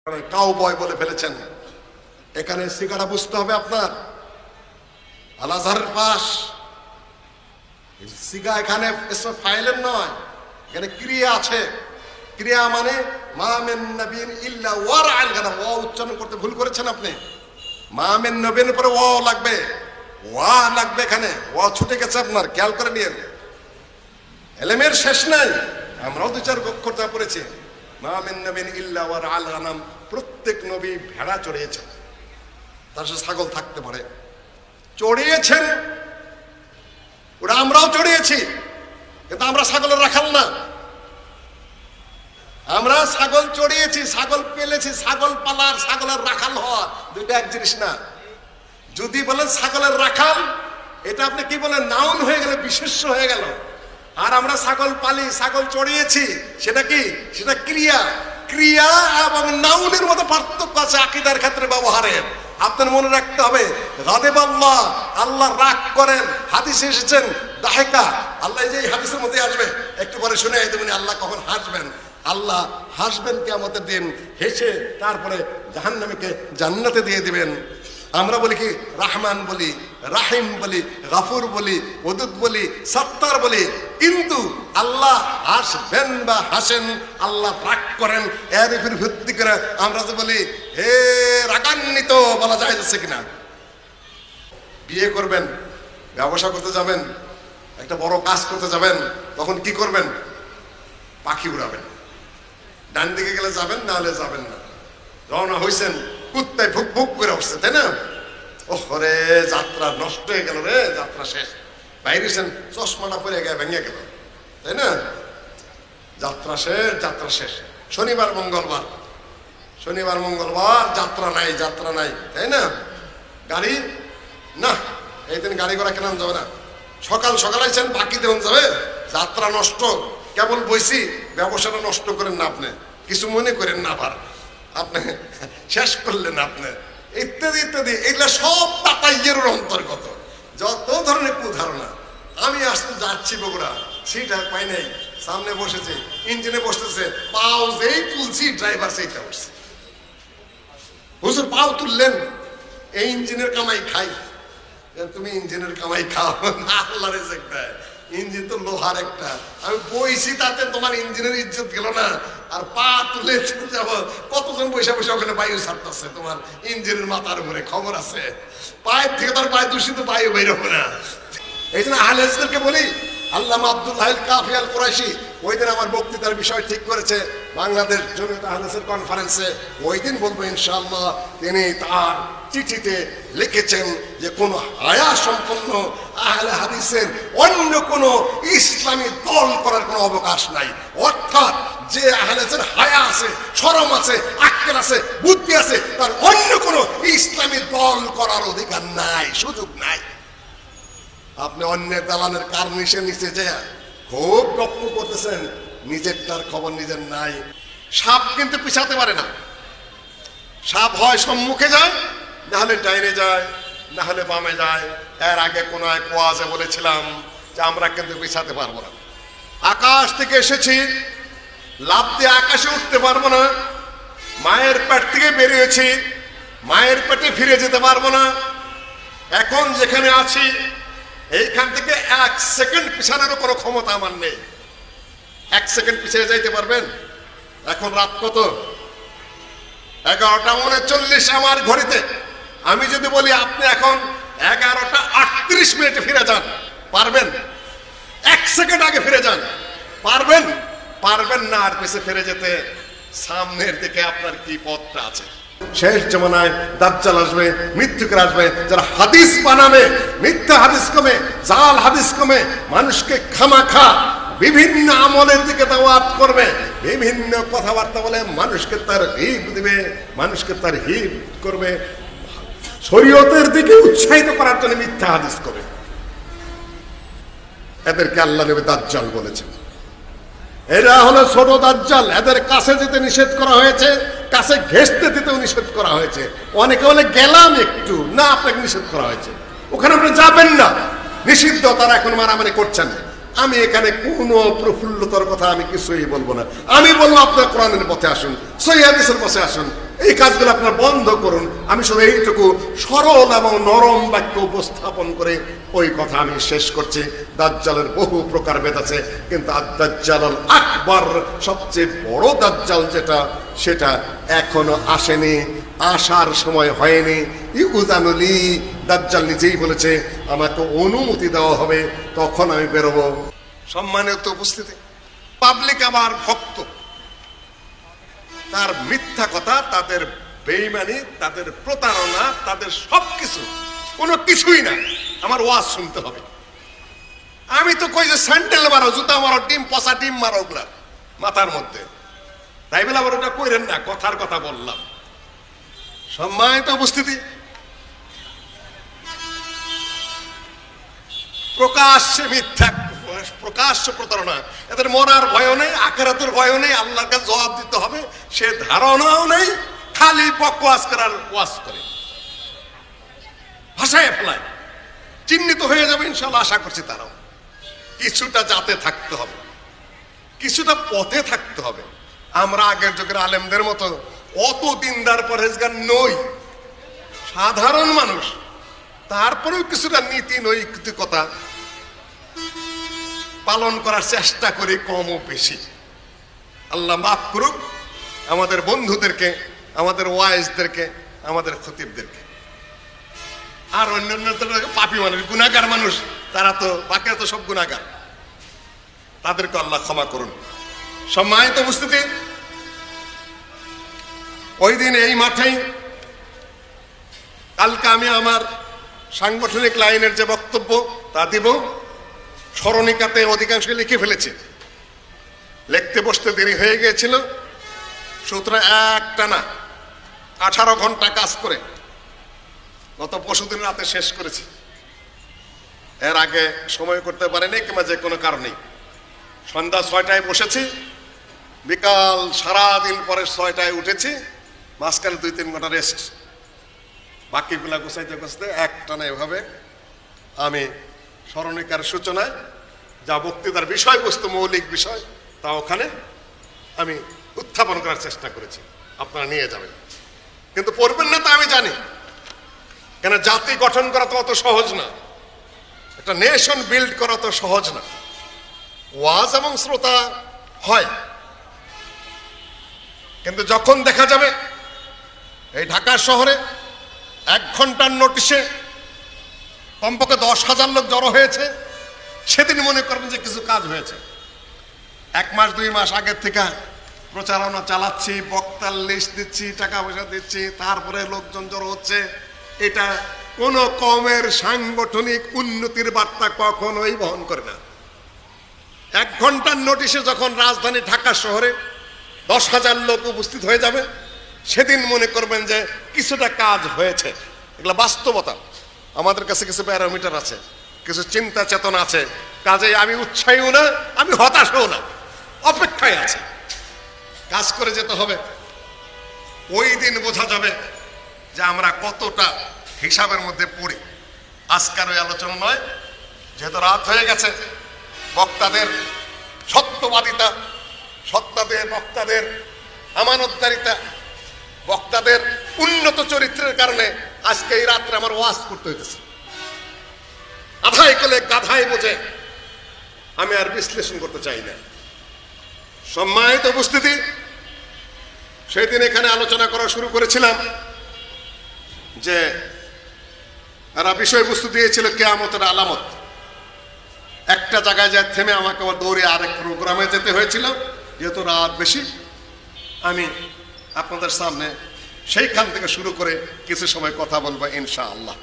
Cowboy বলে ফেলেছেন। এখানে সিগারা বুঝতে হবে আপনার, আল আজহারের পাশ সিগা এখানে ফাইলের নয়, এখানে ক্রিয়া আছে। ক্রিয়া মানে মা মিন নবিয়্যিন ইল্লা ওয়ারাআল গানাম। ওয়া উচ্চারণ করতে ভুল করেছেন আপনি। মা মিন নবিয়্যিন পরে ওয়া লাগবে, ওয়া লাগবে, এখানে ওয়া ছুটে গেছে আপনার, খেয়াল করে নিন। এলেমের শেষ নাই। আমরাও দু চার অক্ষর পড়েছি। মা মিন নবিয়্যিন ইল্লা ওয়ারাআল গানাম। প্রত্যেক নবী ভেড়া চড়িয়েছেন, তার সাথে ছাগল থাকতে পারে, চড়িয়েছেন। ওরা আমরাও চড়িয়েছি, কিন্তু আমরা ছাগলের রাখাল না। আমরা ছাগল চড়িয়েছি, ছাগল পেলেছি। ছাগল পালার ছাগলের রাখাল হওয়া দুইটা এক জিনিস না। যদি বলেন ছাগলের রাখাল, এটা আপনি কি বলেন, নাউন হয়ে গেল, বিশেষ্য হয়ে গেল। আর আমরা ছাগল পালি, ছাগল চড়িয়েছি, সেটা কি? সেটা ক্রিয়া। ক্রিয়া এবং নাউনের মধ্যে পার্থক্য আছে আকীদার ক্ষেত্রে ব্যবহারের। আপনার মনে রাখতে হবে, গাদিবাল্লাহ, আল্লাহ রাগ করেন। হাদিসে এসেছেন দাহেকা, আল্লাহ যে হাদিসের মধ্যে আসবে, একটু পরে শুনে দেবেন আল্লাহ কখন হাসবেন। আল্লাহ হাসবেন কিয়ামতের দিন, হেসে তারপরে জাহান্নামীকে জান্নাতে দিয়ে দিবেন। আমরা বলি কি? রহমান বলি, রাহিম বলি, গাফুর বলি, ওদুদ বলি, সত্তার বলি। কিন্তু আল্লাহ হাসবেন বা হাসেন, আল্লাহ রাগ করেন, এর উপর ভিত্তি করে আমরা তো বলি হে রাগান্বিত, বলা যায় যাচ্ছে কিনা? বিয়ে করবেন, ব্যবসা করতে যাবেন, একটা বড় কাজ করতে যাবেন, তখন কি করবেন? পাখি উড়াবেন। ডান দিকে গেলে যাবেন, না হলে যাবেন না। রওনা হয়েছেন, কুত্তায় ভুক ভুক করে উঠছে, তাই না? ওরে যাত্রা নষ্ট হয়ে গেল রে, যাত্রা শেষ। বাইরেছেন, চশমাটা পরে গায়ে ভেঙে গেল, তাই না? যাত্রা শেষ, যাত্রা শেষ। শনিবার মঙ্গলবার, শনিবার মঙ্গলবার যাত্রা নাই, যাত্রা নাই, তাই না? গাড়ি না, এই দিন গাড়ি ঘোড়া কেনানো যাবে না। সকাল সকাল আইছেন, বাকি দেন যাবে, যাত্রা নষ্ট। কেবল বইছি, ব্যবসাটা নষ্ট করেন না আপনি, কিছু মনে করেন না, আবার আপনি শেষ করলেন আপনি, ইত্যাদি ইত্যাদি। এগুলা সব তাতাইয়ের অন্তর্গত, যত ধরনের কুধারণা। আমি আসতে যাচ্ছি বগুড়া, সিট আর পাই নাই, সামনে বসেছে, ইঞ্জিনে বসতেছে, পাও যেই তুলছি ড্রাইভার সেইটা উঠছে। হুজুর পাও তুললেন, এই ইঞ্জিনের কামাই খাই। তুমি ইঞ্জিনের কামাই খাও না, আল্লাহ রিজিক দেয়। ইঞ্জিন তো লোহার একটা, আমি বইছি, তাতে তোমার ইঞ্জিনের ইজ্জত গেল না। আর পা তুলে যাব, কতজন পয়সা পয়সা ওখানে বায়ু ছাড়তেছে তোমার ইঞ্জিনের মাথার উপরে, খবর আছে? পায়ের থেকে তার পায়ে দূষিত বায়ু বের হবে না। এই জন্য আহলে হাদিসদেরকে বলি, আল্লামা আব্দুল্লাহ আল কাফি আল কুরাইশি ওই দিন আমার বক্তৃতার বিষয় ঠিক করেছে বাংলাদেশ জমিয়ত আহলে হাদিসের কনফারেন্সে। ওই দিন বলবো ইনশাআল্লাহ, তিনি তার চিঠিতে লিখেছেন যে কোন হায়া সম্পন্ন আহলে হাদিসের অন্য কোন ইসলামী দল করার কোনো অবকাশ নাই। অর্থাৎ যে আহলে হাদিসের হায়া আছে, শরম আছে, আক্কেল আছে, বুদ্ধি আছে, তার অন্য কোন ইসলামী দল করার অধিকার নাই, সুযোগ নাই। আপনি অন্যের দালানের কার নিচে নিচে যায় খুব গপ্প করতেছেন, নিজেরটার খবর নিজের নাই। সাপ কিন্তু পিছাতে পারে না। সাপ হয় সম্মুখে যায়, না হলে ডাইনে যায়, না হলে বামে যায়। এর আগে কোন এক ওয়াজে বলেছিলাম যে আমরা কিন্তু পিছাতে পারবো না। আকাশ থেকে এসেছি, লাফ দিয়ে আকাশে উঠতে পারবো না। মায়ের পেট থেকে বেরিয়েছি, মায়ের পেটে ফিরে যেতে পারবো না। এখন যেখানে আছি এইখান থেকে 1 সেকেন্ড পিছানোর কোনো ক্ষমতা আমার নেই। 1 সেকেন্ড পিছিয়ে যাইতে পারবেন? এখন রাত কত? 11:39 আমার ঘড়িতে। আমি যদি বলি আপনি এখন 11:38 ফিরে যান, পারবেন? 1 সেকেন্ড আগে ফিরে যান, পারবেন? পারবেন না। আর পিছে ফিরে যেতে সামনের দিকে আপনার কি পথটা আছে? শেষ জমানায় দাজ্জাল আসবে, মৃত্যুকে আসবে, যারা হাদিস বানাবে, মিথ্যা হাদিস কমে, জাল হাদিস কমে, মানুষকে খামাখা বিভিন্ন আমলের দিকে দাওয়াত করবে, বিভিন্ন কথাবার্তা বলে মানুষকে তার হিব দিবে, মানুষকে তার হিব করবে, শরীয়তের দিকে উৎসাহিত করার জন্য মিথ্যা হাদিস করবে। এদেরকে আল্লাহ নবী দাজ্জাল বলেছেন। এরা হলো ছোট দাজ্জাল। এদের কাছে যেতে নিষেধ করা হয়েছে, কাছে ঘেঁষতে দিতেও নিষেধ করা হয়েছে। অনেকে বলে গেলাম একটু, না, আপনাকে নিষেধ করা হয়েছে, ওখানে আপনি যাবেন না, নিষিদ্ধ। তারা এখন মারামারি করছেন। আমি এখানে কোনো প্রফুল্লতার কথা আমি কিছুই বলবো না। আমি বলবো আপনার কোরআনের পথে আসুন, সহিহ হাদিসের পথে আসুন। এই কাজগুলো আপনারা বন্ধ করুন। আমি শুধু এইটুকু সরল এবং নরম বাক্য উপস্থাপন করে ওই কথা আমি শেষ করছি। দাজ্জালের বহু প্রকার ভেদ আছে, কিন্তু আদ-দাজ্জালুল আকবার, সবচেয়ে বড় দাজ্জাল যেটা, সেটা এখনো আসেনি, আসার সময় হয়নি। ইউজানুলি, দাজ্জাল নিজেই বলেছে আমাকে অনুমতি দেওয়া হবে, তখন আমি বেরোবো। সম্মানিত উপস্থিতি, পাবলিক আমার ভক্ত, তার মিথ্যা কথা, তাদের বেঈমানি, তাদের প্রতারণা, তাদের সবকিছু, কোনো কিছুই না আমার ওয়াজ শুনতে হবে। আমি তো কই যে স্যান্ডেল মারো, জুতা মারো, ডিম পচা ডিম মারো ওগুলার মাথার মধ্যে, তাই বলে আবার ওটা কইরেন না, কথার কথা বললাম। সম্মানিত উপস্থিতি, প্রকাশ্যে মিথ্যা, প্রকাশ্য প্রতারণা, এদের মরার ভয়ও নেই, আখিরাতের ভয়ও নেই, আল্লাহর কাছে জবাব দিতে হবে সে ধারণাও নেই, খালি বকওয়াজ করার ওয়াজ করে, ভাষায় ফেলায়। চিহ্নিত হয়ে যাবে ইনশাআল্লাহ, আশা করছি তারাও। কিছুটা জাতে থাকতে হবে, কিছুটা পথে থাকতে হবে। আমরা আগের যুগের আলেমদের মতো অত দিনদার পরহেজগার নই, সাধারণ মানুষ, তারপরেও কিছুটা নীতি নৈতিকতা পালন করার চেষ্টা করি, কম ও বেশি। আল্লাহ মাফ করুক আমাদের বন্ধুদেরকে, আমাদের ওয়াইজদেরকে, আমাদের খতিবদেরকে, আর অন্যান্য পাপী মানুষ, গুনাহগার মানুষ, তারা তো বাকিরা তো সব গুনাহগার, তাদেরকে আল্লাহ ক্ষমা করুন। সম্মানিত উপস্থিতি, ওই দিন এই মাঠেই কালকে আমি আমার সাংগঠনিক লাইনের যে বক্তব্য তা দিব। স্মরণিকাতে অধিকাংশ লিখে ফেলেছি, লিখতে বসতে দেরি হয়ে গিয়েছিল, সুতরাং একটানা 18 ঘন্টা কাজ করে গত পরশুদিন রাতে শেষ করেছি। এর আগে সময় করতে পারেনি কিংবা যে কোনো কারণেই। সন্ধ্যা 6টায় বসেছি, বিকাল সারাদিন পরে 6টায় উঠেছি, মাঝখানে 2-3 ঘন্টা রেস্ট, বাকিগুলা গোছাইতে গোছাইতে একটানা এভাবে আমি স্মরণিকার সূচনায় যা বক্তৃতার বিষয়বস্তু, মৌলিক বিষয়, তা ওখানে আমি উত্থাপন করার চেষ্টা করেছি। আপনারা নিয়ে যাবেন, কিন্তু পড়বেন না তা আমি জানি, কেন জাতি গঠন করা তো অত সহজ না, একটা নেশন বিল্ড করা তো সহজ না। ওয়াজ এবং শ্রোতা হয়, কিন্তু যখন দেখা যাবে এই ঢাকা শহরে 1 ঘন্টার নোটিশে কমপক্ষে 10,000 লোক জড়ো হয়েছে, সেদিন মনে করবেন যে কিছু কাজ হয়েছে। 1 মাস 2 মাস আগের থেকে প্রচারণা চালাচ্ছি, বক্তার লিস্ট দিচ্ছি, টাকা পয়সা দিচ্ছি, তারপরে লোকজন জড়ো হচ্ছে। এটা কোন কমের সাংগঠনিক উন্নতির বার্তা কখনোই বহন করে না। 1 ঘন্টার নোটিশে যখন রাজধানী ঢাকা শহরে 10,000 লোক উপস্থিত হয়ে যাবে, সেদিন মনে করবেন যে কিছুটা কাজ হয়েছে। এগুলো বাস্তবতা। আমাদের কাছে কিছু প্যারামিটার আছে, কিছু চিন্তা চেতনা আছে, কাজেই আমি উৎসাহীও না, আমি হতাশও না, অপেক্ষায় আছে। কাজ করে যেতে হবে, ওই দিন বোঝা যাবে যে আমরা কতটা হিসাবের মধ্যে পড়ি। আজকের ওই আলোচনা নয়, যেহেতু রাত হয়ে গেছে। বক্তাদের সত্যবাদিতা, বক্তাদের আমানতদারিতা, বক্তাদের উন্নত চরিত্রের কারণে আজকে এই রাত্রে আমার ওয়াজ করতে হইতেছে। আধাই কলে গাধাই বোঝে, আমি আর বিশ্লেষণ করতে চাই না। সম্মানিত উপস্থিতি, সেই দিন এখানে আলোচনা করা শুরু করেছিলাম যে এরা বিষয়বস্তু দিয়েছিল কিয়ামতের আলামত। একটা জায়গায় যায় থেমে আমাকে আবার দৌড়ে আরেক প্রোগ্রামে যেতে হয়েছিল, যেহেতু রাত বেশি। আমি আপনাদের সামনে সেইখান থেকে শুরু করে কিছু সময় কথা বলবো ইনশাআল্লাহ।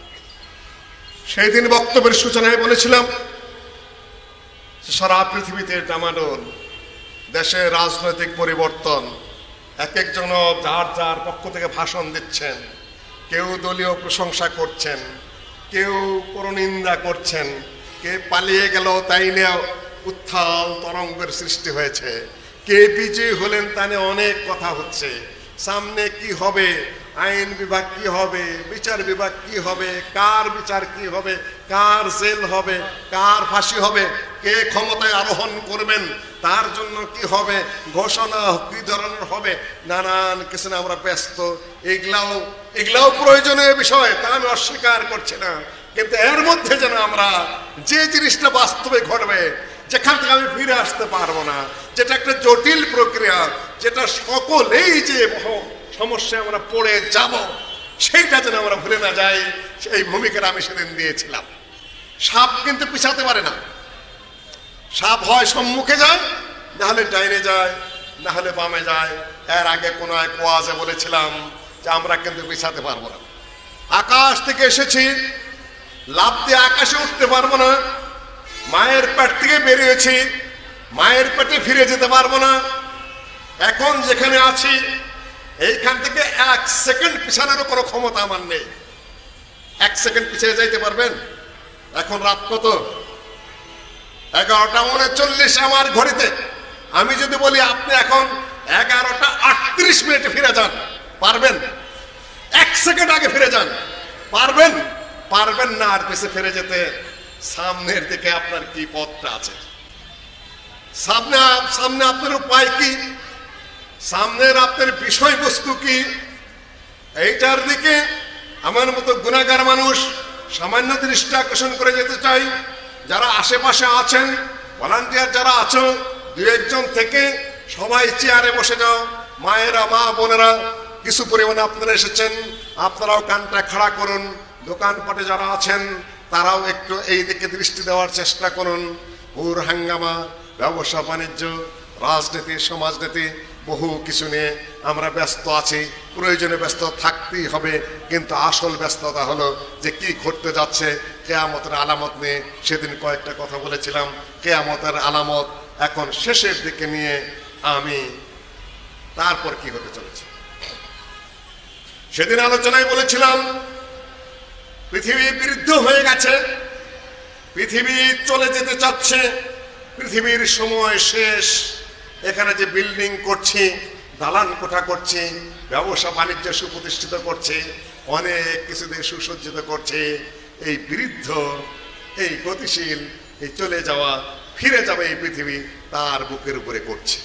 সেই দিন বক্তব্যের সূচনায় বলেছিলাম সারা পৃথিবীতে ডামাডোল, দেশে রাজনৈতিক পরিবর্তন, এক একজন যার যার পক্ষ থেকে ভাষণ দিচ্ছেন, কেউ দলীয় প্রশংসা করছেন, কেউ পরনিন্দা করছেন, কে পালিয়ে গেল তাই নিয়ে উত্থাল তরঙ্গের সৃষ্টি হয়েছে, কে বিজয়ী হলেন তা নিয়ে অনেক কথা হচ্ছে। সামনে কি হবে, আইন বিভাগ কি হবে, বিচার বিভাগ কি হবে, কার বিচার কি হবে, কার জেল হবে, কার ফাঁসি হবে, কে ক্ষমতায় আরোহণ করবেন, তার জন্য কি হবে, ঘোষণা কি ধরনের হবে, নানান কিছু না আমরা ব্যস্ত। এগুলাও প্রয়োজনীয় বিষয়, তা আমি অস্বীকার করছি না, কিন্তু এর মধ্যে যেন আমরা যে জিনিসটা বাস্তবে ঘটবে, যেখান থেকে আমি ফিরে আসতে পারবো না, যেটা একটা জটিল প্রক্রিয়া, যেটা সকলেই যে সমস্যায় আমরা পড়ে যাব, সেইটা যেন আমরা ভুলে না যাই, সেই ভূমিকাটা আমি সেদিন দিয়েছিলাম। সাপ কিন্তু পিছাতে পারে না, সাপ হয় সম্মুখে যায়, না হলে ডাইনে যায়, না হলে বামে যায়। এর আগে কোন এক ওয়াজে বলেছিলাম যে আমরা কিন্তু পিছাতে পারবো না। আকাশ থেকে এসেছি, লাফ দিয়ে আকাশে উঠতে পারবো না। মায়ের পেট থেকে বেরিয়েছি, মায়ের পেটে ফিরে যেতে পারবো না। এখন যেখানে আছি এইখান থেকে 1 সেকেন্ড পিছানোর কোনো ক্ষমতা আমার নেই। 1 সেকেন্ড পিছিয়ে যাইতে পারবেন? এখন রাত কত? 11:39 আমার ঘড়িতে। আমি যদি বলি আপনি এখন 11:38 ফিরে যান, পারবেন? 1 সেকেন্ড আগে ফিরে যান, পারবেন? পারবেন না। আর পিছে ফিরে যেতে সামনের দিকে আপনার কি পথটা আছে? সামনে আপনার উপায় কি? সামনের আপনার বিষয়বস্তু কি? এইটার দিকে আমার মতো গুনাহগার মানুষ সামান্য দৃষ্টি আকর্ষণ করে যেতে চাই। যারা আশেপাশে আছেন, ভলান্টিয়ার যারা আছো, 2-1 জন থেকে সবাই চেয়ারে বসে যাও। মায়েরা, মা বোনেরা, কিছু পরিমাণে আপনারা এসেছেন, আপনারাও কানটা খাড়া করুন। দোকানপাটে যারা আছেন তারাও একটু এই দিকে দৃষ্টি দেওয়ার চেষ্টা করুন। হুর হাঙ্গামা, ব্যবসা বাণিজ্য, রাজনীতি, সমাজনীতি, বহু কিছু নিয়ে আমরা ব্যস্ত আছি। প্রয়োজনে ব্যস্ত থাকতেই হবে, কিন্তু আসল ব্যস্ততা হলো যে কি ঘটতে যাচ্ছে কিয়ামতের আলামত নিয়ে। সেদিন কয়েকটা কথা বলেছিলাম, কিয়ামতের আলামত এখন শেষের দিকে নিয়ে আমি তারপর কি হতে চলেছে সেদিন আলোচনায় বলেছিলাম, পৃথিবী বিরুদ্ধ হয়ে গেছে, পৃথিবী চলে যেতে চাচ্ছে, পৃথিবীর সময় শেষ। এখানে যে বিল্ডিং করছি, দালান কোঠা করছি, ব্যবসা বাণিজ্য সুপ্রতিষ্ঠিত করছি, অনেক কিছু দিয়ে সুসজ্জিত করছে, এই বৃদ্ধ, এই গতিশীল, এই চলে যাওয়া, ফিরে যাবে এই পৃথিবী, তার বুকের উপরে করছে।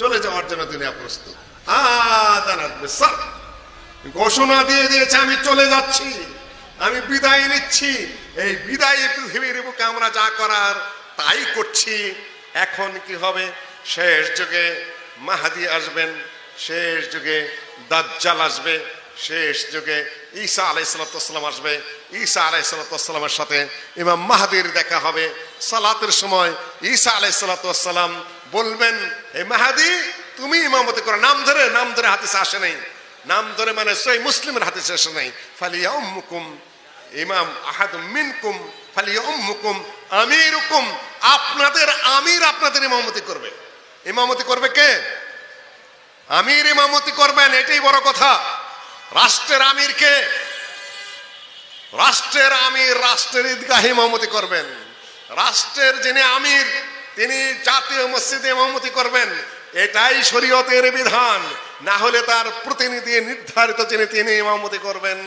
চলে যাওয়ার জন্য দুনিয়া প্রস্তুত। ঘোষণা দিয়ে দিয়েছে, আমি চলে যাচ্ছি, আমি বিদায় নিচ্ছি। এই বিদায়ী পৃথিবীর বুকে আমরা যা করার তাই করছি। এখন কি হবে? শেষ যুগে মাহাদি আসবেন, শেষ যুগে দাজ্জাল আসবে, শেষ যুগে ঈসা আলাইহিস সালাম আসবে। ঈসা আলাইহিস সালামের সাথে ইমাম মাহাদির দেখা হবে। সালাতের সময় ঈসা আলাইহিস সালাম বলবেন, হে মাহাদি তুমি ইমামতি করো। নাম ধরে হাদিসে আসে নাই, নাম ধরে মানে সহিহ মুসলিমের হাদিসে আসে নাই। ফালিয়াউমুকুম ইমাম আহাদুম মিনকুম ফালিয়াউমুকুম আমিরুকুম, আপনাদের আমির আপনাদের ইমামতি করবে। ইমামতি করবে কে? আমির ইমামতি করবেন, এটাই বড় কথা। রাষ্ট্রের আমির কে? রাষ্ট্রের আমির রাষ্ট্রের ঈদগাহে ইমামতি করবেন। রাষ্ট্রের যিনি আমির তিনি জাতীয় মসজিদে ইমামতি করবেন। এটাই শরীয়তের বিধান। না হলে তার প্রতিনিধি নির্ধারিত যিনি তিনি ইমামতি করবেন।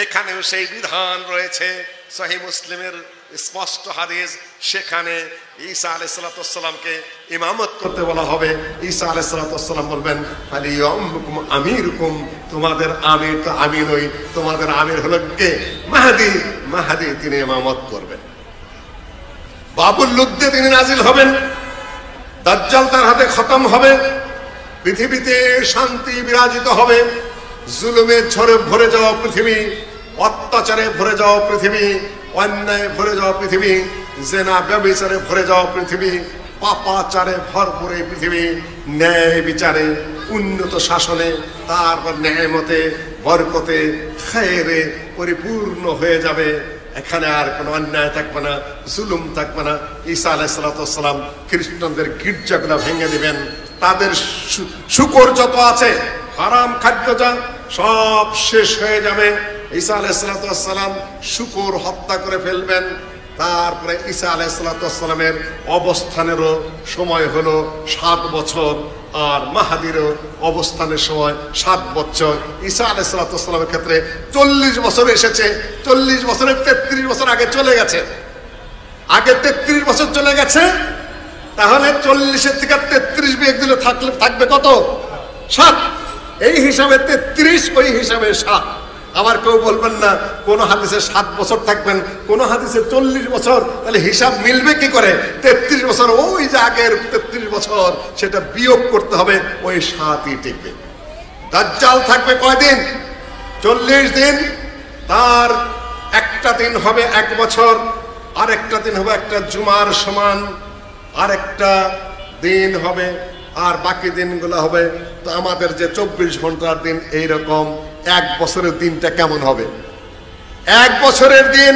এখানেও সেই বিধান রয়েছে, সহিহ মুসলিমের স্পষ্ট হাদিস। সেখানে ঈসা আলাইহিস সালামকে ইমামত করতে বলা হবে। ঈসা আলাইহিস সালাম বলবেন, ফালিয়াউমুকুম আমিরুকুম, তোমাদের আমির তো আমি নই, তোমাদের আমির হলো কে? মাহদি। মাহদি তিনি ইমামত করবেন। বাবুল লুদ্দে তিনি নাজিল হবেন। দাজ্জাল তার হাতে খতম হবে। পৃথিবীতে শান্তি বিরাজিত হবে। জুলুমের ঝড়ে ভরে যাওয়া পৃথিবী, অত্যাচারে ভরে যাওয়া পৃথিবী, অন্যায় ভরে যাওয়া পৃথিবী, জেনা ব্যভিচারে ভরে যাওয়া পৃথিবী, পাপাচারে ভরপুর এই পৃথিবী, ন্যায় বিচারে, উন্নত শাসনে, তারপর ন্যায়মতে, বরকতে, খায়রে পরিপূর্ণ হয়ে যাবে। এখানে আর কোনো অন্যায় থাকবে না, জুলুম থাকবে না। ঈসা আলাইহিস সালাম খ্রিস্টানদের গির্জাগুলো ভেঙে দিবেন। তাদের শুকর যত আছে, হারাম খাদ্য যা, সব শেষ হয়ে যাবে। ঈসা আলাইহিস সালাম শুকর হত্যা করে ফেলবেন। তারপরে ঈসা আলাইহিস সালামের অবস্থানেরও সময় হলো 7 বছর, আর মাহাদিরও অবস্থানের সময় 7 বছর। ঈসা আলাইহিস সালামের ক্ষেত্রে 40 বছর এসেছে। 40 বছরের 33 বছর আগে চলে গেছে। আগে 33 বছর চলে গেছে, তাহলে 40 থেকে 33 বিয়োগ দিলে থাকবে কত? 7। এই হিসাবে 33, ওই হিসাবে 7। আবার কেউ বলবেন না কোন হাদিসে 7 বছর থাকবেন, কোন হাদিসে 40 বছর, তাহলে হিসাব মিলবে কি করে? 33 বছর ওই যে আগের 33 বছর সেটা বিয়োগ করতে হবে, ওই 7ই টিকবে। দাজ্জাল থাকবে কয়দিন? 40 দিন। তার একটা দিন হবে 1 বছর, আরেকটা দিন হবে একটা জুমার সমান, আরেকটা দিন হবে, আর বাকি দিনগুলো হবে তো আমাদের যে 24 ঘন্টার দিন। এইরকম 1 বছরের দিনটা কেমন হবে? 1 বছরের দিন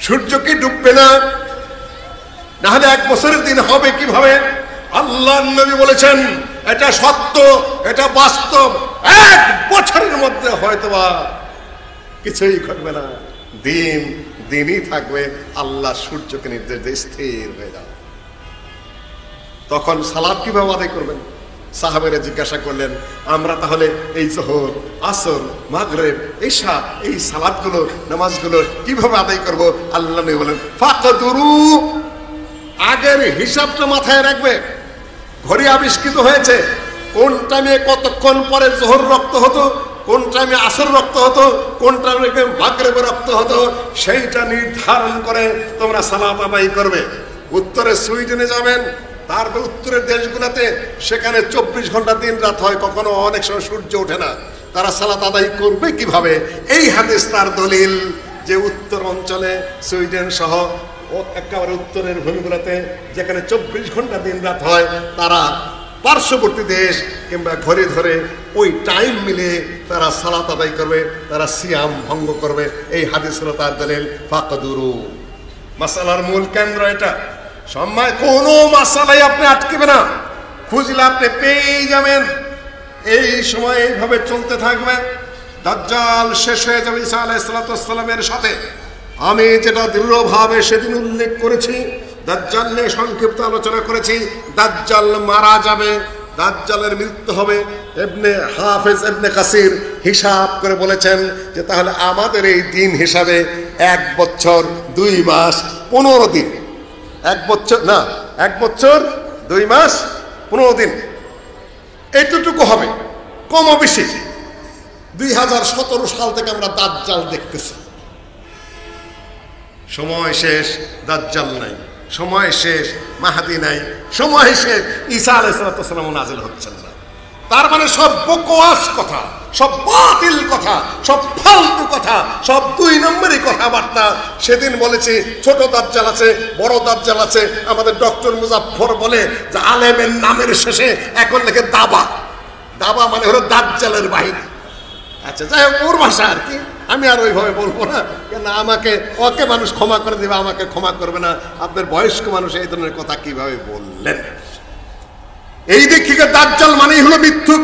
সূর্য কি ডুববে না? নাহলে 1 বছরের দিন হবে কিভাবে? আল্লাহর নবী বলেছেন এটা সত্য, এটা বাস্তব, 1 বছরের মধ্যে হয়তোবা কিছুই ঘটবে না, দিন দিনই থাকবে। আল্লাহ সূর্যকে নির্দেশ দিয়ে স্থির হয়ে যাবে। তখন সালাত কিভাবে আদায় করবেন? সাহাবেরা জিজ্ঞাসা করলেন, আমরা তাহলে এই যোহর, আসর, মাগরিব, ইশা, এই সালাতগুলো, নামাজগুলো কিভাবে আদায় করব? আল্লাহ নবী বলেন ফাকদুরু, আগের হিসাবটা মাথায় রাখবে। ঘড়ি আবিষ্কৃত হয়েছে, কোন টাইমে কতক্ষণ পরে যোহর রক্ত হতো, কোন টাইমে আসর রক্ত হতো, কোন টাইমে মাগরিবে রক্ত হতো, সেইটা নির্ধারণ করে তোমরা সালাত আদায় করবে। উত্তরে সুইডেনে যাবেন, তারপর উত্তরের দেশগুলোতে সেখানে 24 ঘন্টা দিন রাত হয়, কখনো অনেক সময় সূর্য ওঠে না। তারা সালাত আদায় করবে কিভাবে? এই হাদিস তার দলিল যে উত্তর অঞ্চলে সুইডেন সহ ও একেবারে উত্তরের ভূমিগুলোতে যেখানে 24 ঘন্টা দিন রাত হয়, তারা পার্শ্ববর্তী দেশ কিংবা ঘরে ধরে ওই টাইম মিলে তারা সালাত আদায় করবে, তারা সিয়াম ভঙ্গ করবে। এই হাদিস হলো তার দলিল ফাকদুরু। মাসালার মূল কেন্দ্র এটা। সময় কোনো মাসালাই আপনি আটকেবে না, খুঁজলে আপনি পেয়ে যাবেন। এই সময় এইভাবে চলতে থাকবে, দাজ্জাল শেষ হয়ে যাবে ঈসা আলাইহিস সালামের সাথে। আমি যেটা দৃঢ়ভাবে সেদিন উল্লেখ করেছি, দাজ্জাল নিয়ে সংক্ষিপ্ত আলোচনা করেছি, দাজ্জাল মারা যাবে, দাজ্জালের মৃত্যু হবে। হাফেজ ইবনে কাসির হিসাব করে বলেছেন যে তাহলে আমাদের এই দিন হিসাবে 1 বছর 2 মাস 15 দিন, 1 বছর না, 1 বছর 2 মাস 15 দিন এইটুকু হবে, কম বেশি। 2017 সাল থেকে আমরা দাজ্জাল দেখতেছি। সময় শেষ, দাজ্জাল নাই, সময় শেষ, মাহাদি নাই, সময় শেষ, ঈসা আলাইহিস সালাম নাজিল হচ্ছেন না। তার মানে সব বকওয়াস কথা, সব বাতিল কথা, সব ফালতু কথা, সব 2 নম্বরই কথাবার্তা। সেদিন বলেছি ছোট দাজ্জাল আছে, বড় দাজ্জাল আছে। আমাদের ডক্টর মুজাফফর বলে যে আলেমের নামের শেষে এখন লেখে দাবা। দাবা মানে হলো দাজ্জালের বাহিনী। আচ্ছা, যাই হোক, ওর ভাষা আর কি, আমি আর ওইভাবে বলবো না, কেন আমাকে ওকে মানুষ ক্ষমা করে দেবে, আমাকে ক্ষমা করবে না। আপনার বয়স্ক মানুষ এই ধরনের কথা কিভাবে বললেন? এই দিক থেকে দাজ্জাল মানেই হলো মিথ্যুক,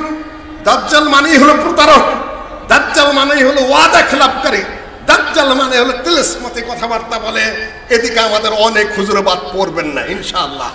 দাজ্জাল মানেই হলো প্রতারক, দাজ্জাল মানেই হলো ওয়াদা খেলাপকারী, দাজ্জাল মানে হলো তিলসমতি কথাবার্তা বলে। এদিকে আমাদের অনেক হুজুরবাদ পড়বেন না ইনশাআল্লাহ।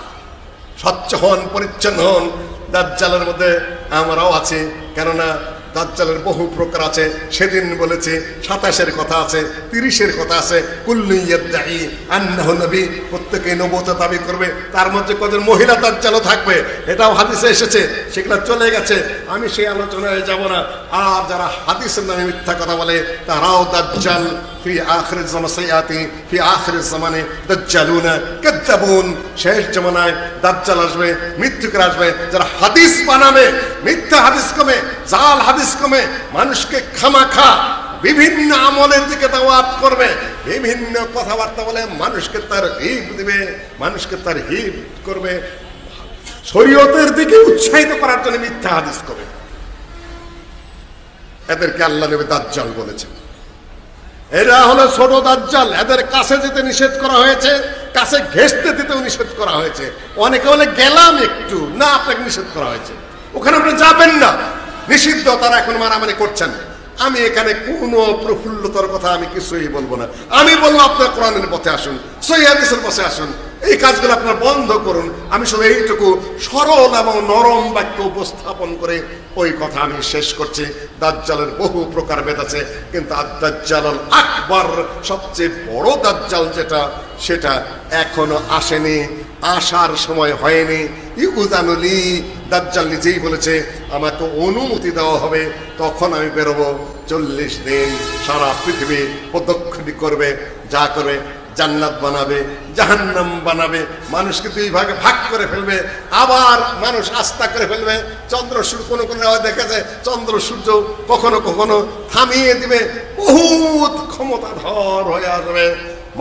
স্বচ্ছ হন, পরিচ্ছন্ন হন। দাজ্জালের মধ্যে আমরাও আছি, কেননা দাজ্জালের বহু প্রকার আছে। সেদিন বলেছি 27-এর কথা আছে, 30-এর কথা আছে। কুল্লু ইয়াদঈ আন্নাহু নবী, প্রত্যেকে নবুয়ত দাবি করবে। তার মধ্যে কজন মহিলা দাজ্জালও থাকবে, এটাও হাদিসে এসেছে, সেগুলো চলে গেছে, আমি সেই আলোচনায় যাব না। আর যারা হাদিসের নামে মিথ্যা কথা বলে তারাও দাজ্জাল। ফি আখিরিজ জামানাতি, ফি আখিরিজ জামানে দাজ্জালুনা কাযাবুন, শেষ জামানায় দাজ্জাল আসবে, মৃত্যুকার আসবে। যারা হাদিস বানাবে, মিথ্যা হাদিস কমে, জাল হাদিস কমে, মানুষকে খামাখা বিভিন্ন আমলের দিকে দাওয়াত করবে, বিভিন্ন কথাবার্তা বলে মানুষকে তার হিব দিবে, মানুষকে তার হিব করবে, শরীয়তের দিকে উৎসাহিত করার জন্য মিথ্যা হাদিস করবে। এদেরকে আল্লাহ নবী দাজ্জাল বলেছেন। এরা হলো ছোট দাজ্জাল। এদের কাছে যেতে নিষেধ করা হয়েছে, কাছে ঘেঁষতে দিতেও নিষেধ করা হয়েছে। অনেকে বলে গেলাম একটু, না, আপনাকে নিষেধ করা হয়েছে, ওখানে আপনি যাবেন না, নিষিদ্ধ। তারা এখন মারামারি করছেন। আমি এখানে কোনো প্রফুল্লতার কথা আমি কিছুই বলবো না। আমি বলবো আপনার কোরআনের পথে আসুন, সহিহ হাদিসের পথে আসুন, এই কাজগুলো আপনারা বন্ধ করুন। আমি শুধু এইটুকু সরল এবং নরম বাক্য উপস্থাপন করে ওই কথা আমি শেষ করছি। দাজ্জালের বহু প্রকার ভেদ আছে, কিন্তু আদ-দাজ্জালুল আকবার, সবচেয়ে বড় দাজ্জাল যেটা, সেটা এখনো আসেনি, আসার সময় হয়নি। ইউজানুলি, দাজ্জাল নিজেই বলেছে আমাকে অনুমতি দেওয়া হবে, তখন আমি বেরোবো। 40 দিন সারা পৃথিবী প্রদক্ষিণ করবে, যা করে জান্নাত বানাবে, জাহান্নাম বানাবে, মানুষকে দুই ভাগে ভাগ করে ফেলবে, আবার মানুষ আস্থা করে ফেলবে। চন্দ্র সূর্য কোনো কোনো দেখা যায় চন্দ্র সূর্য কখনো কখনো থামিয়ে দিবে, বহুত ক্ষমতাধর হয়ে আসবে।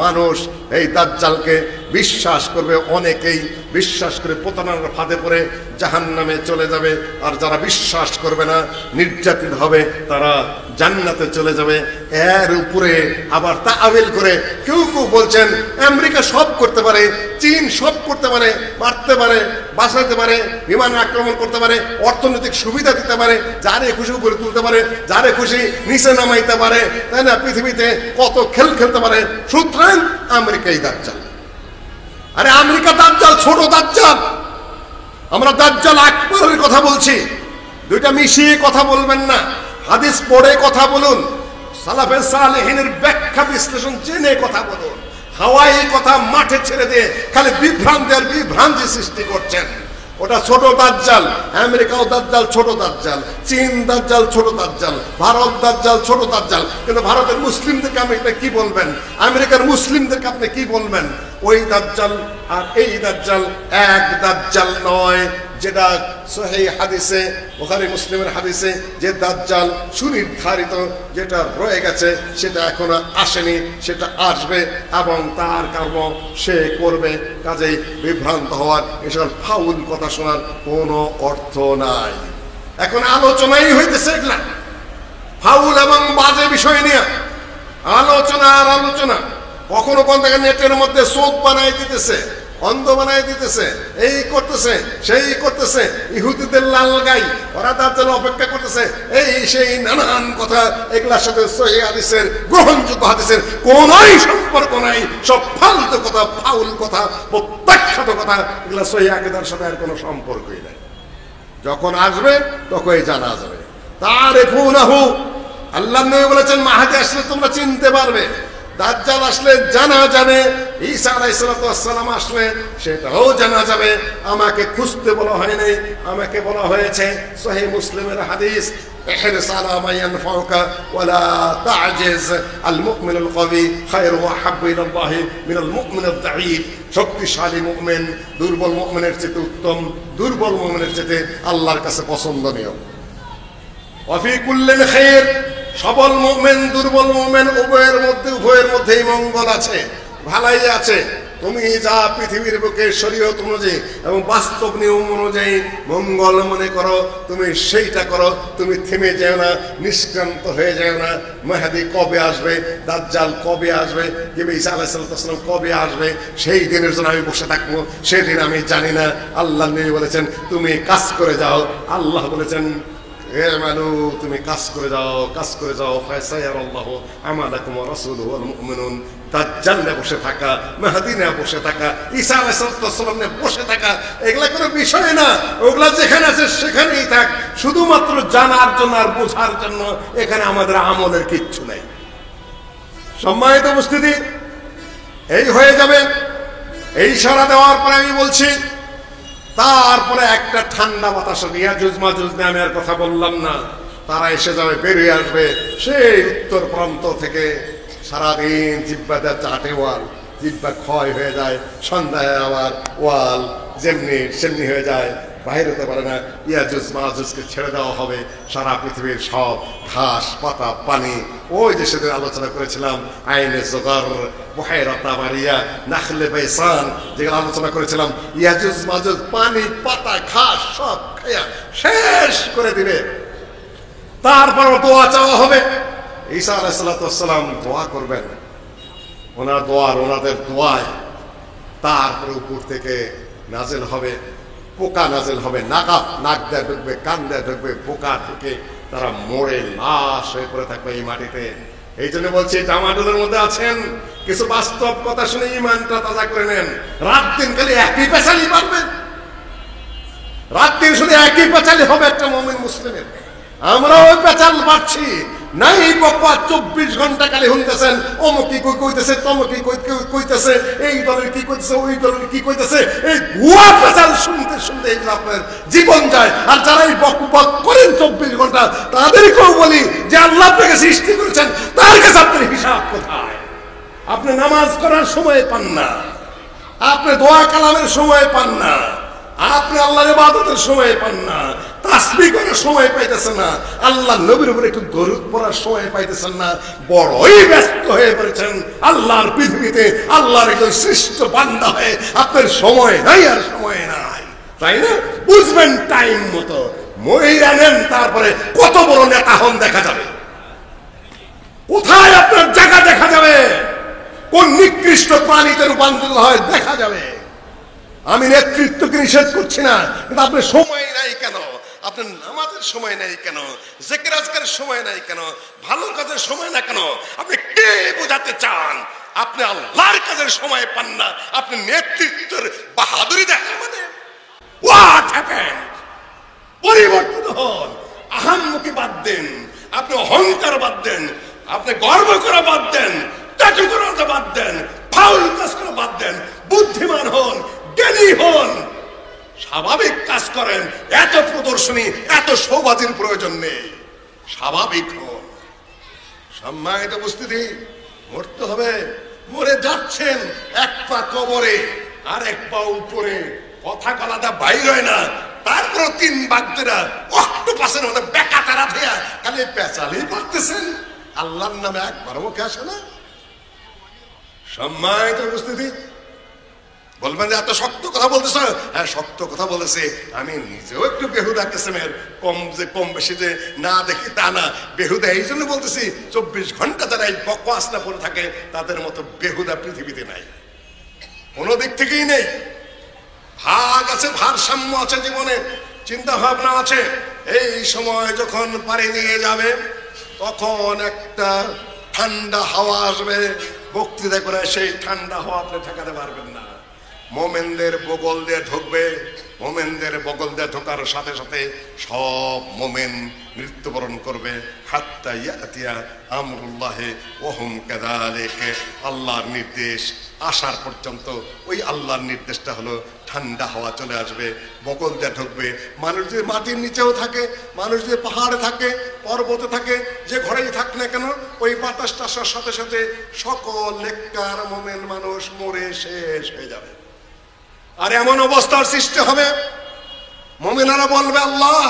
মানুষ এই দাজ্জালকে বিশ্বাস করবে, অনেকেই বিশ্বাস করে প্রতারণার ফাঁদে পড়ে জাহান্নামে চলে যাবে, আর যারা বিশ্বাস করবে না, নির্যাতিত হবে, তারা জান্নাতে চলে যাবে। এর উপরে আবার তাআবিল করে কেউ কেউ বলছেন আমেরিকা সব করতে পারে, চীন সব করতে পারে, মারতে পারে, বাঁচাতে পারে, বিমান আক্রমণ করতে পারে, অর্থনৈতিক সুবিধা দিতে পারে, যারে খুশি উপরে তুলতে পারে, যারে খুশি নিচে নামাইতে পারে, তাই না? পৃথিবীতে কত খেল খেলতে পারে। সুতরাং আমেরিকাই দাজ্জাল। আরে আমেরিকা দাজ্জাল, ছোট দাজ্জাল। আমরা দাজ্জাল আকবরের কথা বলছি, দুইটা মিশিয়ে কথা বলবেন না। হাদিস পড়ে কথা বলুন, সালাফে সালেহিনের ব্যাখ্যা বিশ্লেষণ জেনে কথা বলুন। হাওয়াই কথা মাঠে ছেড়ে দিয়ে খালি বিভ্রান্তি আর বিভ্রান্তি সৃষ্টি করছেন। ওটা ছোট দাজ্জাল। আমেরিকাও দাজ্জাল, ছোট দাজ্জাল। চীন দাজ্জাল, ছোট দাজ্জাল। ভারত দাজ্জাল, ছোট দাজ্জাল। কিন্তু ভারতের মুসলিমদেরকে আপনি কি বলবেন? আমেরিকার মুসলিমদেরকে আপনি কি বলবেন? ওই দাজ্জাল আর এই দাজ্জাল এক দাজ্জাল নয়। যেটা সহিহ হাদিসে, বুখারী মুসলিমের হাদিসে যে দাজ্জাল সুনির্ধারিত, যেটা রয়ে গেছে, সেটা এখনো আসেনি, সেটা আসবে এবং তার কর্ম সে করবে। কাজেই বিভ্রান্ত হওয়ার, এসব ফাউল কথা শোনার কোনো অর্থ নাই। এখন আলোচনাই হইতেছে এগুলা ফাউল এবং বাজে বিষয় নিয়ে, আলোচনা আর আলোচনা। কখনো কোন থেকে নেটের মধ্যে চোখ বানাই দিতেছে, অন্ধ বানাই দিতেছে, এই করতেছে, সেই করতেছে। ইহুদিদের লাল গাই, ওরা দাজ্জাল অপেক্ষা করতেছে, এই সেই নানান কথা। এগুলার সাথে সহিহ হাদিসের, গ্রহণযোগ্য হাদিসের কোনোই সম্পর্ক নাই। সব ফালতু কথা, ফাউল কথা, প্রত্যাখ্যাত কথা। এগুলা সহিহ আকীদার সাথে আর কোনো সম্পর্কই নাই। যখন আসবে তখনই জানা যাবে। তারিফুনাহু, আল্লাহর নবী বলেছেন মাহদী আসলে তোমরা চিনতে পারবে। দাজ্জাল আসলে জানা যাবে, ঈসা আলাইহিস সালাম আসলে সেটাও জানা যাবে। আমাকে খুঁজতে বলা হয় নাই, আমাকে বলা হয়েছে সহিহ মুসলিমের হাদিস, احرص على ما ينفعك ولا تعجز المؤمن القوي خير واحب الى الله من المؤمن الضعيف। শক্তিশালী মুমিন দুর্বল মুমিনের চেয়ে উত্তম, দুর্বল মুমিনের চেয়ে আল্লাহর কাছে পছন্দনীয়। ওয়াফি কুল্লিন খায়র, সবল মুমিন দুর্বল মুমিন উভয়ের মধ্যেই মঙ্গল আছে, ভালাই আছে। তুমি যা পৃথিবীর বুকে শরীয়ত অনুযায়ী এবং বাস্তব নিয়ম অনুযায়ী মঙ্গল মনে করো, তুমি সেইটা করো। তুমি থেমে যেও না, নিষ্ক্রান্ত হয়ে যেও না। মেহেদী কবে আসবে, দাজ্জাল কবে আসবে, ঈসা আলাইহিস সালাম কবে আসবে, সেই দিনের জন্য আমি বসে থাকবো, সেদিন আমি জানি না। আল্লাহ নবী বলেছেন তুমি কাজ করে যাও। আল্লাহ বলেছেন হে মানু, তুমি কাজ করে যাও, কাজ করে যাও। ফায়াসায়ারাল্লাহু আমালাকুম ওয়া রাসূলুহু ওয়াল মুমিনুন। দাজ্জাল নিয়ে বসে থাকা, মেহেদী নিয়ে বসে থাকা, ঈসা আলাইহিস সালাম নিয়ে বসে থাকা, এগুলা কোনো বিষয় না। ওগুলা যেখানে আছে সেখানেই থাক, শুধুমাত্র জানার জন্য আর বোঝার জন্য এখানে আমাদের আমলের কিচ্ছু নেই। সম্মানিত উপস্থিতি, এই হয়ে যাবে। এই ইশারা দেওয়ার পরে আমি বলছি, তারপরে একটা ঠান্ডা বাতাস, ইয়াজুজ মাজুজ নিয়ে আমি আর কথা বললাম না। তারা এসে যাবে, বেরিয়ে আসবে সেই উত্তর প্রান্ত থেকে। সারাদিন জিব্বা দেওয়া চাটে ওয়াল, জিব্বা ক্ষয় হয়ে যায়। সন্ধ্যায় আবার ওয়াল যেমনি সেমনি হয়ে যায়, বাইরে হতে পারে না। ইয়াজুজ মাজুজকে ছেড়ে দেওয়া হবে। সারা পৃথিবীর সব ঘাস পাতা পানি, ওই যে সেদিন আলোচনা করেছিলাম আইনে জোগার, বুহাইরা তাবারিয়া, নাখলে বাইসান, যেগুলো আলোচনা করেছিলাম, ইয়াজুজ মাজুজ পানি পাতা ঘাস সব খাইয়া শেষ করে দিবে। তারপর দোয়া চাওয়া হবে। ঈসা আলাইহিস সালাম দোয়া করবেন, ওনার দোয়ার, ওনাদের দোয়ায় তারপরে উপর থেকে নাজেল হবে, পোকা নাজেল হবে। নাক দিয়ে ঢুকবে, কান দিয়ে ঢুকবে, পোকা ঢুকে তারা মরে লাশ হয়ে পড়ে থাকবে এই মাটিতে। এই জন্য বলছি ডামাডোলের মধ্যে আছেন, কিছু বাস্তব কথা শুনে ইমানটা তাজা করে নেন। রাত দিন খালি একই পেশালি পারবেন, রাত দিন শুধু একই পেঁচালি হবে একটা মুমিন মুসলিমের। আমরা ওই পেঁচাল পাচ্ছি নাই, বকওয়া 24 ঘন্টা খালি শুনতেছেন, অমুক কি কইতেছে, তমুক কি কইতেছে, এই দলের কি কইতেছে, ওই দলের কি কইতেছে, এই ভুয়া পেঁচাল শুনতে শুনতে এইগুলো আপনার জীবন যায়। আর যারা এই বক বক করেন 24 ঘন্টা, তাদেরকেও বলি যে আল্লাহ আপনাকে সৃষ্টি করেছেন, তার কাছে আপনার হিসাব কোথায়? আপনি নামাজ করার সময় পান না, আপনি দোয়া কালামের সময় পান না, আপনি আল্লাহর ইবাদতের সময় পান না, তাসবিহ করার সময় পাইতেছেন না, আল্লাহ নবীর উপরে একটু দরুদ পড়ার সময় পাইতেছেন না, বড়ই ব্যস্ত হয়ে পড়েছেন আল্লাহর পৃথিবীতে, আল্লাহর একজন সৃষ্ট বান্দা হয়ে আপনার সময় নাই, আর সময় নাই, তাই না? বুঝবেন টাইম মতো, মহিলা নেন, তারপরে কত বড় নেতা হন দেখা যাবে, কোথায় আপনার জায়গা দেখা যাবে, কোন নিকৃষ্ট প্রাণীতে রূপান্তরিত হয় দেখা যাবে। আমি নেতৃত্বকে নিষেধ করছি না, কিন্তু আপনার সময় নাই কেন? আপনার নামাজের সময় নাই কেন? জিকির আজকারের সময় নাই কেন? ভালো কাজের সময় না কেন? আপনি কে বোঝাতে চান? আপনি আল্লাহর কাজের সময় পান না, আপনি নেতৃত্বের বাহাদুরি দেখেন, মানে হোয়াট হ্যাপেন্ড? পরিবর্তিত হন, আহাম্মকি বাদ দেন, আপনি অহংকার বাদ দেন, আপনি গর্ব করা বাদ দেন, টাটু করা বাদ দেন, ফাউল কাজ করা বাদ দেন, বুদ্ধিমান হন, জ্ঞানী হন, স্বাভাবিক কাজ করেন। এত প্রদর্শনী, এত সৌবাজির প্রয়োজন নেই, স্বাভাবিক হন। সম্মানিত উপস্থিতি, মরতে হবে, মরে যাচ্ছেন, এক পা কবরে আর এক পা উপরে, কথা গলাটা বাইর হয় না, তারপর 3 বাগদেরা অক্টোপাসের মধ্যে বেকা তারা দেয়া খালি পেঁচালেই পারতেছেন, আল্লাহর নামে একবার মুখে আসে না। সম্মানিত উপস্থিতি, বলবেন যে এত শক্ত কথা বলতেছ, হ্যাঁ শক্ত কথা বলেছে, আমি নিজেও একটু বেহুদা কিসেমের, কম বেশি যে না দেখি তা না, বেহুদা এই জন্য বলতেছি 24 ঘন্টা যারা এই বকওয়াসনা পড়ে থাকে তাদের মতো বেহুদা পৃথিবীতে নাই, কোনো দিক থেকেই নেই। ভাগ আছে, ভারসাম্য আছে, জীবনে চিন্তা ভাবনা আছে। এই সময় যখন পাড়ি নিয়ে যাবে তখন একটা ঠান্ডা হাওয়া আসবে, বক্তৃতা করে সেই ঠান্ডা হাওয়া আপনি ঠেকাতে পারবেন না। মোমেনদের বগল দিয়ে ঢুকবে, মোমেনদের বগল দিয়ে ঢোকার সাথে সাথে সব মোমেন মৃত্যুবরণ করবে। হাত্তা ইয়াতিয়া আমরুল্লাহে ওহুম কাযালিক, আল্লাহর নির্দেশ আসার পর্যন্ত ওই আল্লাহর নির্দেশটা হলো ঠান্ডা হাওয়া চলে আসবে, বগল দিয়ে ঢুকবে। মানুষ যে মাটির নিচেও থাকে, মানুষ যে পাহাড়ে থাকে, পর্বতে থাকে, যে ঘরেই থাক না কেন, ওই বাতাসটা আসার সাথে সাথে সকল নেককার মোমেন মানুষ মরে শেষ হয়ে যাবে। আর এমন অবস্থার সৃষ্টি হবে, মুমিনারা বলবে আল্লাহ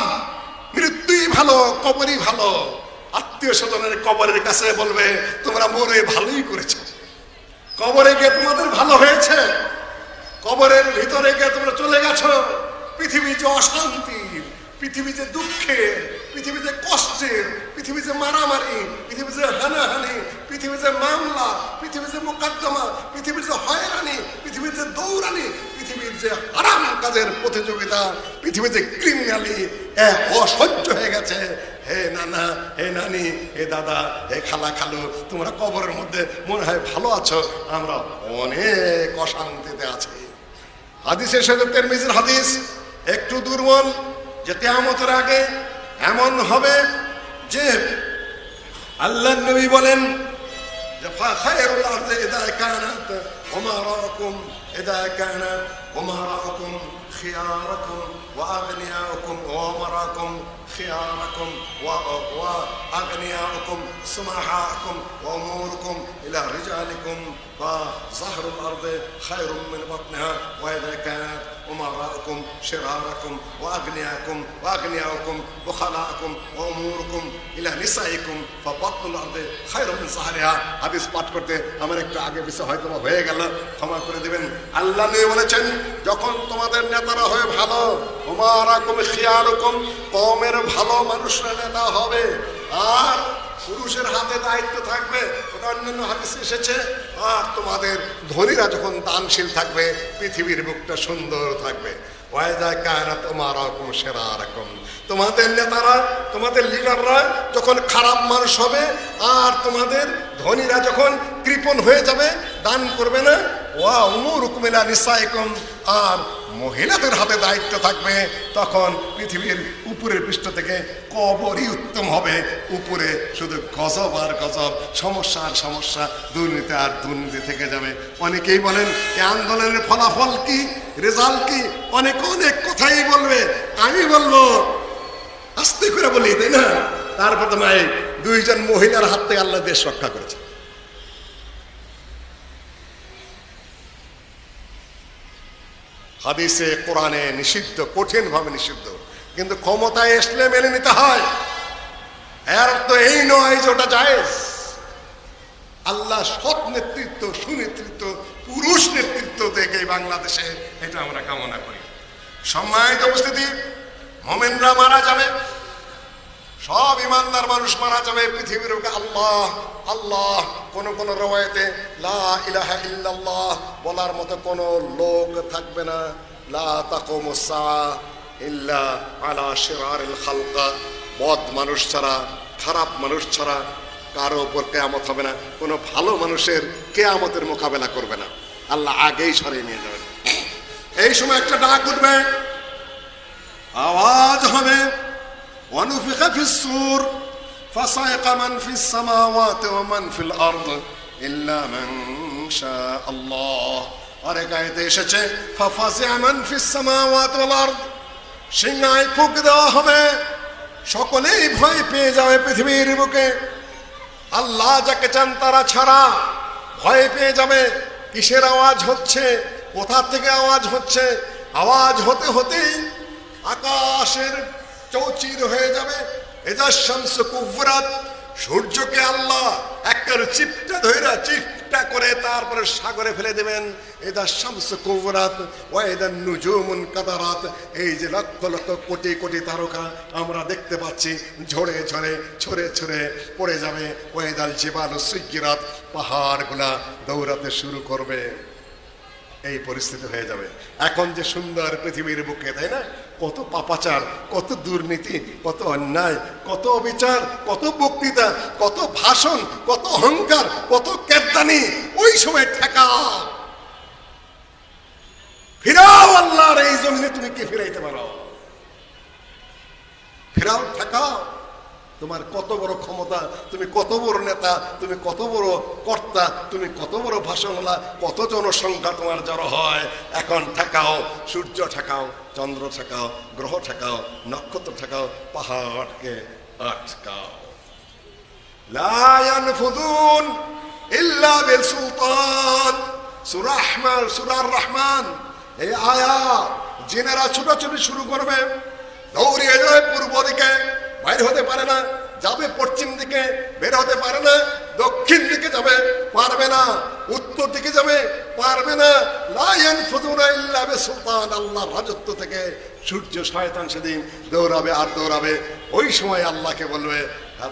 মৃত্যুই ভালো, কবরই ভালো। আত্মীয় স্বজনের কবরের কাছে বলবে তোমরা মরে ভালোই করেছো, কবরে গিয়ে তোমাদের ভালো হয়েছে, কবরের ভিতরে গিয়ে তোমরা চলে গেছো। পৃথিবী যে অশান্তির, পৃথিবী যে দুঃখের, পৃথিবী যে কষ্টের, পৃথিবী যে মারামারি, পৃথিবী যে হানাহানি, পৃথিবী যে মামলা, পৃথিবী যে মোকদ্দমা, পৃথিবীর যে হয়রানি, পৃথিবীর যে দৌড়ানি, পৃথিবীর যে হারাম কাজের প্রতিযোগিতা, পৃথিবীর যে ক্রিমিনালি অসহ্য হয়ে গেছে। হে নানা, হে নানি, হে দাদা, হে খালা খালু, তোমরা কবরের মধ্যে মনে হয় ভালো আছো, আমরা অনেক অশান্তিতে আছি। হাদিসের সাথে তিরমিজির হাদিস একটু দুর্বল, যে কিয়ামতের আগে এমন হবে যে আল্লাহর নবী বলেন যে খায়রুল আরদি ইযা কানাত উমারাকুম ইযা কানাত উমারাকুম খিয়ারাকুম ওয়া আগনিয়াকুম ওয়া উমারাকুম খিয়ারাকুম ওয়া আগনিয়াকুম সুমাহাকুম ওয়া উমুরকুম ইলা রিজালিকুম ফাযাহরুল আরদি খায়রুম মিন বাতনিহা ওয়া ইযা কানাত উমারাকুম শিরারাকুম ওয়া আগনিয়াকুম বুখালাকুম ওয়া উমুরকুম ইলা নিসাইকুম ফাবাতনুল আরদি খায়রুম মিন যাহরিহা। হাদিস পাঠ করতে আমার একটু আগে পিছে হয়তো হয়ে গেল, ক্ষমা করে দিবেন। আল্লাহ নবী বলেছেন যখন তোমাদের নেতারা হয়ে ভালো, উমারাকুম খিয়ারুকুম, কওমের ভালো মানুষরা নেতা হবে, আর পুরুষের হাতে দায়িত্ব থাকবে, ওটা অন্যান্য হাদিসে এসেছে। আর তোমাদের ধনীরা যখন দানশীল থাকবে, পৃথিবীর বুকটা সুন্দর থাকবে। ওয়াইদা কানাত উমারাকুম শিরারাকুম, তোমাদের নেতারা, তোমাদের লিডাররা যখন খারাপ মানুষ হবে আর তোমাদের ধনীরা যখন কৃপণ হয়ে যাবে, দান করবে না, ওয়া উমুরুকুম ইলা নিসাইকুম, আর মহিলাদের হাতে দায়িত্ব থাকবে, তখন পৃথিবীর উপরের পৃষ্ঠ থেকে কবরই উত্তম হবে। উপরে শুধু গজব আর গজব, সমস্যা আর সমস্যা, দুর্নীতি আর দুর্নীতি থেকে যাবে। অনেকেই বলেন এই আন্দোলনের ফলাফল কি, রেজাল্ট কি, অনেক অনেক কথাই বলবে। আমি বলবো আস্তে করে বলি, তাই না? তার প্রথমে দুইজন মহিলার হাত থেকে আল্লাহ দেশ রক্ষা করেছে। হাদিসে কোরআনে নিষিদ্ধ, কঠিন ভাবে নিষিদ্ধ, কিন্তু ক্ষমতায় আসলে মেনে নিতে হয়। এর অর্থ এই নয় যে ওটা জায়েজ। আল্লাহ সৎ নেতৃত্ব, সুনেতৃত্ব, পুরুষ নেতৃত্ব থেকে বাংলাদেশে, এটা আমরা কামনা করি। সম্মানিত উপস্থিতি, মুমিনরা মারা যাবে, সব ইমানদার মানুষ মারা যাবে পৃথিবীর বুকে। আল্লাহ আল্লাহ, কোন কোন রওয়ায়াতে লা ইলাহা ইল্লাল্লাহ বলার মতো কোন লোক থাকবে না। লা তাকুমুস সাআ ইল্লা আলা শিরারিল খালক, বদ মানুষ ছাড়া, খারাপ মানুষ ছাড়া কারো উপর কিয়ামত হবে না। কোনো ভালো মানুষের কিয়ামতের মোকাবেলা করবে না, আল্লাহ আগেই সরিয়ে নিয়ে যাবেন। এই সময় একটা ডাক উঠবে, আওয়াজ হবে, ওয়ানুফিখা ফিস সূর ফাসাইকা মান ফিস সামাওয়াতি ওয়া মান ফিল আরদ ইল্লা মান শাআল্লাহ। আর এক আয়াতে এসেছে ফাফাজিআ মান ফিস সামাওয়াতি ওয়াল আরদ, সিংহায় ফুঁক দেওয়া হবে, সকলেই ভয় পেয়ে যাবে পৃথিবীর বুকে। আল্লাহ যাকে চান তারা ছাড়া ভয় পেয়ে যাবে। কিসের আওয়াজ হচ্ছে, কোথা থেকে আওয়াজ হচ্ছে? আওয়াজ হতে হতেই আকাশের চৌচির হয়ে যাবে। এজা শামসু কুবরাত, সূর্যকে আল্লাহ একটা চিপটা ধইরা চিপটা করে তারপরে সাগরে ফেলে দেবেন। এজা শামসু কুবরাত ওয়া ইদা নুজুমুন কাদারাত, এই যে লক্ষ লক্ষ কোটি কোটি তারকা আমরা দেখতে পাচ্ছি ঝরে ঝরে ছড়ে ছড়ে পড়ে যাবে। ওয়া ইদাল জিবালু সুয়্যিরাত, পাহাড়গুলা দৌড়াতে শুরু করবে। এই পরিস্থিতি হয়ে যাবে। এখন যে সুন্দর পৃথিবীর বুকে, তাই না, কত পাপাচার, কত দুর্নীতি, কত অন্যায়, কত অবিচার, কত বক্তৃতা, কত ভাষণ, কত অহংকার, কত কেদানি, ওই সময় ঠেকাও, ফিরাও আল্লাহর এই জমিনে। তুমি কি ফিরাইতে পারো? ফিরাও, ঠেকাও। তোমার কত বড় ক্ষমতা, তুমি কত বড় নেতা, তুমি কত বড় কর্তা, তুমি কত বড় ভাষণওয়ালা, কত জনসংখ্যা তোমার জড়ো হয়। এখন ঠেকাও, সূর্য ঠেকাও, চন্দ্র ঠেকাও, গ্রহ ঠেকাও, নক্ষত্র ঠেকাও, পাহাড়কে আটকাও। লা ইয়ানফুদুন ইল্লা বিসুলতান। সূরা রহমান এই আয়াত জিনেরা ছোটাছুটি শুরু করবে, দৌড়িয়ে যাবে পূর্ব দিকে, বাইরে হতে পারে না, যাবে পশ্চিম দিকে, বের হতে পারে না, দক্ষিণ দিকে যাবে, পারবে না, উত্তর দিকে যাবে, পারবে না। লা ইয়ানফুদুনা ইল্লা বিসুলতান, আল্লাহর রাজত্ব থেকে সূর্য শয়তান সেদিন দৌড়াবে আর দৌড়াবে। ওই সময় আল্লাহকে বলবে,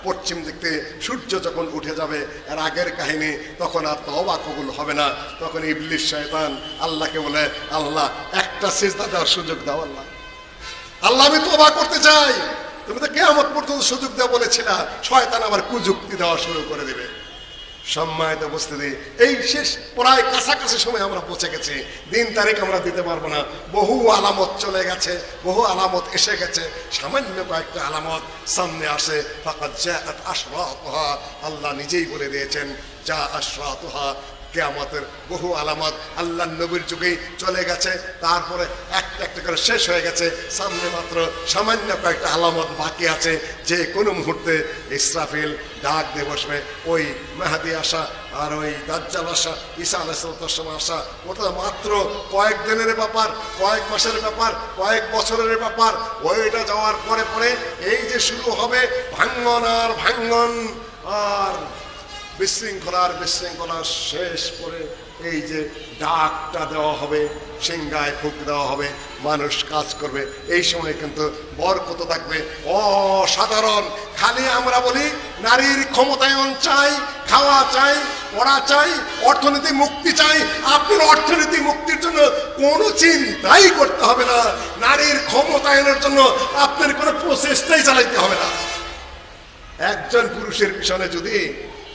পশ্চিম দিক থেকে সূর্য যখন উঠে যাবে, এর আগের কাহিনী, তখন আর তওবা কবুল হবে না। তখন ইবলিস শয়তান আল্লাহকে বলে, আল্লাহ একটা সিজদা দেওয়ার সুযোগ দাও। আল্লাহ আল্লাহ আমি তওবা করতে চাই। তুমি তো কিয়ামত পর্যন্ত সুযোগ দেওয়া বলেছিলা। শয়তান আবার কুযুক্তি দেওয়া শুরু করে দেবে। সম্মানিত উপস্থিতি, এই শেষ প্রায় কাছাকাছি সময় আমরা পৌঁছে গেছি। দিন তারিখ আমরা দিতে পারবো না, বহু আলামত চলে গেছে, বহু আলামত এসে গেছে। সামান্য কয়েকটা আলামত সামনে আসে। ফাকাদ জাআত আশরাতুহা, আল্লাহ নিজেই বলে দিয়েছেন, যা আশরাতুহা, কিয়ামতের বহু আলামত আল্লাহ নবীর যুগেই চলে গেছে। তারপরে একটা একটা করে শেষ হয়ে গেছে। সামনে মাত্র সামান্য কয়েকটা আলামত বাকি আছে। যে কোনো মুহূর্তে ইসরাফিল ডাক দিয়ে বসবে। ওই মেহাদি আসা আর ওই দাজ্জাল আসা, ঈসা আলাইহিস সালাম আসা, ওটা মাত্র কয়েক দিনের ব্যাপার, কয়েক মাসের ব্যাপার, কয়েক বছরের ব্যাপার। ওইটা যাওয়ার পরে পরে এই যে শুরু হবে ভাঙ্গন আর ভাঙ্গন, আর বিশৃঙ্খলার বিশৃঙ্খলা শেষ করে এই যে ডাকটা দেওয়া হবে, সিংহায় ফুক দেওয়া হবে, মানুষ কাজ করবে, এই সময় কিন্তু বরকত থাকবে অসাধারণ। খালি আমরা বলি নারীর ক্ষমতায়ন চাই, খাওয়া চাই, পড়া চাই, অর্থনীতি মুক্তি চাই। আপনার অর্থনীতি মুক্তির জন্য কোনো চিন্তাই করতে হবে না, নারীর ক্ষমতায়নের জন্য আপনার কোনো প্রচেষ্টাই চালাইতে হবে না। একজন পুরুষের পিছনে যদি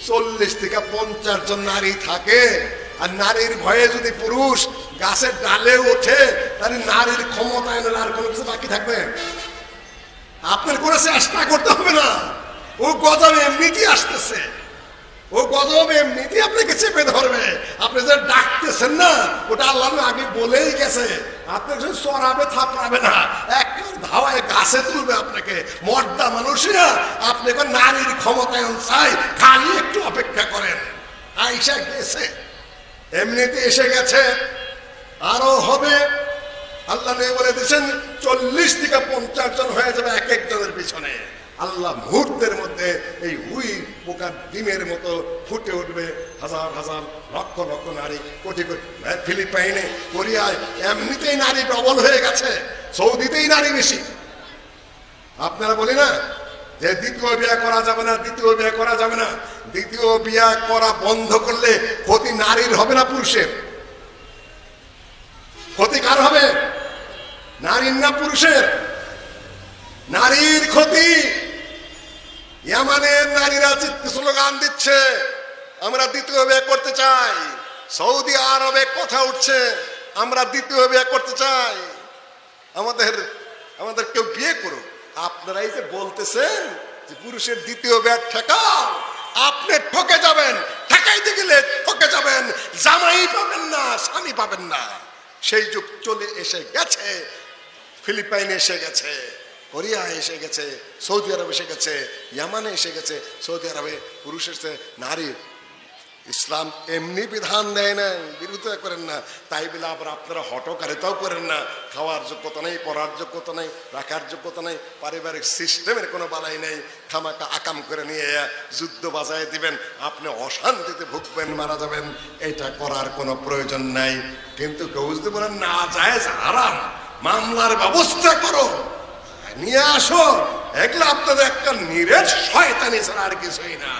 40 থেকে 50 জন নারী থাকে, আর নারীর ভয়ে যদি পুরুষ গাছের ডালে ওঠে, তাহলে নারীর ক্ষমতায়নের আর কোনো কিছু বাকি থাকবে? আপনার কোনো চেষ্টা করতে হবে না, ও গজব এমনিতেই আসতেছে, ও গজব এমনিতেই আপনাকে চেপে ধরবে। আপনি যে ডাকতেছেন না, ওটা আল্লাহ আগে বলেই গেছে, আপনাকে চড়াবে থাপড়াবে না, এক ধাওয়ায় গাছে তুলবে আপনাকে। মর্দা মানুষরা আপনি নারীর ক্ষমতায়ন চাই, খালি একটু অপেক্ষা করেন। আইসা গেছে, এমনিতে এসে গেছে, আরো হবে। আল্লাহ বলে দিয়েছেন 40 থেকে 50 জন হয়ে যাবে এক একজনের পিছনে। আল্লাহ মুহূর্তের মধ্যে এই হুই পোকার ডিমের মতো ফুটে উঠবে হাজার হাজার লক্ষ লক্ষ নারী, কোটি কোটি। ফিলিপাইনে, কোরিয়ায় এমনিতেই নারী প্রবল হয়ে গেছে, সৌদিতেই নারী বেশি। আপনারা বলি না যে দ্বিতীয় বিয়ে করা যাবে না, দ্বিতীয় বিয়ে করা যাবে না। দ্বিতীয় বিয়ে করা বন্ধ করলে ক্ষতি নারীর হবে না পুরুষের? ক্ষতি কার হবে? নারীর না পুরুষের? নারীর ক্ষতি। ইয়ামানের নারীরা স্লোগান দিচ্ছে আমরা দ্বিতীয় বিয়ে করতে চাই। সৌদি আরবে কথা উঠছে আমরা দ্বিতীয় বিয়ে করতে চাই, আমাদের কেউ বিয়ে করুক। আপনারাই যে বলতেছেন যে পুরুষের দ্বিতীয় বিয়ে ঠেকাও, আপনি ঠকে যাবেন। ঠেকাইতে গেলে ঠকে যাবেন, জামাই পাবেন না, স্বামী পাবেন না। সেই যুগ চলে এসে গেছে। ফিলিপাইনে এসে গেছে, কোরিয়া এসে গেছে, সৌদি আরব এসে গেছে, ইয়ামানে এসে গেছে। সৌদি আরবে পুরুষের নারী, ইসলাম এমনি বিধান দেয় না, বিরোধিতা করেন না। তাই বলে আবার আপনারা হটকারিতাও করেন না। খাওয়ার যোগ্যতা নেই, পড়ার যোগ্যতা নেই, রাখার যোগ্যতা নেই, পারিবারিক সিস্টেমের কোনো বালাই নেই, খামাকা আকাম করে নিয়ে যুদ্ধ বাজায় দিবেন, আপনি অশান্তিতে ভুগবেন, মারা যাবেন। এটা করার কোনো প্রয়োজন নাই। কিন্তু কেউ যদি বলেন না জায়েজ হারাম, মামলার ব্যবস্থা করো, নিয়ে আসো, এগুলো আপনাদের একটা নিরেট শয়তানি ছাড়া আর কিছুই না।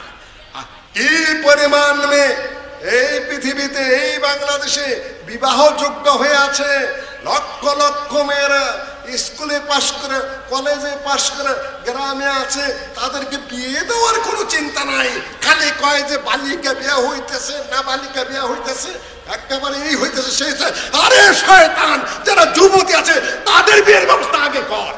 কি পরিমাণ মেয়ে এই পৃথিবীতে, এই বাংলাদেশে বিবাহযোগ্য হয়ে আছে। লক্ষ লক্ষ মেয়েরা স্কুলে পাশ করে, কলেজে পাশ করে গ্রামে আছে, তাদেরকে বিয়ে দেওয়ার কোনো চিন্তা নাই। খালি কয় যে বালিকা বিয়ে হইতেছে, না বালিকা বিয়ে হইতেছে, একেবারে এই হইতেছে সেই। আরে শয়তান, যারা যুবতী আছে তাদের বিয়ের ব্যবস্থা আগে কর।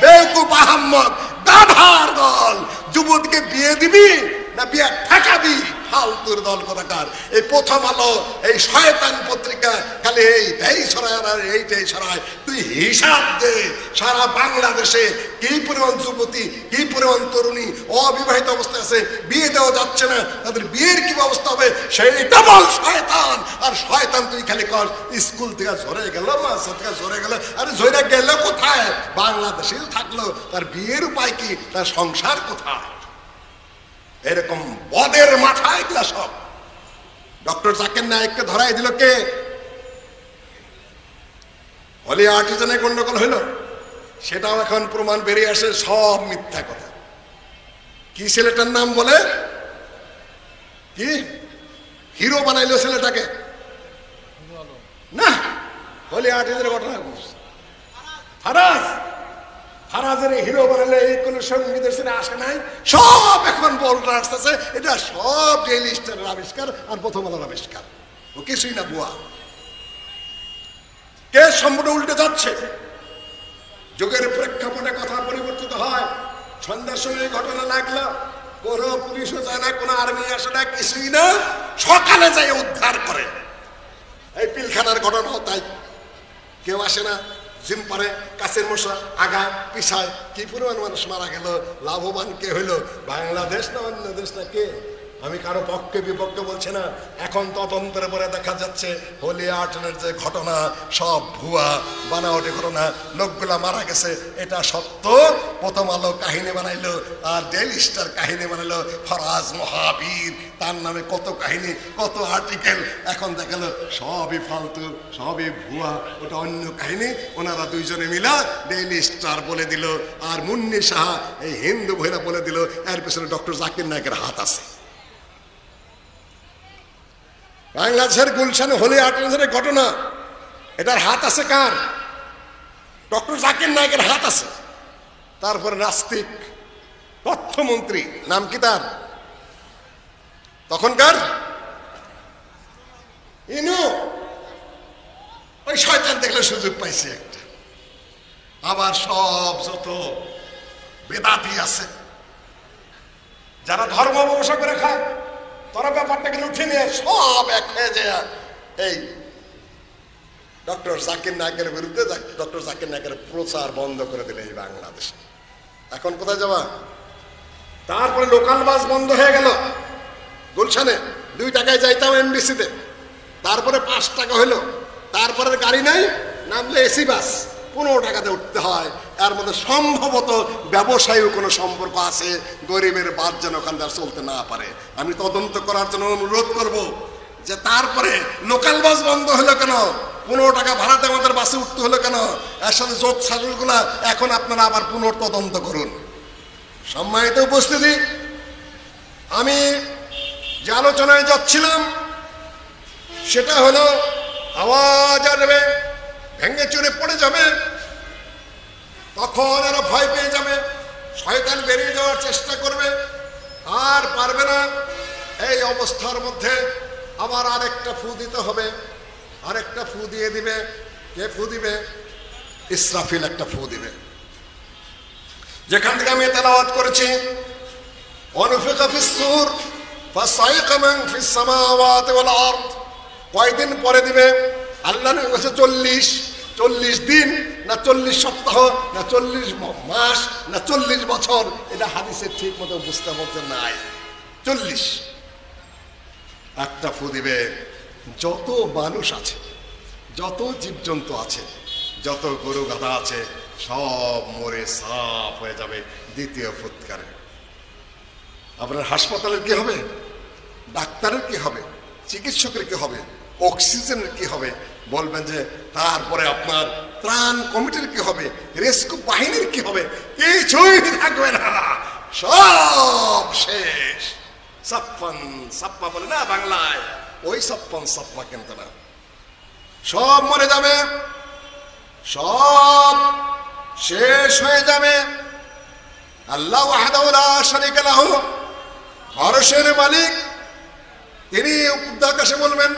বেকুব আহম্মদ, গাধার দল। যুবতীকে বিয়ে দিবি না বিয়ে ঠেকাবি? ফালতুর দল কোথাকার। এই প্রথম আলো, এই শয়তান পত্রিকা খালি এইটাই ছড়ায় আর এইটাই ছড়ায়। তুই হিসাব দে, সারা বাংলাদেশে কি পরিমাণ যুবতী, কি পরিমাণ তরুণী অবিবাহিত অবস্থায় আছে, বিয়ে দেওয়া যাচ্ছে না, তাদের বিয়ের কি ব্যবস্থা হবে সেইটা বল। শয়তান আর শয়তান তুই খালি কর। স্কুল থেকে ঝরে গেল, মাসা থেকে ঝরে গেল, আরে ঝরে গেল কোথায়? বাংলাদেশেও থাকলো, তার বিয়ের উপায় কি, তার সংসার কোথায়? এরকম বদের মাথা এগুলা সব। ডক্টর জাকির নায়েককে ধরাই দিল কে? হলি আর্টিজানে গন্ডগোল হইল, সেটাও এখন প্রমাণ বেরিয়ে আসে সব মিথ্যা কথা। কি ছেলেটার নাম বলে, কি হিরো বানাইলো ছেলেটাকে? না, হলি আর্টিজানের ঘটনা ফারাজ, ফারাজের হিরো বানালে এই কোন সঙ্গীতের ছেলে আসে নাই, সব এখন বলটা আসতেছে। এটা সব ডেইলি স্টারের আবিষ্কার আর প্রথম আলোর আবিষ্কার, ও কিছুই না, বুয়া। কে সম্পূর্ণ উল্টে যাচ্ছে। যুগের প্রেক্ষাপটে কথা পরিবর্তিত হয়। সন্ধ্যার সময় ঘটনা লাগলো, কোনো পুলিশও যায় না, কোনো আর্মি আসে না, কিছুই না, সকালে যাই উদ্ধার করে। এই পিলখানার ঘটনাও তাই, কেউ আসে না, জিম পারে, কাছের মশা আগা পিছায়, কি পরিমাণ মানুষ মারা গেল। লাভবান কে হইল? বাংলাদেশ না অন্য দেশ না কে? আমি কারো পক্ষে বিপক্ষে বলছি না। এখন তদন্তের পরে দেখা যাচ্ছে হোলি আর্টের যে ঘটনা সব ভুয়া বানাওয়াটি ঘটনা, লোকগুলা মারা গেছে এটা সত্য। প্রথম আলো কাহিনী বানাইলো আর ডেইলি স্টার কাহিনী বানাইলো, ফরাজ মহাবীর তার নামে কত কাহিনী কত আর্টিকেল, এখন দেখালো সবই ফালতু সবই ভুয়া, ওটা অন্য কাহিনী। ওনারা দুইজনে মিলা ডেইলি স্টার বলে দিল আর মুন্নি সাহা এই হিন্দু ভৈরা বলে দিল এর পেছনে ডক্টর জাকির নায়কের হাত আছে। বাংলাদেশের গুলশানে হোলি আর্টের ঘটনা, এটার হাত আছে কার? ডক্টর জাকির নায়কের হাত আছে। তারপরে নাস্তিক তথ্যমন্ত্রী, নাম কি তার তখনকার? ইনু। ওই শয়তান দেখলে সুযোগ পাইছে একটা। আবার সব যত বেদাতি আছে যারা ধর্ম ব্যবসা করে খায়, তোরা ব্যাপারটাকে উঠে নিয়ে সব এক হয়ে যায় এই ডক্টর জাকির নায়কের বিরুদ্ধে। ডক্টর জাকির নায়কের প্রচার বন্ধ করে দিলে এই বাংলাদেশে। এখন কোথায় যাওয়া? তারপরে লোকাল বাস বন্ধ হয়ে গেল গুলশানে, 2 টাকায় যাইতাম এমডিসিতে, তারপরে 5 টাকা হইলো। তারপরে গাড়ি নাই, নামলে এসি বাস 15 টাকাতে উঠতে হয়। এর মধ্যে সম্ভবত ব্যবসায়ীও কোনো সম্পর্ক আছে, গরিবের বাস যেন ওখান থেকে চলতে না পারে। আমি তদন্ত করার জন্য অনুরোধ করব যে তারপরে লোকাল বাস বন্ধ হলো কেন, 15 টাকা ভাড়াতে আমাদের বাসে উঠতে হলো কেন, এর সাথে যোগ সাজগুলা এখন আপনারা আবার পুনর্তদন্ত করুন। সম্মানিত উপস্থিতি, আমি যে আলোচনায় যাচ্ছিলাম সেটা হলো আওয়াজ আসবে, ভেঙে চুরে পড়ে যাবে, তখন এরা ভয় পেয়ে যাবে, শয়তান বেরিয়ে যাওয়ার চেষ্টা করবে, আর পারবে না। এই অবস্থার মধ্যে আবার আরেকটা ফু দিতে হবে, আরেকটা ফু দিয়ে দিবে। কে ফু দিবে? ইসরাফিল একটা ফু দিবে। যেখান থেকে আমি তেলাওয়াত করেছি, অনুফিকা ফিস সূর ফাসাইকা মান ফিস সামাওয়াতি ওয়াল আরদ, কয়দিন পরে দিবে? আল্লাহ নবী বলেছে 40 দিন না 40 সপ্তাহ না 40 মাস না 40 বছর, এটা হাদিসে ঠিক মতো বুঝতে বলতে নাই। 40 একটা ফু দিবে। যত মানুষ আছে, যত জীবজন্তু আছে, যত গরু গাধা আছে, সব মরে সাফ হয়ে যাবে দ্বিতীয় ফুৎকারে। আপনার হাসপাতালের কি হবে? ডাক্তারের কি হবে? চিকিৎসকের কি হবে? অক্সিজেনের কি হবে? বলবেন যে তারপরে আপনার ত্রাণ কমিটির কি হবে? রেস্কিউ বাহিনীর কি হবে? কিছুই থাকবে না, সব শেষ। সাপ্পান সাপ্পা বলে না বাংলায়, ওই সাপ্পান সাপ্পা কিন্তু না, সব মরে যাবে, সব শেষ হয়ে যাবে। আল্লাহ ওয়াহদাহু লা শারীকা লাহু, আরশের মালিক তিনি আকাশে বলবেন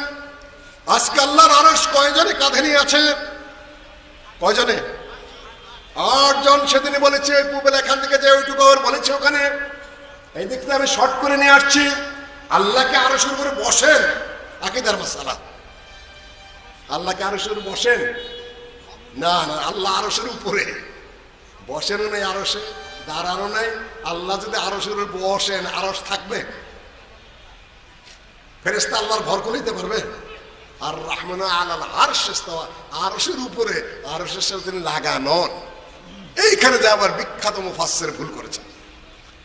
আজকে আল্লাহর আরশ কয়জনে কাঁধে নিয়ে আছে? কয়জনে? 8 জন। সেদিনই বলেছে পুবেল এখান থেকে যে ওইটুকু বলেছে ওখানে। এই দিক থেকে আমি শর্ট করে নিয়ে আসছি। আল্লাহকে আরশের উপরে বসেন, আকীদার মাসআলা। আল্লাহকে আরশের উপরে বসেন না, না, আল্লাহ আরশের উপরে বসেনও নাই, আরশে দাঁড়ানো নাই। আল্লাহ যদি আরশের উপরে বসেন, আরশ থাকবে? ফেরেশতা আল্লাহর ভর করে নিতে পারবে? আর রহমান আলাল আরশ ইস্তাওয়া, আরশের উপরে, আরশের সাথে তিনি লাগানন। এইখানে যে আবার বিখ্যাত মুফাসসির ভুল করেছেন।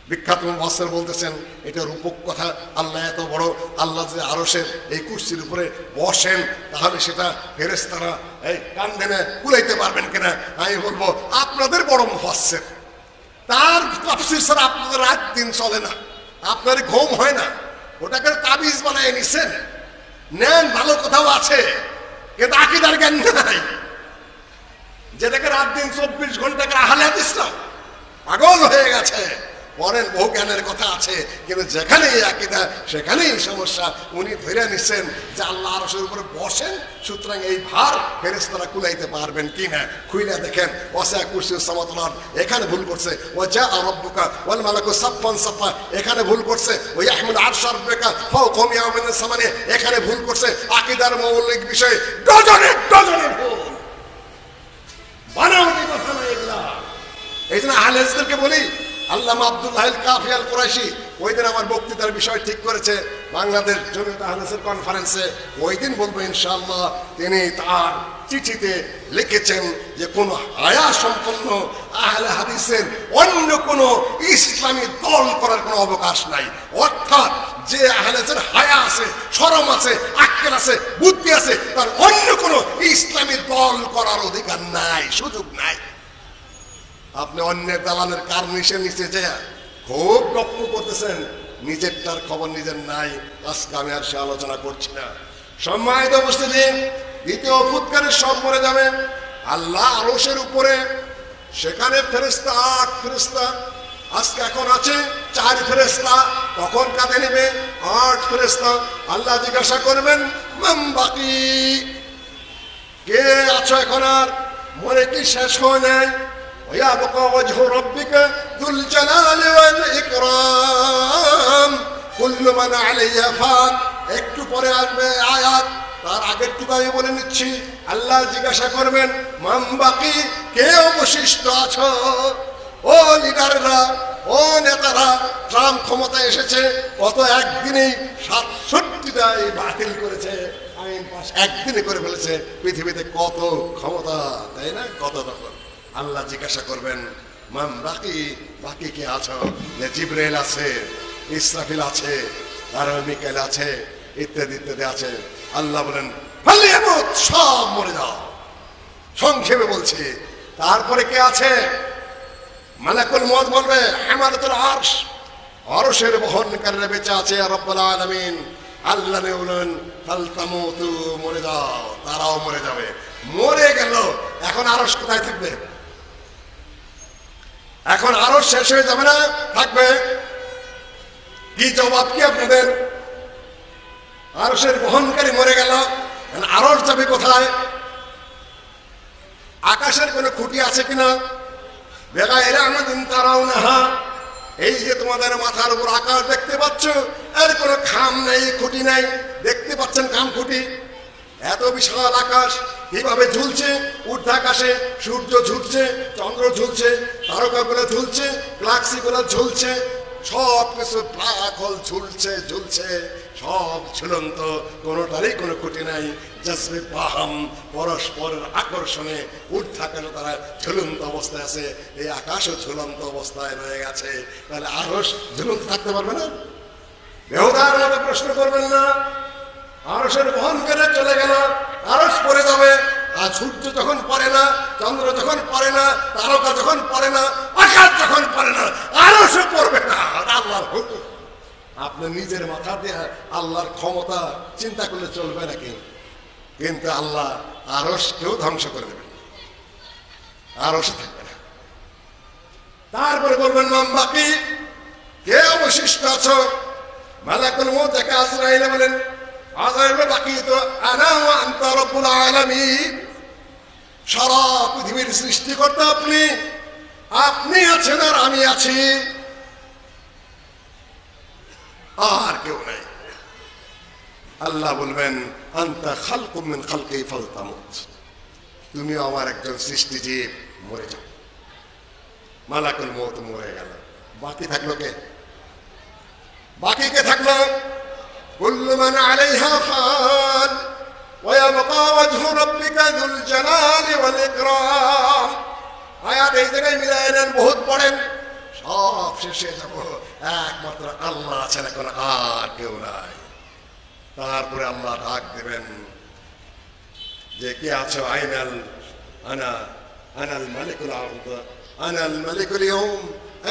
বিখ্যাত মুফাসসির বলতেছেন এটা রূপক কথা। আল্লাহ এত বড়, আল্লাহ যে আরশের এই কুরসির উপরে বসেন, তাহলে সেটা ফেরেশতারা এই কান্দেনে কুলাইতে পারবেন কিনা? আমি বলবো আপনাদের বড় মুফাসসির, তার তাফসীর ছাড়া আপনাদের রাত দিন চলে না, আপনার ঘুম হয় না। ওটাকে তাবিজ বানায় নিছেন, নেন, ভালো কোথাও আছে, কিন্তু আকীদার জ্ঞান নাই। যেটাকে রাত দিন 24 ঘন্টা আহলে হাদিস না, পাগল হয়ে গেছে। পরেন বহু জ্ঞানের কথা আছে, কিন্তু যেখানেই আকীদা সেখানেই সমস্যা। উনি ধরে নিচ্ছেন যে আল্লাহ আরশের উপরে বসেন, সুতরাং এই ভার ফেরেশতারা কুলাইতে পারবেন কিনা। খুইলা দেখেন ওয়াসি'a কুরসিয়ুস সামাওয়াতি ওয়াল আরদ, এখানে ভুল করছে। ওয়া জাআ রাব্বুকা ওয়াল মালাকু সাফফান সাফফা, এখানে ভুল করছে। ওয়া ইয়াহমিলু আরশা রাব্বিকা ফাওকাহুম ইয়াওমাইযিন সামানিয়া, এখানে ভুল করছে। আকীদার মৌলিক বিষয় ডজনে ডজনে ভুল, বানাওয়াটি কথা না এগুলা। এই জন্য আহলে হাদিসদেরকে বলি, আল্লামা আব্দুল্লাহ আল কাফি আল কুরাইশি ওই দিন আমার বক্তৃতার বিষয় ঠিক করেছে বাংলাদেশ জমিয়ত আহলে হাদিসের কনফারেন্সে। ওই দিন বলবো ইনশাআল্লাহ তিনি তার চিঠিতে লিখেছেন যে কোন হায়া সম্পন্ন আহলে হাদিসের অন্য কোন ইসলামী দল করার কোনো অবকাশ নাই। অর্থাৎ যে আহলে হাদিসের হায়া আছে, শরম আছে, আক্কেল আছে, বুদ্ধি আছে, তার অন্য কোন ইসলামী দল করার অধিকার নাই, সুযোগ নাই। আপনি অন্যের দালানের কার্নিশের নিচে যায় খুব গপ্প করতেছেন, নিজেরটার খবর নিজের নাই। আজকে আমি আর সে আলোচনা করছি না। সম্মানিত উপস্থিতি, দ্বিতীয় ফুৎকারে সব মরে যাবে। আল্লাহ আরশের উপরে, সেখানে ফেরেশতা 8 ফেরেশতা। আজকে এখন আছে 4 ফেরেশতা, তখন কাঁধে নেবে 8 ফেরেশতা। আল্লাহ জিজ্ঞাসা করবেন মান বাকি, কে আছো এখন আর মরে কি শেষ হয় নাই? ويبقى وجه ربك ذو الجلال والإكرام كل من عليها فان। একটু পরে আসবে আয়াত, তার আগে একটু আমি বলে নিচ্ছি। আল্লাহ জিজ্ঞাসা করবেন মান বাকি, কে অবশিষ্ট আছো? ও লিডাররা, ও নেতারা, ট্রাম্প ক্ষমতায় এসেছে কত একদিনেই 67টা বাতিল করেছে, আইন পাস একদিনে করে ফেলেছে। পৃথিবীতে কত ক্ষমতা, তাই না? কত তখন আল্লাহ জিজ্ঞাসা করবেন মান বাকি, বাকি কে আছো? জিবরাইল আছে, ইসরাফিল আছে, আর মিকাইল আছে, ইত্যাদি ইত্যাদি আছে। আল্লাহ বলেন ফালিয়ামুত, সব মরে যাও। সংক্ষেপে বলছি, তারপরে কে আছে? মালাকুল মউত বলবে হামালাতুল আরশ, আরশের বহনকারীরা বেঁচে আছে রব্বুল আলামিন। আল্লাহ বলেন ফালতামুতু, মরে যাও, তারাও মরে যাবে। মরে গেল, এখন আরশ কোথায় থাকবে? এখন আরশ শেষ হয়ে যাবে না? থাকবে। কি জবাব কি আপনাদের? আরশের বহনকারী মরে গেল, আরশ যাবে কোথায়? আকাশের কোনো খুঁটি আছে কিনা? বেগাইরে আমাদিন তারাও না, এই যে তোমাদের মাথার উপর আকাশ দেখতে পাচ্ছ, এর কোনো খাম নাই, খুঁটি নাই। দেখতে পাচ্ছেন খাম খুঁটি? এত বিশাল আকাশ কিভাবে ঝুলছে? ঊর্ধ্বাকাশে সূর্য ঝুলছে, চন্দ্র ঝুলছে, তারকাগুলো ঝুলছে, গ্যালাক্সিগুলো ঝুলছে, সব কিছু ব্ল্যাক হোল ঝুলছে ঝুলছে, সব ঝুলন্ত, কোনোটারই কোনো খুঁটি নাই। জসবে বাহাম, পরস্পরের আকর্ষণে ঊর্ধ্বাকাশে তারা ঝুলন্ত অবস্থায় আছে, এই আকাশও ঝুলন্ত অবস্থায় রয়ে গেছে। তাহলে আরশ ঝুলন্ত থাকতে পারবে না? বেহুদার মতো প্রশ্ন করবেন না। আরশের বহন করে চলে গেল, আরশ পড়ে যাবে। আর সূর্য যখন পড়ে না, চন্দ্র যখন পড়ে না, তারকা যখন পড়ে না, আকাশ যখন পড়ে না, আরশও পড়বে না। আল্লাহর হুকুম। আপনি নিজের মাথা দিয়ে আল্লাহর ক্ষমতা চিন্তা করলে চলবে নাকি? কিন্তু আল্লাহ আরশকেও ধ্বংস করে দেবেন, আরশ থাকবে না। তারপরে বলবেন মান বাকি, কে অবশিষ্ট আছো? মালাকুল মউত যাকে আজরাইল বলেন, আজরাইল বাকি তো আনা ওয়া আনতা রব্বুল আলামিন। সারা পৃথিবীর সৃষ্টিকর্তা আপনি, আপনি আছেন আর আমি আছি, আর কেউ নাই। আল্লাহ বলবেন আনতা খালকুম মিন খালকি ফালতামুত, তুমি আমার একজন সৃষ্টিজীব, মরে যাও। মালাকুল মউত মরে গেল, বাকি থাকলো কে? বাকি কে থাকলো? কুল্লু মান আলাইহা ফান ওয়া ইয়াবকা ওয়াজহু রাব্বিকা যুল জালালি ওয়াল ইকরাম। আয়াত এই জায়গায় মিলাই নেন, বহুত পড়েন, সব শেষে যাব। একমাত্র আল্লাহ আছেন, এখন আর কেউ নাই। তারপরে আল্লাহ ডাক দেবেন যে কে আছো? আইনাল আনা আনাল মালিকুল আরদ আনাল মালিকুল ইয়াউম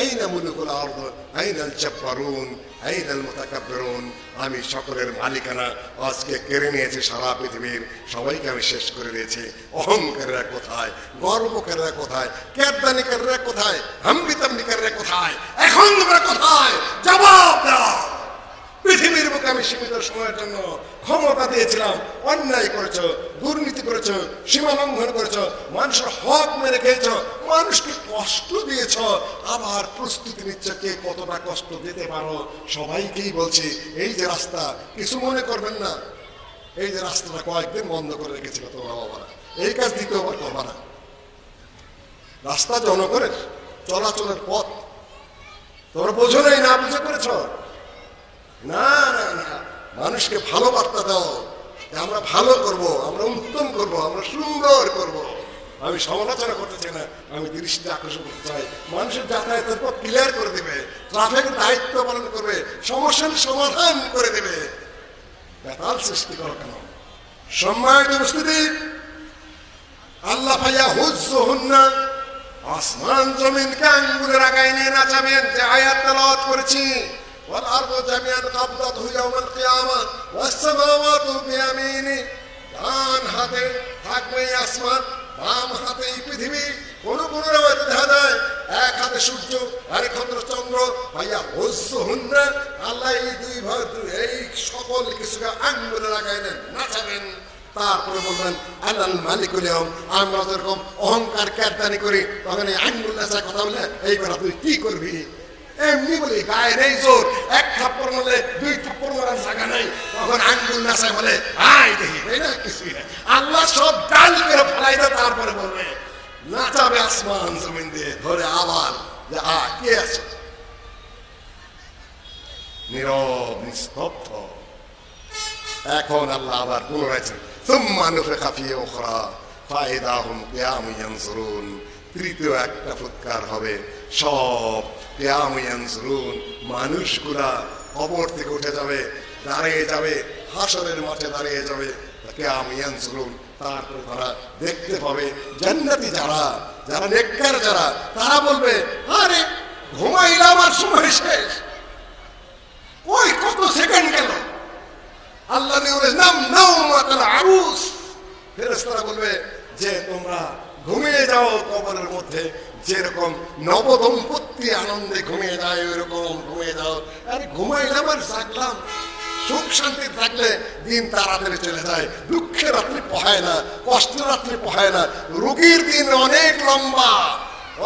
আইনা মুলকুল আরদ আইনাল জাব্বারুন আইনাল মুতাকাব্বিরুন। আমি সকলের মালিকানা আজকে কেড়ে নিয়েছি, সারা পৃথিবীর সবাইকে আমি শেষ করে দিয়েছি। অহংকারীরা কোথায়? গর্বকারীরা কোথায়? কেদানিকারীরা কোথায়? হাম্বিতাম্বিকারীরা কোথায়? এখন তোমরা কোথায়? জবাব দাও। পৃথিবীর বুকে আমি সীমিত সময়ের জন্য ক্ষমতা দিয়েছিলাম, অন্যায় করেছো, দুর্নীতি করেছো, সীমা লঙ্ঘন করেছো, মানুষের হক মেরে খেয়েছো, মানুষকে কষ্ট দিয়েছ, আবার প্রস্তুতি নিচ্ছ কে কতটা কষ্ট দিতে পারো। সবাইকেই বলছি এই যে রাস্তা, কিছু মনে করবেন না, এই যে রাস্তাটা কয়েকদিন বন্ধ করে রেখেছিল তোমরা বাবারা, এই কাজ দ্বিতীয়বার করবা না। রাস্তা জনগণের চলাচলের পথ, তোমরা বোঝো নাই, না বুঝে করেছ। না না না, মানুষকে ভালো বার্তা দাও যে আমরা ভালো করব, আমরা উত্তম করব, আমরা সুন্দর করব। আমি সমালোচনা করতে চাই না, আমি দৃষ্টি আকর্ষণ করতে চাই। মানুষের যাতায়াতের পথ ক্লিয়ার করে দেবে, ট্রাফিকের দায়িত্ব পালন করবে, সমস্যার সমাধান করে দেবে। বেতাল সৃষ্টি করো কেন? সম্মানিত উপস্থিতি, আল্লাহ ভাইয়া হুজ্জুহুন্না, আসমান জমিনকে আঙ্গুলের আগায় নিয়ে নাচাবেন, যে আয়াত তেলাওয়াত করেছি। ওয়াল আরদু জামিআন কাবদাতহু ইয়াওমাল কিয়ামাহ ওয়াস সামাওয়াতু বিয়ামিনি, ডান হাতে থাকবে আসমান, বাম হাতে এই পৃথিবী। কোন কোন রাওয়াতে দেখা যায় এক হাতে সূর্য, আরেক হাতে চন্দ্র। ভাইয়া হুজ্জুহুন্না, আল্লাহ এই দুই ভাগ, এই সকল কিছুকে আঙ্গুলের আগায় নেন, নাচাবেন। তারপরে বলবেন আল্লাল মালিকুল ইয়াউম, আমরা যেরকম অহংকার কেরদানি করি, তখন এই আঙ্গুল নাচার কথা বলে এই কথা তুই কি করবি, এমনি বলি গায়ে নেই জোর, এক থাপ্পড় মারলে দুই থাপ্পড় মারার জায়গা নাই, তখন আঙ্গুল নাচায় বলে আয় দেখি, তাই না? কিছুই না, আল্লাহ সব ডাল করে ফেলাই দেয়। তারপরে বলবে নাচাবে আসমান জমিন দিয়ে ধরে আবার, যে কে আছে? নীরব নিস্তব্ধ। এখন আল্লাহ আবার পুনরায় সুম্মা নুফিখা ফিহি উখরা ফাইদা হুম কিয়ামুন ইয়ানজুরুন, তৃতীয় একটা ফুৎকার হবে, সব কিয়ামুন ইয়ানজুরুন, মানুষগুলা কবর থেকে উঠে যাবে, দাঁড়িয়ে যাবে, হাসরের মাঠে দাঁড়িয়ে যাবে, কিয়ামুন ইয়ানজুরুন। তারপরে তারা দেখতে পাবে জান্নাতি যারা, যারা নেককার যারা, তারা বলবে আরে ঘুমাইলাম আর সময় শেষ, ওই কত সেকেন্ড গেল। আল্লাহ নাম নাওমাতুল আরুস, ফেরেশতারা বলবে যে তোমরা ঘুমিয়ে যাও কবরের মধ্যে, যেরকম নবদম্পতি আনন্দে ঘুমিয়ে যায় ওইরকম ঘুমিয়ে যাও। আরে ঘুমাইলাম আর জাগলাম, সুখ শান্তি থাকলে দিন তাড়াতাড়ি চলে যায়, দুঃখের রাত্রি পোহায় না, কষ্টের রাত্রি পোহায় না, রোগীর দিন অনেক লম্বা,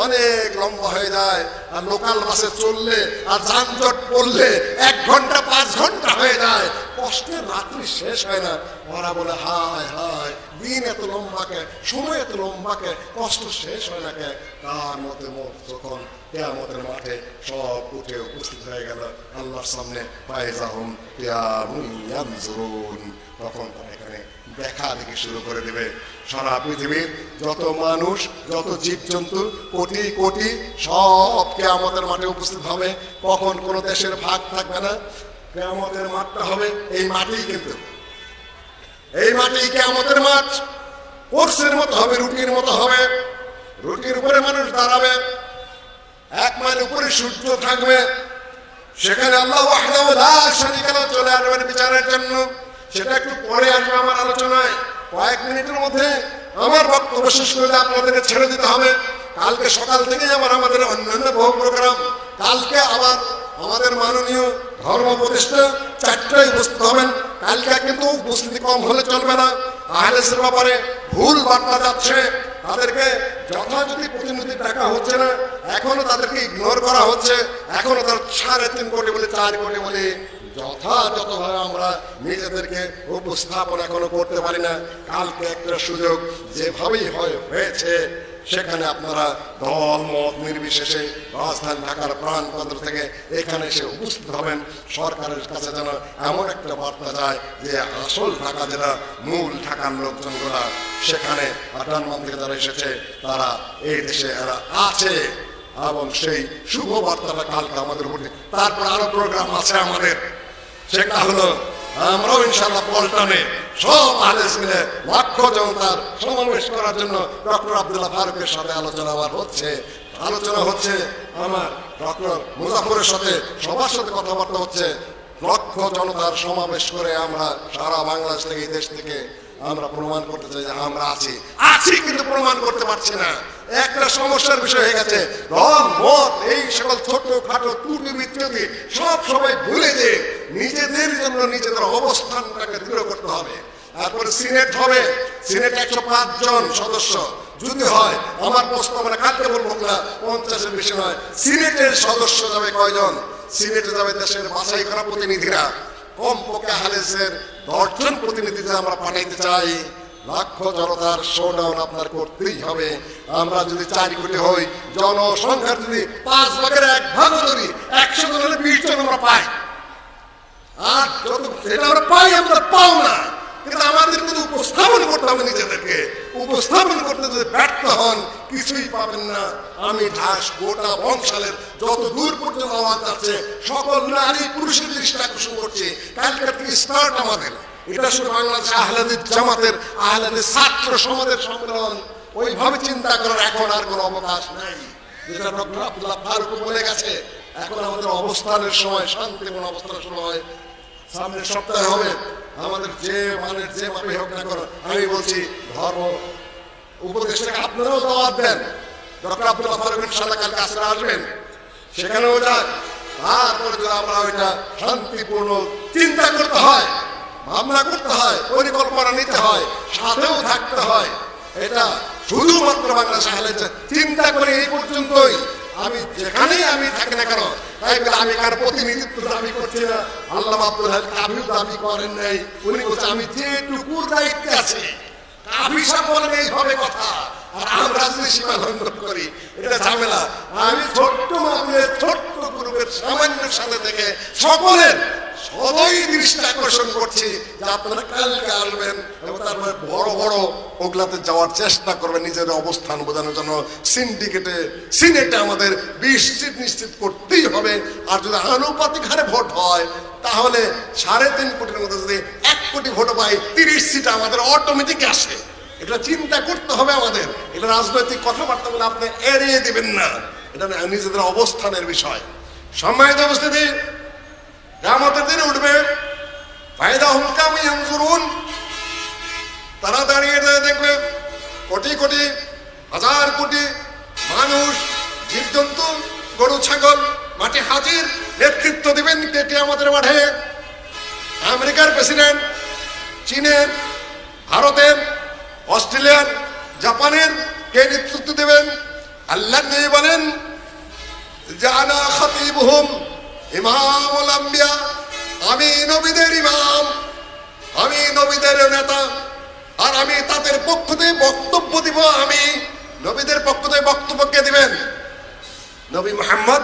অনেক লম্বা হয়ে যায়। আর লোকাল বাসে চললে আর যানজট পড়লে 1 ঘন্টা 5 ঘন্টা হয়ে যায়, কষ্টের রাত্রি শেষ হয় না। ওরা বলে হায় হায়, দিন এত লম্বাকে, সময় এত লম্বাকে, কষ্ট শেষ হয় না কে? তার মধ্যে যখন কিয়ামতের মাঠে সব উঠে উপস্থিত হয়ে গেল আল্লাহর সামনে, ফাইজাহুম কিয়ামুন ইয়ানজুরুন, তখন তারা এখানে দেখা দেখি শুরু করে দেবে। সারা পৃথিবীর যত মানুষ, যত জীবজন্তু, কোটি কোটি, সব কিয়ামতের মাঠে উপস্থিত হবে। কখন কোন দেশের ভাগ থাকবে না, কিয়ামতের মাঠটা হবে এই মাটি, কিন্তু এই মাটি কিয়ামতের মাঠ কোর্সের মতো হবে, রুটির মতো হবে, রুটির উপরে মানুষ দাঁড়াবে, 1 মাইল উপরে সূর্য থাকবে, সেখানে আল্লাহ ওয়াহদাহু লা শারীকা লাহু চলে আসবেন বিচারের জন্য। সেটা একটু পরে আসবে আমার আলোচনায়, কয়েক মিনিটের মধ্যে আমার বক্তব্য শেষ করে আপনাদেরকে ছেড়ে দিতে হবে। কালকে সকাল থেকেই আমাদের অন্যান্য বহু প্রোগ্রাম, কালকে আবার আমাদের মাননীয় ধর্ম উপদেষ্টা 4টায় উপস্থিত হবেন। কালকে কিন্তু উপস্থিতি কম হলে চলবে না, আহলেসের ব্যাপারে ভুল বার্তা যাচ্ছে, তাদেরকে যথাযথ প্রতিনিধি ডাকা হচ্ছে না, এখনো তাদেরকে ইগনোর করা হচ্ছে, এখনো তার 3.5 কোটি বলে 4 কোটি বলে যথাযথভাবে আমরা নিজেদেরকে উপস্থাপন এখনো করতে পারি না। কালকে একটা সুযোগ, যেভাবেই হয়েছে সেখানে আপনারা দল মত নির্বিশেষে রাজধানী ঢাকার প্রাণকেন্দ্র থেকে এখানে এসে উপস্থিত হবেন। সরকারের কাছে যেন এমন একটা বার্তা যায় যে আসল ঢাকা যেটা, মূল ঢাকার লোকজনগুলা সেখানে আটানমান থেকে যারা এসেছে তারা এই দেশে এরা আছে, এবং সেই শুভ বার্তাটা কালকে আমাদের উপরে। তারপর আরো প্রোগ্রাম আছে আমাদের, সেটা হলো আমরাও ইনশাআল্লাহ পল্টনে সব আহলে মিলে লক্ষ জনতার সমাবেশ করার জন্য ডক্টর আব্দুল্লাহ ফারুকের সাথে আলোচনা হচ্ছে, আমার ডক্টর মুজাফরের সাথে, সবার সাথে কথাবার্তা হচ্ছে। লক্ষ জনতার সমাবেশ করে আমরা সারা বাংলাদেশ থেকে, এই দেশ থেকে আমরা প্রমাণ করতে চাই যে আমরা আছি, কিন্তু প্রমাণ করতে পারছি না। একটা সমস্যার বিষয় হয়ে গেছে, দল মত এই সকল ছোট খাটো ত্রুটি বিচ্যুতি সব সবাই ভুলে যে নিজেদের জন্য নিজেদের অবস্থানটাকে দৃঢ় করতে হবে। তারপরে সিনেট হবে, সিনেট 105 জন সদস্য যদি হয়, আমার প্রস্তাবনা কাটতে বলবো না, 50-এর বেশি নয়। সিনেটের সদস্য যাবে কয়জন? সিনেটে যাবে দেশের বাছাই করা প্রতিনিধিরা, কমপক্ষে আহলেসের 10 জন প্রতিনিধিতে আমরা পাঠাইতে চাই। লক্ষ জনতার শোডাউন আপনার করতেই হবে। আমরা যদি 4 কোটি হই, জনসংখ্যার যদি 5 ভাগের 1 ভাগ ধরি, 100 জনের 20 জন আমরা পাই। আর যত এটা আমরা পাই আমরা পাও না, কিন্তু আমাদের কিন্তু উপস্থাপন করতে হবে নিজেদেরকে। উপস্থাপন করতে যদি ব্যর্থ হন কিছুই পাবেন না। আমি ঢাস গোটা বংশালের যত দূর পর্যন্ত আওয়াজ আছে সকল নারী পুরুষের দৃষ্টি আকর্ষণ করছে। কালকে থেকে স্টার্ট আমাদের, এটা শুধু বাংলাদেশ আহলে হাদিস জামাতের আহলে হাদিস ছাত্র সমাজের সম্মেলন। ওইভাবে চিন্তা করার এখন আর কোনো অবকাশ নাই। যেটা ডক্টর আব্দুল্লাহ ফারুক বলে গেছে, এখন আমাদের অবস্থানের সময়, শান্তিপূর্ণ অবস্থানের সময় সামনের সপ্তাহে হবে। আমাদের যে মানের যে মাপে হোক না করো, আমি বলছি ধর্ম উপদেশটাকে আপনারাও দাওয়াত দেন। ডক্টর আব্দুল্লাহ ফারুক ইনশাআল্লাহ কালকে আসরে আসবেন, সেখানেও যাক। তারপরে যদি আমরা ওইটা শান্তিপূর্ণ চিন্তা করতে হয়, ভাবনা করতে হয়, পরিকল্পনা নিতে হয়, সাথেও থাকতে হয়। এটা শুধুমাত্র বাংলাদেশ আহলে চিন্তা করে এই পর্যন্তই। আমি যেখানেই আমি থাকি না কেন, তাই বলে আমি কার প্রতিনিধিত্ব দাবি করছি না। আল্লামা আব্দুল হাই কাবিও দাবি করেন নাই। উনি বলছেন আমি যেটুকুর দায়িত্বে আছি, কাবি সাহেব বলেন এইভাবে কথা, আর আমরা যদি সীমা লঙ্ঘন করি এটা ঝামেলা। আমি ছোট্ট মামুনের ছোট্ট গ্রুপের সামান্য সাথে থেকে সকলের সবাই দৃষ্টি আকর্ষণ করছি যে আপনারা কালকে আসবেন এবং তারপরে বড় বড় ওগুলাতে যাওয়ার চেষ্টা করবেন নিজের অবস্থান বোঝানোর জন্য। সিনেটে আমাদের 20 সিট নিশ্চিত করতেই হবে। আর যদি আনুপাতিক হারে ভোট হয় তাহলে 3.5 কোটির মধ্যে যদি 1 কোটি ভোট পাই, 30 সিট আমাদের অটোমেটিক আসে। এটা চিন্তা করতে হবে আমাদের। এটা রাজনৈতিক কথাবার্তা বলে আপনি এড়িয়ে দিবেন না, এটা নিজেদের অবস্থানের বিষয়। সম্মানিত উপস্থিতি, কিয়ামতের দিন উঠবে, ফায়দা হুমকাম ইয়ানজুরুন, তারা দাঁড়িয়ে দেখবে কোটি কোটি হাজার কোটি মানুষ, জীবজন্তু, গরু ছাগল মাঠে হাজির। নেতৃত্ব দিবেন কে আমাদের মাঠে? আমেরিকার প্রেসিডেন্ট, চীনের, ভারতের, অস্ট্রেলিয়ার, জাপানের কে নেতৃত্ব দেবেন? আল্লাহ নবী বলেন যে আনা খতীবুহুম ইমামুল আম্বিয়া, আমি নবীদের ইমাম, আমি নবীদের নেতা, আর আমি তাদের পক্ষ থেকে বক্তব্য দিব। আমি নবীদের পক্ষ থেকে বক্তব্য কে দিবেন? নবী মুহাম্মদ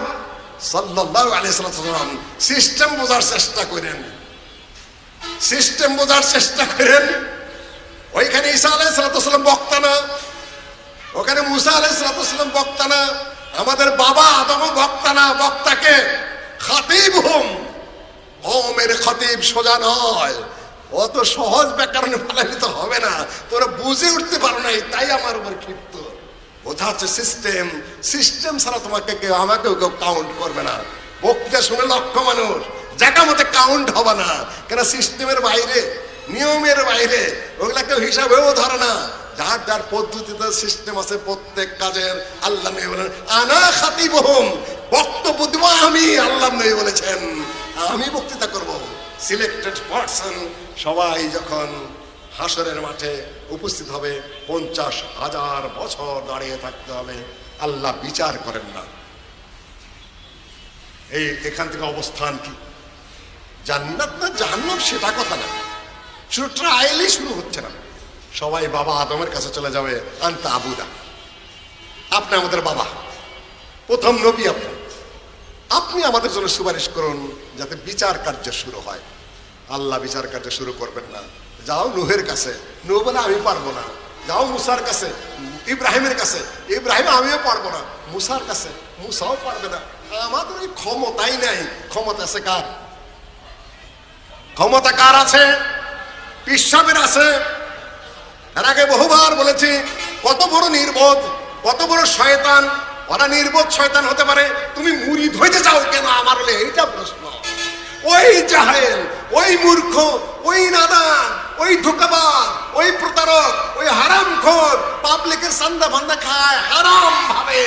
সাল্লাল্লাহু আলাইহি ওয়াসাল্লাম। সিস্টেম বোঝার চেষ্টা করেন, সিস্টেম বোঝার চেষ্টা করেন। ওইখানে ঈসা আলাইহিস সালাম বক্তা না, ওখানে মুসা আলাইহিস সালাম বক্তা না, আমাদের বাবা আদমও বক্তা না। বক্তাকে খতীব হুম, কওমের খতীব সোজা নয়। অত সহজ ব্যাকরণে ফেলালে তো হবে না, তোরা বুঝে উঠতে পারো না, তাই আমার উপর ক্ষিপ্ত। বোঝা হচ্ছে সিস্টেম, সিস্টেম ছাড়া তোমাকে কেউ আমাকেও কেউ কাউন্ট করবে না। বক্তৃতা শুনে লক্ষ মানুষ, জায়গা মতে কাউন্ট হবে না, কেন সিস্টেমের বাইরে, নিয়মের বাইরে, ওগুলা কেউ হিসাবেও ধরে না। যার যার পদ্ধতিতে সিস্টেম আছে প্রত্যেক কাজের। আল্লাহ নবী বলেন আনা খাতিবুহুম, বক্তব্য দেব আমি। আল্লাহ নবী বলেছেন আমি বক্তৃতা করব। সিলেক্টেড পারসন সবাই যখন হাসরের মাঠে উপস্থিত হবে, 50,000 বছর দাঁড়িয়ে থাকতে হবে। আল্লাহ বিচার করেন না। এই এখান থেকে অবস্থান কি জান্নাত না জাহান্নাম সেটা কথা না, শুধু ট্রায়ালই শুরু হচ্ছে না। সবাই বাবা আদমের কাছে চলে যাবে, আনতা আবুদা, আপনি আমাদের বাবা, প্রথম নবী আপনি, আপনি আমাদের জন্য সুপারিশ করুন যাতে বিচার কার্য শুরু হয়। আল্লাহ বিচার কার্য শুরু করবেন না। যাও নূহের কাছে, নূহ বলে আমি পারবো না। যাও মুসার কাছে, ইব্রাহিমের কাছে, ইব্রাহিম আমিও পারবো না। মুসার কাছে, মুসাও পারবে না। আমাদের ওই ক্ষমতাই নাই। ক্ষমতা আছে কার? ক্ষমতা কার আছে? পিসাবের আছে। এর আগে বহুবার বলেছি কত বড় নির্বোধ, কত বড় শয়তান। ওরা নির্বোধ শয়তান হতে পারে, তুমি মুরিদ হইতে চাও কেন আমার হলে? এইটা প্রশ্ন। ওই জাহেল, ওই মূর্খ, ওই নাদান, ওই ধোঁকাবাজ, ওই প্রতারক, ওই হারামখোর, পাবলিকের চান্দা ফান্দা খায় হারাম ভাবে,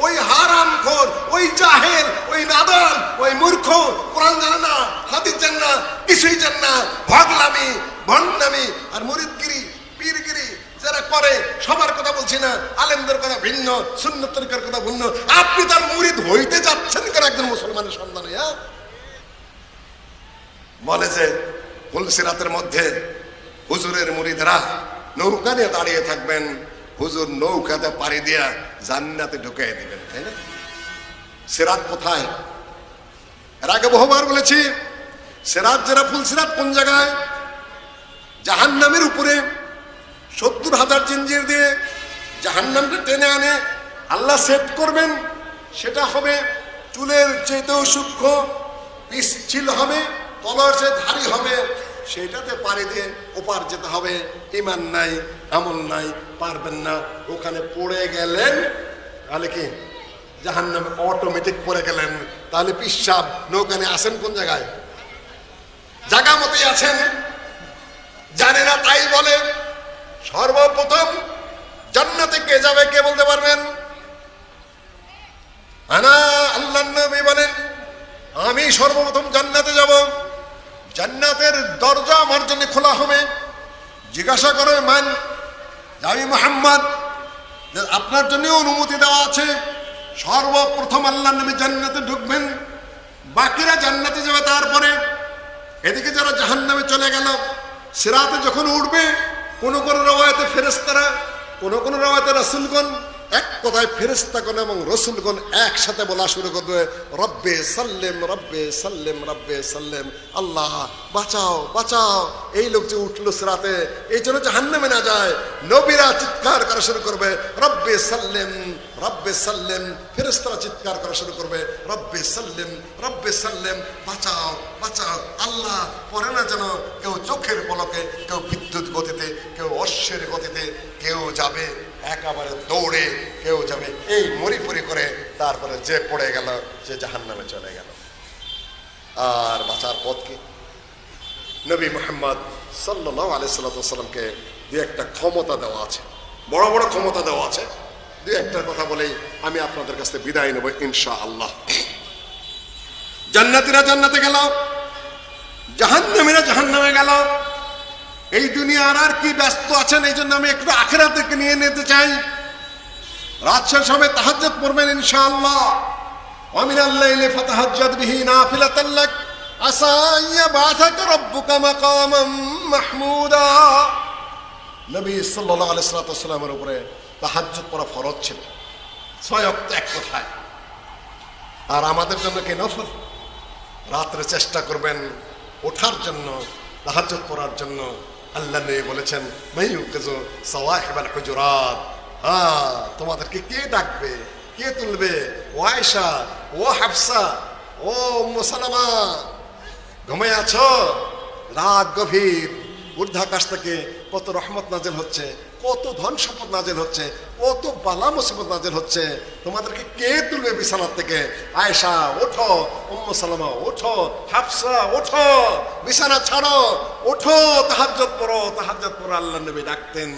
ওই হারামখোর, ওই জাহেল, ওই নাদান, ওই মূর্খ, কোরআন জানে না, হাদিস জানে না, কিছুই জানে না, ভাগলামি, ভণ্ডামি আর মুরিদগিরি, পীরগিরি যারা করে, সবার কথা বলছি না, আলেমদের কথা ভিন্ন, সুন্নত তরিকার কথা ভিন্ন। আপনি তার মুরিদ হইতে যাচ্ছেন কেন একজন মুসলমানের সন্তানে? বলে যে ফুলসিরাতের মধ্যে হুজুরের মুরিদরা নৌকা নিয়ে দাঁড়িয়ে থাকবেন, হুজুর নৌকাতে পাড়ি দিয়া জান্নাতে ঢুকিয়ে দিবেন, তাই না? সিরাত কোথায়? এর আগে বহুবার বলেছি সিরাত যারা ফুল সিরাত কোন জায়গায়? জাহান্নামের উপরে 70,000 জিঞ্জির দিয়ে জাহান্নামকে টেনে আনে আল্লাহ সেট করবেন। সেটা হবে চুলের চেয়েতেও সূক্ষ্ম, পিচ্ছিল হবে, তলার চেয়ে ধারী হবে। সেটাতে পাড়ি দিয়ে ওপার যেতে হবে। ইমান নাই, আমল নাই, পারবেন না। ওখানে পড়ে গেলেন তাহলে কি জাহান্নামে অটোমেটিক পড়ে গেলেন। তাহলে পিসাব নৌকানে আছেন কোন জায়গায়? জায়গা মতোই আছেন। জানে না তাই বলে। সর্বপ্রথম জান্নাতে কে যাবে কে বলতে পারবেন? আনা, আল্লাহর নবী বলেন আমি সর্বপ্রথম জান্নাতে যাব। জান্নাতের দরজা আমার জন্য খোলা হবে। জিজ্ঞাসা করে মান, আমি মুহাম্মদ, আপনার জন্য অনুমতি দেওয়া আছে। সর্বপ্রথম আল্লাহর নবী জান্নাতে ঢুকবেন, বাকিরা জান্নাতে যাবে। তারপরে এদিকে যারা জাহান্নামে চলে গেল, সিরাতে যখন উঠবে, কোন কোন রওয়ায়াতে ফেরেশতারা, কোন কোন রওয়ায়াতে রাসূলগণ, এক কথায় ফেরেশতাগণ এবং রাসূলগণ একসাথে বলা শুরু করবে, রব্বে সাল্লেম, রব্বে সাল্লেম, রব্বে সাল্লেম। আল্লাহ বাঁচাও, বাঁচাও। এই লোক যে উঠলো সিরাতে, এই জন্য জাহান্নামে না যায়। নবীরা চিৎকার করা শুরু করবে, রব্বে সাল্লেম, রব্বে সাল্লেম। ফেরেশতারা চিৎকার করা শুরু করবে, রব্বে সাল্লেম, রব্বে সাল্লেম। বাঁচাও, বাঁচাও। আল্লাহ পরে না যেন কেউ চোখের পলকে, কেউ বিদ্যুৎ গতিতে, কেউ অশ্বের গতিতে, কেউ যাবে একেবারে দৌড়ে, কেউ যাবে এই মরিপরি করে। তারপরে যে পড়ে গেল সে জাহান্নামে চলে গেল। আর বাঁচার পথ কি? নবী মুহাম্মদ সাল্লাল্লাহু আলাইহি সাল্লামকে দুই একটা ক্ষমতা দেওয়া আছে, বড় বড় ক্ষমতা দেওয়া আছে। দুই একটার কথা বলেই আমি আপনাদের কাছে বিদায় নেব ইনশাআল্লাহ। জান্নাতীরা জান্নাতে গেল, জাহান্নামীরা জাহান্নামে গেল। এই দুনিয়ার আর কি ব্যস্ত আছেন, এই জন্য আমি একটু আখিরাতকে নিয়ে নিতে চাই। রাত শেষ হবে, তাহাজ্জুদ পড়বেন ইনশাআল্লাহ। ওয়া মিনাল লাইলি ফাতাহাজ্জাদ বিহি নাফিলাতান লাক আসা ইয়াবাথাকা রাব্বুকা মাকামান মাহমুদা। নবী সাল্লাল্লাহু আলাইহি ওয়াসাল্লামের উপরে তাহাজ্জুদ পড়া ফরজ ছিল, 6 ওয়াক্ত এক কথায়। আর আমাদের জন্য কি নফল? রাত্রে চেষ্টা করবেন ওঠার জন্য, তাহাজ্জুদ পড়ার জন্য। আল্লাহ নবী বলেছেন, মাইয়ুকিযু সাওয়াহিবাল হুজুরাত। হ্যাঁ, তোমাদেরকে কে ডাকবে, কে তুলবে? ও আয়েশা, ও হাফসা, ও উম্মু সালামা, ঘুমিয়ে আছো? রাত গভীর, ঊর্ধ্বাকাশ থেকে কত রহমত নাজেল হচ্ছে, কত ধন সম্পদ নাজেল হচ্ছে, কত বালা মুসিবত নাজেল হচ্ছে। তোমাদেরকে কে তুলবে বিছানার থেকে? আয়েশা ওঠো, উম্মু সালামা ওঠো, হাফসা ওঠো, বিছানা ছাড়ো, ওঠো, তাহাজ্জুদ পড়ো, তাহাজ্জুদ পড়ো। আল্লাহর নবী ডাকতেন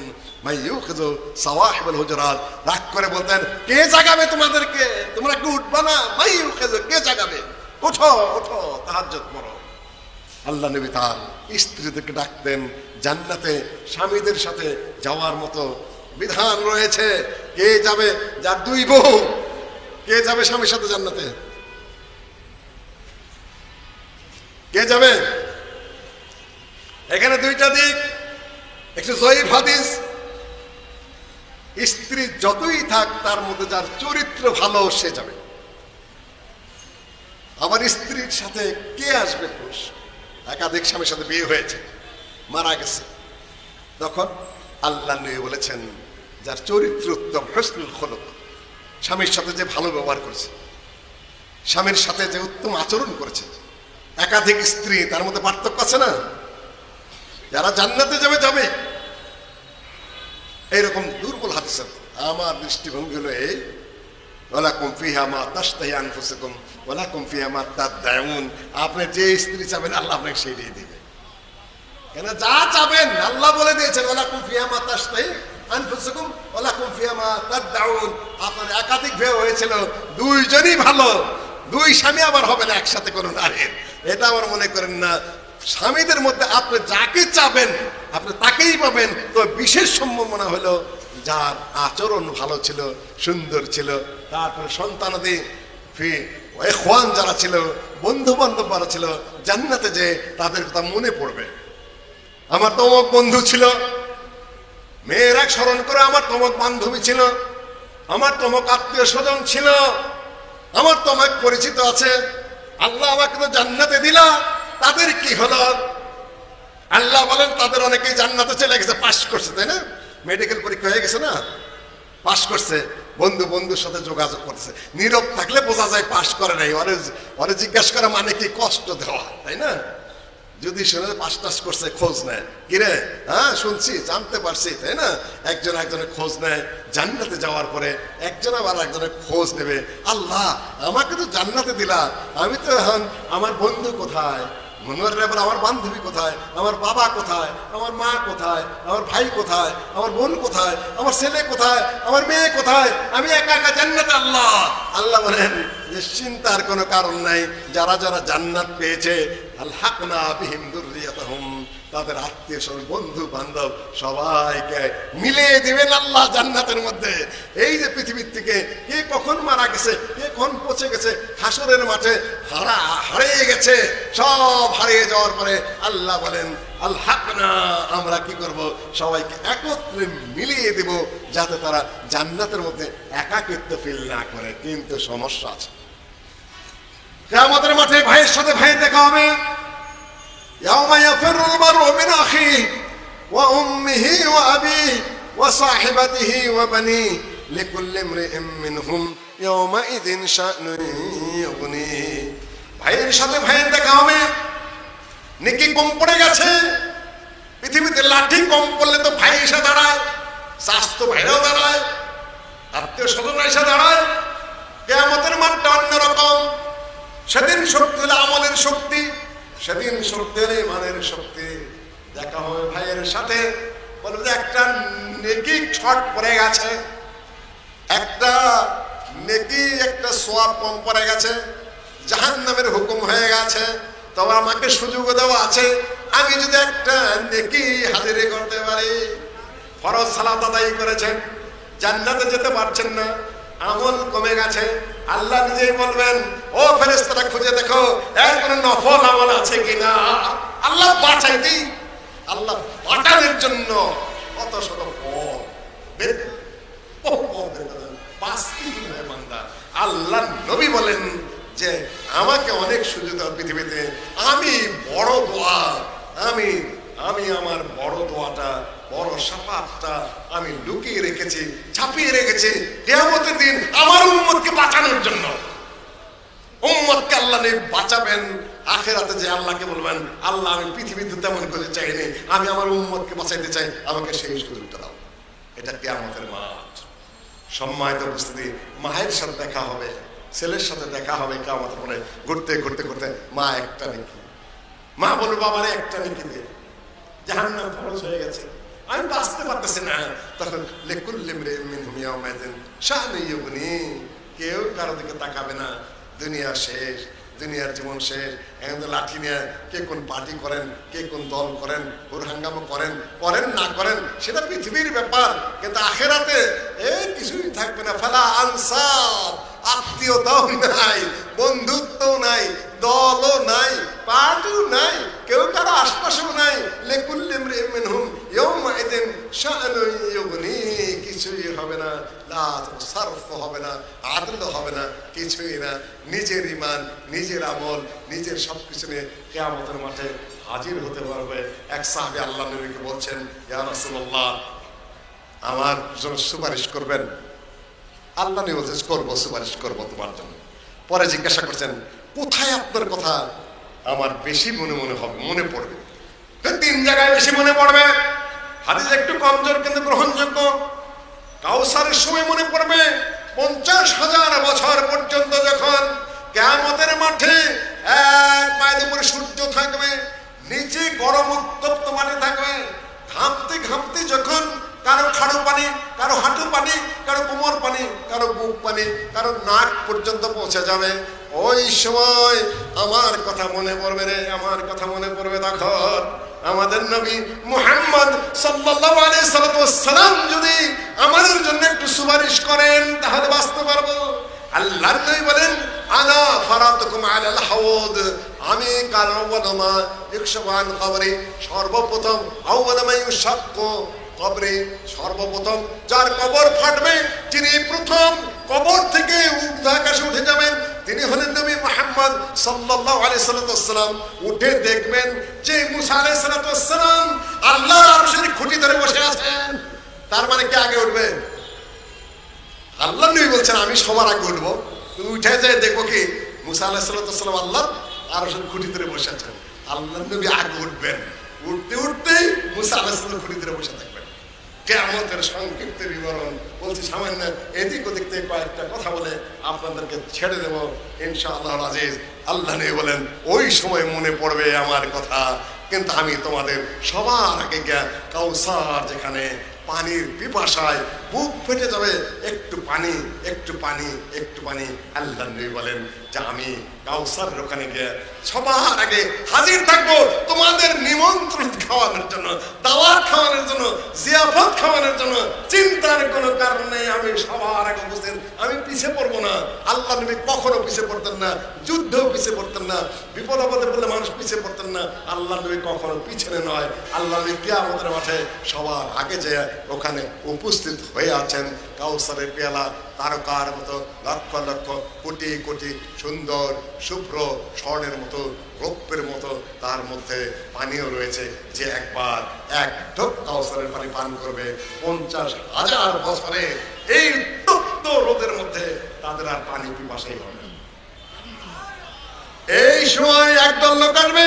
মাইয়ুকিযু সাওয়াহিবাল হুজুরাত। রাগ করে বলতেন, কে জাগাবে তোমাদেরকে? তোমরা কি উঠবা না? মাইয়ুকিযু, কে জাগাবে? ওঠো, ওঠো, তাহাজ্জুদ পড়ো। আল্লাহ নবী তার স্ত্রীদেরকে ডাকতেন। জান্নাতে স্বামীদের সাথে যাওয়ার মতো বিধান রয়েছে। কে যাবে? যার 2 বউ। কে যাবে স্বামীর সাথে জান্নাতে? কে যাবে? এখানে 2টা দিক। একটু জয়ীফ হাদিস, স্ত্রী যতই থাক তার মধ্যে যার চরিত্র ভালো সে যাবে। আমার স্ত্রীর সাথে কে আসবে? খুশ। একাধিক স্বামীর সাথে বিয়ে হয়েছে, মারা গেছে, তখন আল্লাহ নবী বলেছেন যার চরিত্র উত্তম, হুসনুল খুলুক, স্বামীর সাথে যে ভালো ব্যবহার করেছে, স্বামীর সাথে যে উত্তম আচরণ করেছে। একাধিক স্ত্রী, তার মধ্যে পার্থক্য আছে না? যারা জান্নাতে যাবে যাবে। এইরকম দুর্বল হাদিস। আমার দৃষ্টিভঙ্গি হলো এই, ওয়ালাকুম ফিহা মা তাশতাহি আনফুসুকুম ওয়ালাকুম ফিহা মা তাদউন। আপনি যে স্ত্রী চাবেন আল্লাহ আপনাকে সেইটাই দিবে। কেন যা চাবেন আল্লাহ বলে দিয়েছেন, ওয়ালাকুম ফিহা মা তাশতাহি আনফুসুকুম ওয়ালাকুম ফিহা মা তাদউন। আপনার একাধিক বিয়ে হয়েছিল, 2 জনই ভালো, 2 স্বামী আবার হবে না একসাথে কোনো নারীর। এটা আমার মনে করেন না। স্বামীদের মধ্যে আপনি যাকে চাবেন আপনি তাকেই পাবেন। তো বিশেষ সম্ভাবনা হলো যার আচরণ ভালো ছিল, সুন্দর ছিল। তারপরে সন্তানাদি ইখওয়ান যারা ছিল, বন্ধু বান্ধব যারা ছিল, জান্নাতে যে তাদের কথা মনে পড়বে। আমার তমক বন্ধু ছিল, মেয়েরা স্মরণ করে আমার তমক বান্ধবী ছিল, আমার তমক আত্মীয় স্বজন ছিল, আমার তমক পরিচিত আছে। আল্লাহ আমাকে তো জান্নাতে দিলা, তাদের কি হলো? আল্লাহ বলেন তাদের অনেকেই জান্নাতে চলে গেছে, পাস করছে, তাই না? মেডিকেল পরীক্ষা হয়ে গেছে না, পাস করছে, বন্ধুর সাথে যোগাযোগ করতেছে। নীরব থাকলে বোঝা যায় পাস করে নাই। ওরে জিজ্ঞাসা করা মানে কি কষ্ট দেওয়া, তাই না? যদি শুনে পাস টাস করছে খোঁজ নেয়, কিরে হ্যাঁ শুনছি, জানতে পারছি, তাই না? একজন একজনের খোঁজ নেয়। জান্নাতে যাওয়ার পরে একজন আবার একজনের খোঁজ নেবে, আল্লাহ আমাকে তো জান্নাতে দিলা, আমি তো এখন আমার বন্ধু কোথায়, আমার বান্ধবী কোথায়, আমার বাবা কোথায়, আমার মা কোথায়, আমার ভাই কোথায়, আমার বোন কোথায়, আমার ছেলে কোথায়, আমার মেয়ে কোথায়, আমি একা একা জান্নাতে। আল্লাহ বলেন যে চিন্তার কোনো কারণ নাই, যারা যারা জান্নাত পেয়েছে আলহাকনা বিহিম যুররিয়াতাহুম, তাদের আত্মীয় স্বজন বন্ধু বান্ধব সবাইকে মিলিয়ে দিবেন আল্লাহ জান্নাতের মধ্যে। এই যে পৃথিবীর থেকে কে কখন মারা গেছে, কে কখন পচে গেছে, হাসরের মাঠে হারিয়ে গেছে, সব হারিয়ে যাওয়ার পরে আল্লাহ বলেন আলহাকনা, আমরা কি করব, সবাইকে একত্রে মিলিয়ে দেব, যাতে তারা জান্নাতের মধ্যে একাকিত্ব ফিল না করে। কিন্তু সমস্যা আছে, কিয়ামতের মাঠে ভাইয়ের সাথে ভাই দেখা হবে। ইয়াউমা ইয়াফিরুল মারউ মিন আখিহি ওয়া উম্মিহি ওয়া আবিহি ওয়া সাহিবাতিহি ওয়া বানিহি লিকুল্লি ইমরিইন মিনহুম ইয়াউমাইযিন শা'নুন ইউগনিহি। ভাইয়ের সাথে ভাইয়ের দেখা হবে। নেকি কম পড়ে গেছে, পৃথিবীতে লাঠি কম পড়লে তো ভাই এসে দাঁড়ায়, স্বাস্থ্য ভাইরাও দাঁড়ায়, আত্মীয় স্বজন এসে দাঁড়ায়। কিয়ামতের মাঠটা অন্যরকম। সেদিন শক্তি হলো আমলের শক্তি, সেদিন শক্তি হলো ইমানের শক্তি। দেখা হবে ভাইয়ের সাথে, বলবে যে একটা নেকি ছট পড়ে গেছে, একটা নেকি একটা সোয়াব কম পড়ে গেছে, জাহান্নামের হুকুম হয়ে গেছে, তবে আমাকে সুযোগ দেওয়া আছে, আমি যদি একটা নেকি হাজিরি করতে পারি। ফরজ সালাত আদায় করেছেন, জান্নাতে যেতে পারছেন না, আমল কমে গেছে, আল্লাহ নিজেই বলবেন ও ফেরেশতারা খুঁজে দেখো এর কোনো নফল আমল আছে কিনা। আল্লাহ বাঁচাইতেই, আল্লাহ বাঁচানোর জন্য কত শত আল্লাহ নবী বলেন যে আমাকে অনেক সুযোগ দেওয়ার পৃথিবীতে, আমি বড় দোয়া, আমি আমার বড় দোয়াটা, বড় শাফাআতটা আমি লুকিয়ে রেখেছি, ছাপিয়ে রেখেছি কিয়ামতের দিন আমার উম্মতকে বাঁচানোর জন্য। উম্মতকে আল্লাহ বাঁচাবেন আখিরাতে, যে আল্লাহকে বলবেন আল্লাহ আমি পৃথিবীতে তেমন করে চাইনি, আমি আমার উম্মতকে বাঁচাইতে চাই, আমাকে সেই সুযোগটা দাও। এটা কিয়ামতের মাঠ। সম্মানিত উপস্থিতি, মায়ের সাথে দেখা হবে, ছেলের সাথে দেখা হবে কিয়ামতের পরে। ঘুরতে ঘুরতে ঘুরতে মা একটা নেকি, মা বলবে বাবারে একটা নেকি দে, জাহান্নাম খরচ হয়ে গেছে, আমি বাঁচতে পারতেছি না। তখন লিকুল্লি ইমরিইন মিনহুম ইয়াওমাইযিন শা'নুন ইউগনিহি, কেউ কারো দিকে তাকাবে না। দুনিয়া শেষ, দুনিয়ার জীবন শেষ। এখন তো লাঠি নিয়ে কে কোন পার্টি করেন, কে কোন দল করেন, হুরহাঙ্গামা করেন না করেন, সেটা পৃথিবীর ব্যাপার। কিন্তু আখিরাতে এই কিছুই থাকবে না। ফালা আনসাব, আত্মীয়তাও নাই, বন্ধুত্বও নাই, দলও নাই, পার্টিও নাই, কেউ কারো আশপাশেও নাই। লিকুল্লি ইমরিইন মিনহুম ইয়াওমাইযিন শা'নুন ইউগনিহি, কিছুই হবে না, লা সারফ হবে না, আদল হবে না, কিছুই না। নিজের ঈমান, নিজের আমল, নিজের সবকিছু নিয়ে কিয়ামতের মাঠে হাজির হতে পারবে। এক সাহাবী আল্লাহর নবীকে বলছেন, ইয়া রাসূলুল্লাহ আমার জন্য সুপারিশ করবেন। আল্লাহ নবী বলছেন করবো, সুপারিশ করবো তোমার জন্য। পরে জিজ্ঞাসা করছেন কোথায় আপনার কথা আমার বেশি মনে পড়বে? 3 জায়গায় বেশি মনে পড়বে। হাদিস একটু কমজোর কিন্তু গ্রহণযোগ্য। কাউসারের সময় মনে পড়বে 50,000 বছর পর্যন্ত, যখন কিয়ামতের মাঠে এক মাইল উপরে সূর্য থাকবে, নিচে গরম উত্তপ্ত পানি থাকবে, ঘামতে ঘামতে যখন কারো খাড়ু পানি, কারো হাঁটু পানি, কারো কোমর পানি, কারো বুক পানি, কারো নাক পর্যন্ত পৌঁছে যাবে, ওই সময় আমার কথা মনে পড়বে রে, আমার কথা মনে পড়বে। তখন আমাদের নবী মুহাম্মদ সাল্লাল্লাহু আলাইহি সাল্লাম যদি আমাদের জন্য একটু সুপারিশ করেন তাহলে বাঁচতে পারবো। আল্লাহর নবী বলেন আনা ফারাতুকুম আলাল হাউদ, আমি কাল আউয়াল মা ইকশাফান কবরি, সর্বপ্রথম আউয়াল মা ইউশাক্কু কবরে সর্বপ্রথম যার কবর ফাটবে, যিনি প্রথম কবর থেকে ঊর্ধ্বাকাশে উঠে যাবেন, তিনি হলেন নবী মুহাম্মদ সাল্লাল্লাহু আলাইহি সাল্লাম। উঠে দেখবেন যে মুসা আলাইহিস সালাম আল্লাহর আরশের খুঁটি ধরে বসে আছেন। তার মানে কি আগে উঠবেন? আল্লাহ নবী বলছেন আমি সবার আগে উঠবো। তুমি উঠে যায় দেখবো কি মুসা আলাইহিস সালাম আল্লাহর আরশের খুঁটি ধরে বসে আছেন। আল্লাহ নবী আগে উঠবেন, উঠতে উঠতেই মুসা আলাইহিস সালাম খুঁটি ধরে বসে থাকবেন। কিয়ামতের সংক্ষিপ্ত বিবরণ বলছি, সামান্য এদিক ওদিক থেকে কয়েকটা কথা বলে আপনাদেরকে ছেড়ে দেব ইনশাআল্লাহ আজিজ। আল্লাহ নবী বলেন ওই সময় মনে পড়বে আমার কথা, কিন্তু আমি তোমাদের সবার আগে গিয়া কাউসার, যেখানে পানির পিপাসায় বুক ফেটে যাবে, একটু পানি একটু পানি একটু পানি, আল্লাহ নবী বলেন যে আমি কাউসারের ওখানে গিয়ে সবার আগে হাজির থাকবো তোমাদের নিমন্ত্রণ খাওয়ানোর জন্য, দাওয়াত খাওয়ানোর জন্য, জিয়াফত খাওয়ানোর জন্য। চিন্তার কোনো কারণ নেই, আমি সবার আগে উপস্থিত। আমি পিছিয়ে পড়বো না। আল্লাহ নবী কখনো পিছিয়ে পড়তেন না, যুদ্ধেও পিছিয়ে পড়তেন না, বিপদ আপদে বললে মানুষ পিছিয়ে পড়তেন না। আল্লাহ নবী কখনো পিছনে নয়। আল্লাহ নবী কিয়ামতের মাঠে সবার আগে যে ওখানে উপস্থিত হয়ে আছেন। কাউসারের পেয়ালা তারকার মতো লক্ষ লক্ষ কোটি কোটি সুন্দর শুভ্র স্বর্ণের মতো রৌপ্যের মতো, তার মধ্যে পানিও রয়েছে। যে একবার এক ঢোক কাউসারের পানি পান করবে 50,000 বছরে এই তপ্ত রোদের মধ্যে তাদের আর পানি পিপাসাই হবে না। এই সময় একদল লোক আসবে,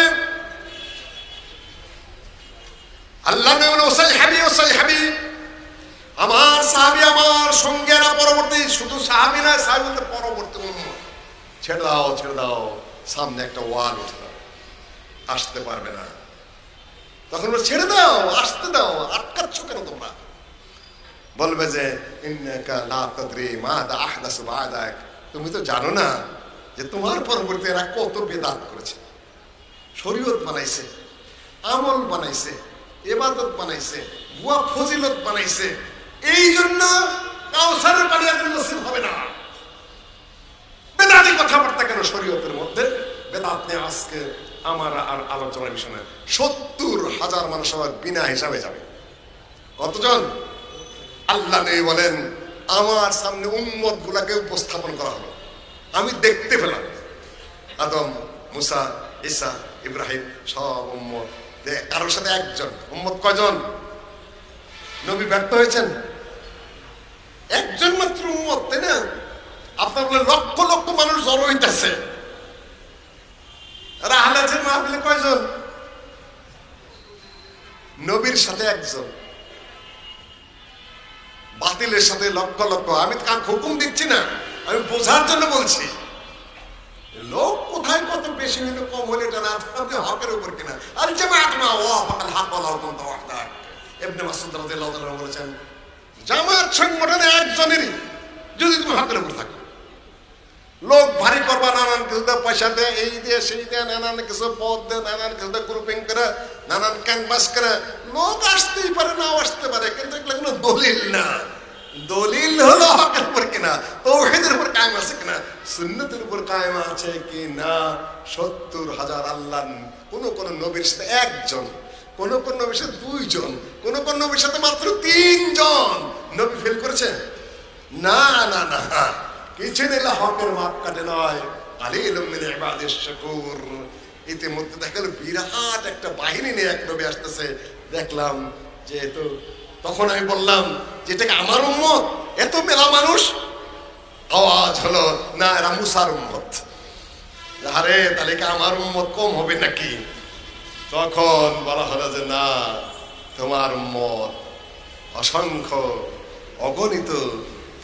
আল্লাহ সাহাবী আমার সাহাবী, আমার সঙ্গেরা পরবর্তী, শুধু সাহাবী নয়, সাহাবী বলতে পরবর্তী উম্মত। ছেড়ে দাও ছেড়ে দাও, সামনে একটা ওয়াল উঠে আসতে পারবে না। তখন ছেড়ে দাও, আসতে দাও, আটকাচ্ছ কেন তোমরা? বলবে যে ইন্নাকা লা তাদরি মাযা আহদাসু বা'দাক, তুমি তো জানো না যে তোমার পরবর্তী এরা কত বেদাত করেছে, শরীয়ত বানাইছে, আমল বানাইছে, ইবাদত বানাইছে, বুয়া ফজিলত বানাইছে। এই জন্য কাউসারের পানি আর নসিব হবে না। বেদাতি কথাবার্তা কেন শরীয়তের মধ্যে? বেদাত নিয়ে আজকে আমার আর আলোচনার বিষয় নয়। 70,000 মানুষ আবার বিনা হিসাবে যাবে। কতজন? আল্লাহ নবী বলেন আমার সামনে উম্মত গুলাকে উপস্থাপন করা হলো, আমি দেখতে পেলাম আদম, মুসা, ঈসা, ইব্রাহিম সব উম্মত, কারোর সাথে একজন। উম্মত কয়জন? নবী ব্যর্থ হয়েছেন? একজন মাত্র উম্মত, তাই না? আপনার বলে লক্ষ লক্ষ মানুষ জড়ো হইতেছে, রাহলাজের মাহফিলে কয়জন? নবীর সাথে একজন, বাতিলের সাথে লক্ষ লক্ষ। আমি কার হুকুম দিচ্ছি না, আমি বোঝার জন্য বলছি। লোক কোথায় কত বেশি হইলে কম হলে এটা না, আপনি হকের উপর কিনা। আর জামাত মা ওয়াফাকাল হক ওয়া লাউ কুনতা ওয়াহদাক, ইবনে মাসউদ রাদিয়াল্লাহু তাআলা বলেছেন জামাত সংগঠনে একজনেরই যদি তুমি হকের উপর থাকো। লোক ভারী করবা, নানান কিছু পয়সা দেয়, এই দিয়ে সেই দেয়, নানান কিছু পদ দেয়, নানান কিছু গ্রুপিং করে, নানান ক্যানভাস করে। লোক আসতেই পারে, নাও আসতে পারে, কিন্তু এগুলো কোনো দলিল না। দলিল হলো হকের উপর কিনা, তাওহীদের উপর কায়েম আছে কিনা, সুন্নতের উপর কায়েম আছে কি না। 70,000 আল্লাহ কোন কোন নবীর সাথে একজন, কোন কোন নবীর সাথে 2 জন, কোন কোন নবীর সাথে মাত্র 3 জন। নবী ফেল করেছে? না না না, কিছু নিলে হকের মাপ কাটে নয়। কালিলুম মিন ইবাদিশ শাকুর। ইতিমধ্যে দেখা গেল বিরাট একটা বাহিনী নিয়ে এক নবী আসতেছে। দেখলাম যেহেতু তখন আমি বললাম যেটাকে আমার উম্মত, এত মেলা মানুষ, আওয়াজ হলো না এরা মুসার উম্মত। আরে তাহলে কি আমার উম্মত কম হবে নাকি? তখন বলা হলো যে না, তোমার উম্মত অসংখ্য, অগণিত,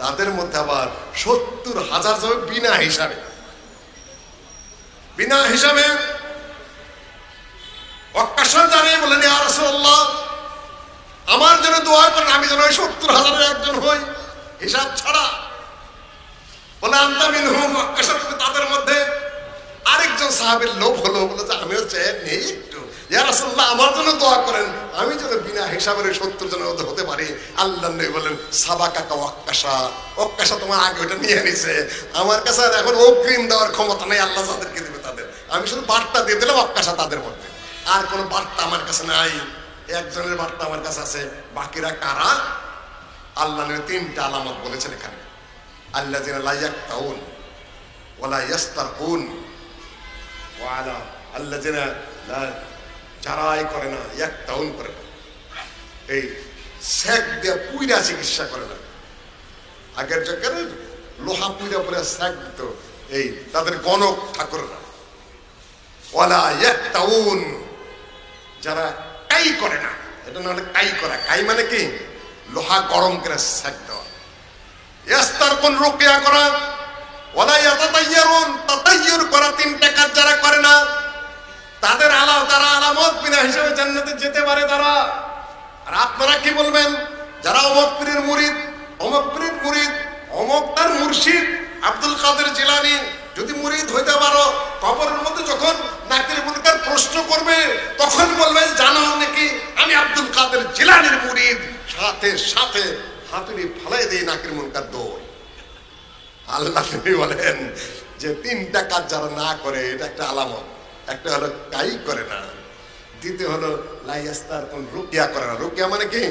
তাদের মধ্যে আবার 70,000 যাবে বিনা হিসাবে। বিনা হিসাবে অক্কাশন জানিয়ে বলেন ইয়া রাসূলুল্লাহ আমার জন্য দোয়া করেন, আমি যেন ওই 70,000 একজন হই, হিসাব ছাড়া। বলে আনতা মিনহুম, অক্কাশন তুমি তাদের মধ্যে। আরেকজন সাহাবীর লোভ হলো, বলে যে আমিও চাই নেই একটু, ইয়া রাসূলুল্লাহ আমার জন্য দোয়া করেন, আমি যেন বিনা হিসাবের 70 জনের মধ্যে হতে পারি। আল্লাহ নবী বলেন সাবাকাকা ওয়াক্কাশা, ওয়াক্কাশা তোমার আগে ওটা নিয়ে নিছে, আমার কাছে আর এখন অগ্রিম দেওয়ার ক্ষমতা নেই, আল্লাহ যাদেরকে দেবে তাদের। আমি শুধু বার্তা দিয়ে দিলাম ওয়াক্কাশা তাদের মধ্যে, আর কোনো বার্তা আমার কাছে নাই। একজনের বার্তা আমার কাছে আছে, বাকিরা কারা? আল্লাহ তিনটা আলামত বলেছেন এখানে। আল্লাযিনা লা ইয়াক্তাউন ওয়ালা ইয়াস্তারকুন ওয়ালা আল্লাযিনা লা জারাই করে না, ইয়াক্তাউন করে না, এই সেক দিয়ে পুইরা চিকিৎসা করে না। আগের যুগের লোহা পুইরা পুরা সেক দিত, এই তাদের গণক ঠাকুর না। ওয়ালা ইয়াক্তাউন, যারা কাই করে না, এটা না হলে কাই করা। কাই মানে কি? লোহা গরম করে সেক দেওয়া। ইয়াস্তারকুন, রুকিয়া করা। ওয়ালা ইয়াতাতায়্যারুন, তাতায়্যুর করা। তিনটা কাজ যারা করে না তাদের তারা আলামত বিনা হিসেবে জান্নাতে যেতে পারে তারা। আর আপনারা কি বলবেন? যারা অমুক পীরের মুরিদ, অমুক পীরের মুরিদ, অমুক তার মুর্শিদ আব্দুল কাদের জিলানী, যদি মুরিদ হইতে পারো, কবরের মধ্যে যখন নাকির মুনকার প্রশ্ন করবে তখন বলবেন জানো নাকি আমি আব্দুল কাদের জিলানীর মুরিদ, সাথে সাথে হাতুড়ি ফালাই দিয়ে নাকির মুনকার দৌড়। আল্লাহ নবী বলেন যে তিনটা কাজ যারা না করে এটা একটা আলামত। একটা হলো কাই করে না, দ্বিতীয় হলো লাইয়াস্তার কোন রুকিয়া করে না। রুকিয়া মানে কি?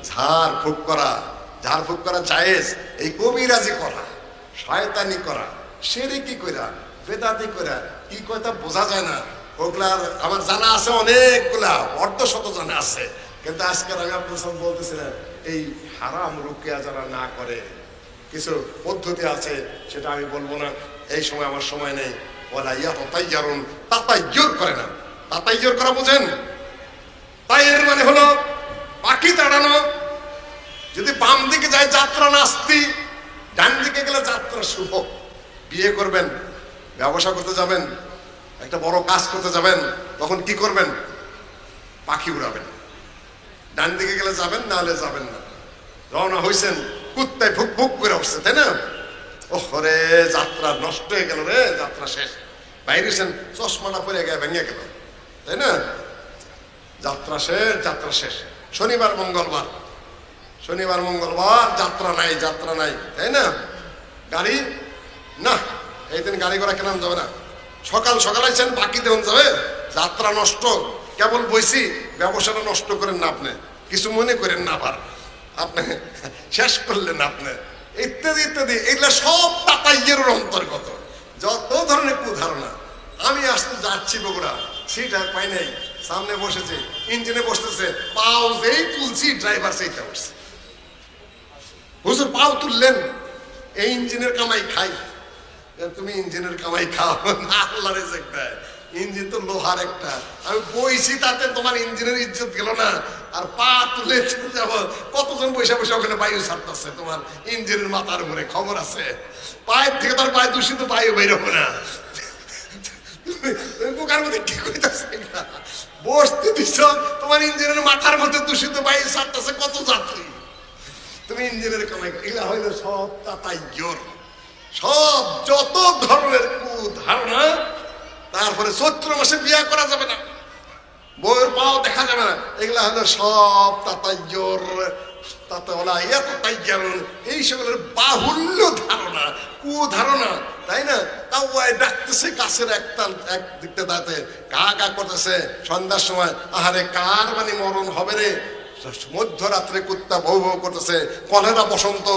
ঝাড় ফুঁক করা। ঝাড় ফুঁক করা জায়েজ, এই কবিরাজি করা, শয়তানি করা, শিরকি করা, বেদাতি করা, কি কথা বোঝা যায় না। ওগুলা আমার জানা আছে অনেকগুলা, অর্ধশত জানা আছে। কিন্তু আজকের আমি আপনার সব বলতেছিলাম এই হারাম রুকিয়া যারা না করে, কিছু পদ্ধতি আছে, সেটা আমি বলবো না, এই সময় আমার সময় নেই। ওয়ালা ইয়াতাতায়্যারুন, তাতায়্যুর করে না। তাতায়্যুর করা বুঝেন? তাইয়ের মানে হলো পাখি তাড়ানো। যদি বাম দিকে যায় যাত্রা নাস্তি, ডান দিকে গেলে যাত্রা শুভ। বিয়ে করবেন, ব্যবসা করতে যাবেন, একটা বড় কাজ করতে যাবেন, তখন কি করবেন? পাখি উড়াবেন। ডান দিকে গেলে যাবেন, না হলে যাবেন না। রওনা হয়েছেন, কুত্তায় ভুক ভুক করে উঠছে, তাই না? ওরে যাত্রা নষ্ট হয়ে গেল রে, যাত্রা শেষ। বাইরেছেন, চশমাটা পরে গায়ে ভেঙে গেল, তাই না? যাত্রা শেষ, যাত্রা শেষ। শনিবার মঙ্গলবার, শনিবার মঙ্গলবার যাত্রা নাই, যাত্রা নাই, তাই না? গাড়ি না, এই দিন গাড়ি ঘোড়া কেনানো যাবে না। সকাল সকাল আইছেন, বাকি দেন যাবে, যাত্রা নষ্ট। কেবল বইছি, ব্যবসাটা নষ্ট করেন না আপনি, কিছু মনে করেন না, আবার আপনি শেষ করলেন আপনি, ইত্যাদি ইত্যাদি। এগুলা সব তাতাইয়ের অন্তর্গত, যত ধরনের কুধারণা। আমি আসতে যাচ্ছি বগুড়া, সিট আর পাই নাই, সামনে বসেছে, ইঞ্জিনে বসতেছে, পাও যেই তুলছি ড্রাইভার সেইটা বসছে। হুজুর পাও তুললেন, এই ইঞ্জিনের কামাই খাই। তুমি ইঞ্জিনের কামাই খাও না, আল্লাহ রিজিক দেয়। ইঞ্জিন তো লোহার একটা, আমি বইছি তাতে তোমার ইঞ্জিনের ইজ্জত গেল না। আর পা তুলে যাব, কতজন পয়সা পয়সা ওখানে বায়ু ছাড়তেছে তোমার ইঞ্জিনের মাথার উপরে, খবর আছে? পায়ের থেকে তার পায়ে দূষিত বায়ু বের হবে না। বোকার মধ্যে কি কইতাছে? বসতে দিছ, তোমার ইঞ্জিনের মাথার মধ্যে দূষিত বায়ু ছাড়তেছে কত যাত্রী, তুমি ইঞ্জিনের কামাই। এগুলা হইলো সব তাতাইয়্যুর, সব যত ধরনের কুধারণা। তারপরে চৈত্র মাসে বিয়ে করা যাবে না, বউয়ের পাও দেখা যাবে না, এগুলা হলো সব তাতাইয়্যুর। এই সকলের বাহুল্য ধারণা, কুধারণা, তাই না? তাও ডাকতেছে গাছের এক দিকতে দাঁতে গা গা করতেছে সন্ধ্যার সময়, আহারে কার মানে মরণ হবে রে। মধ্যরাত্রে কুত্তা ভৌ ভৌ করতেছে, কলেরা বসন্ত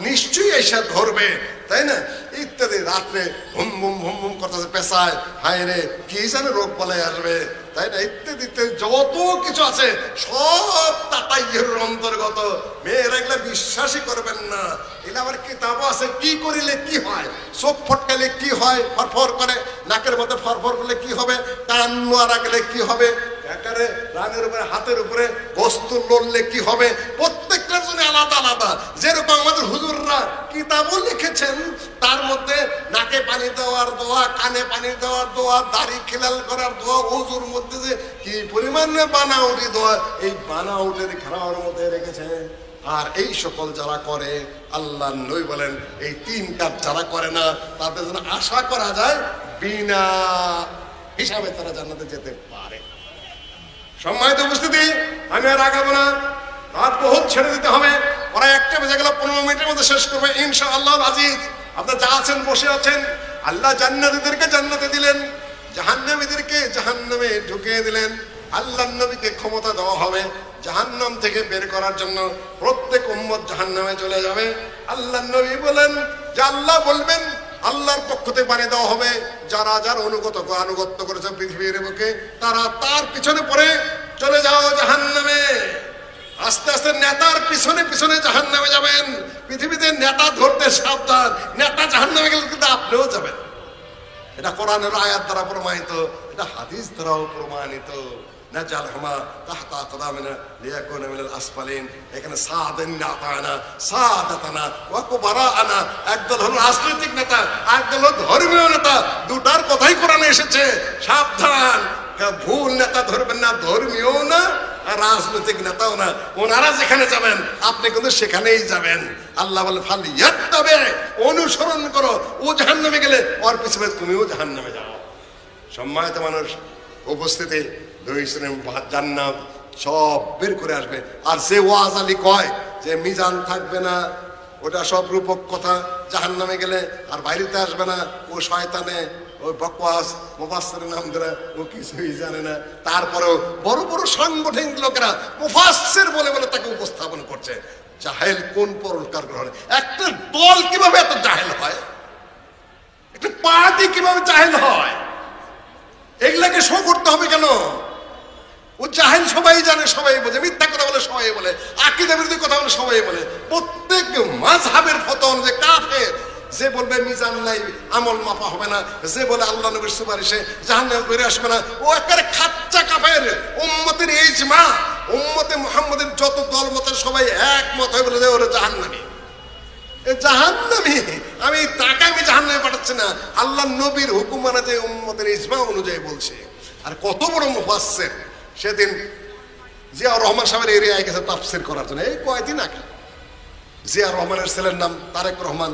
নিশ্চয়ই এসে ধরবে, তাই না? ইত্যাদি। রাত্রে হুম হুম হুম হুম করতেছে, পেশায়, হায় রে কি জানে রোগ বলে আসবে, তাই না? ইত্যাদি ইত্যাদি যত কিছু আছে সব তাতাইয়ের অন্তর্গত। মেয়েরা এগুলা বিশ্বাসই করবেন না। এগুলা আবার কিতাব আছে, কি করিলে কি হয়, চোখ ফটকালে কি হয়, ফরফর করে, নাকের মধ্যে ফরফর করলে কি হবে, কান নোয়ারা গেলে কি হবে, একারে রানের উপরে হাতের উপরে বস্তু লড়লে কি হবে, প্রত্যেকটার জন্য আলাদা আলাদা। যেরকম আমাদের হুজুররা কিতাবও লিখেছেন, তার মধ্যে নাকে পানি দেওয়ার দোয়া, কানে পানি দেওয়ার দোয়া, দাড়ি খিলাল করার দোয়া, ওজুর মধ্যে যে কি পরিমাণে বানাউটি দোয়া, এই বানাউটের খেলার মধ্যে রেখেছে। আর এই সকল যারা করে, আল্লাহ নবী বলেন এই তিন কাজ যারা করে না, তাদের জন্য আশা করা যায় বিনা হিসাবে তারা জান্নাতে যেতে পারে। সম্মানিত উপস্থিতি, আমি আর আগাবো না, রাত বহুত ছেড়ে দিতে হবে। ওরা 1টা বেজে গেল, 15 মিনিটের মধ্যে শেষ করবে ইনশাআল্লাহ আজিজ। আপনারা যা আছেন বসে আছেন, আল্লাহ জান্নাতীদেরকে জান্নাতে দিলেন, জাহান্নামীদেরকে জাহান্নামে ঢুকিয়ে দিলেন। আল্লাহর নবীকে ক্ষমতা দেওয়া হবে জাহান্নাম থেকে বের করার জন্য। প্রত্যেক উম্মত জাহান্নামে চলে যাবে। আল্লাহর নবী বলেন যে আল্লাহ বলবেন, আল্লাহর পক্ষ থেকে বানিয়ে দেওয়া হবে, যারা যার আনুগত্য করেছে পৃথিবীর বুকে তারা তার পিছনে পড়ে চলে যাও জাহান্নামে। আস্তে আস্তে নেতার পিছনে পিছনে জাহান্নামে যাবেন। পৃথিবীতে নেতা ধরতে সাবধান, নেতা জাহান্নামে গেলে কিন্তু আপনিও যাবেন। এটা কোরআনের আয়াত দ্বারা প্রমাণিত, এটা হাদিস দ্বারাও প্রমাণিত। নাজালহুমা তাহতা আকদামিনা লিয়াকুনা মিনাল আসফালিন। এখানে সাদাতানা সাদাতানা ওয়া কুবারানা, একদল হলো রাজনৈতিক নেতা, একদল হলো ধর্মীয় নেতা। দুটার কথাই কোরআনে এসেছে। সাবধান, ভুল নেতা ধরবেন না, ধর্মীয় না আর রাজনৈতিক নেতাও না। ওনারা যেখানে যাবেন আপনি কিন্তু সেখানেই যাবেন। আল্লাহ বলে ফালিয়াত্তাবে, অনুসরণ করো। ও জাহান্নামে গেলে ওর পিছনে তুমিও জাহান্নামে যাও। সম্মানিত মানুষ, উপস্থিতি দুই শ্রেণী জান্নাত সব বের করে আসবে। আর যে ওয়াজ আলী কয় যে মিজান থাকবে না, ওটা সব রূপক কথা। জাহান্নামে গেলে আর বাইরেতে আসবে না, ও শয়তানে, ওই বকওয়াস মুফাসসিরের নাম ধরে ও কিছুই জানে না। তারপরেও বড় বড় সাংগঠনিক লোকেরা মুফাসসির বলে বলে তাকে উপস্থাপন করছে। জাহেল কোন প্রকার গ্রহণ? একটা দল কিভাবে এত জাহেল হয়? একটা পার্টি কিভাবে জাহেল হয়? এগুলাকে শো করতে হবে কেন? ও জাহেল সবাই জানে, সবাই বোঝে। মিথ্যা কথা বলে সবাই বলে, আকীদা বিরোধী কথা বলে সবাই বলে। প্রত্যেক মাযহাবের ফতোয়া অনুযায়ী কাফের। যে বলবে মিজান নাই, আমল মাপা হবে না, যে বলে আল্লাহ নবীর সুপারিশে জাহান্নামে বের আসবে না, ও একেবারে খাচ্চা কাফের। উম্মতের ইজমা, উম্মতে মুহাম্মদের যত দল মতের সবাই একমত হয়ে বলে যে ওরা জাহান্নামী। জাহান্নামী আমি তাকে আমি জাহান্নামে পাঠাচ্ছি না, আল্লাহ নবীর হুকুম মানে যে উম্মতের ইজমা অনুযায়ী বলছে। আর কত বড় মুফাসসির! সেদিন জিয়াউর রহমান সাহেবের এরিয়ায় গেছে তাফসির করার জন্য, এই কয়েকদিন আগে। জিয়াউর রহমানের ছেলের নাম তারেক রহমান,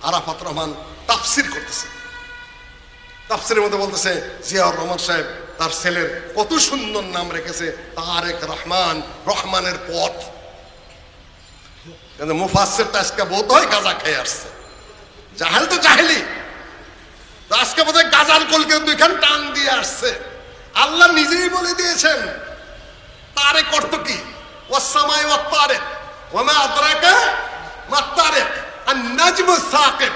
আরাফাত রহমান, তাফসির করতেছে। তাফসিরের মধ্যে বলতেছে জিয়াউর রহমান সাহেব তার ছেলের কত সুন্দর নাম রেখেছে, তারেক রহমান, রহমানের পথ। কিন্তু মুফাসসির তো আজকে বোধ হয় গাঁজা খেয়ে আসছে। জাহেল তো জাহেলি, আজকে বোধ হয় গাজার কলকে দুইখান টান দিয়ে আসছে। আল্লাহ নিজেই বলে দিয়েছেন তারেক অর্থ কি? ওয়াসসামাই ওয়াত তারিক ওয়া মা আদরাকা মা তারিক, আন-নাজমুস সাকিব,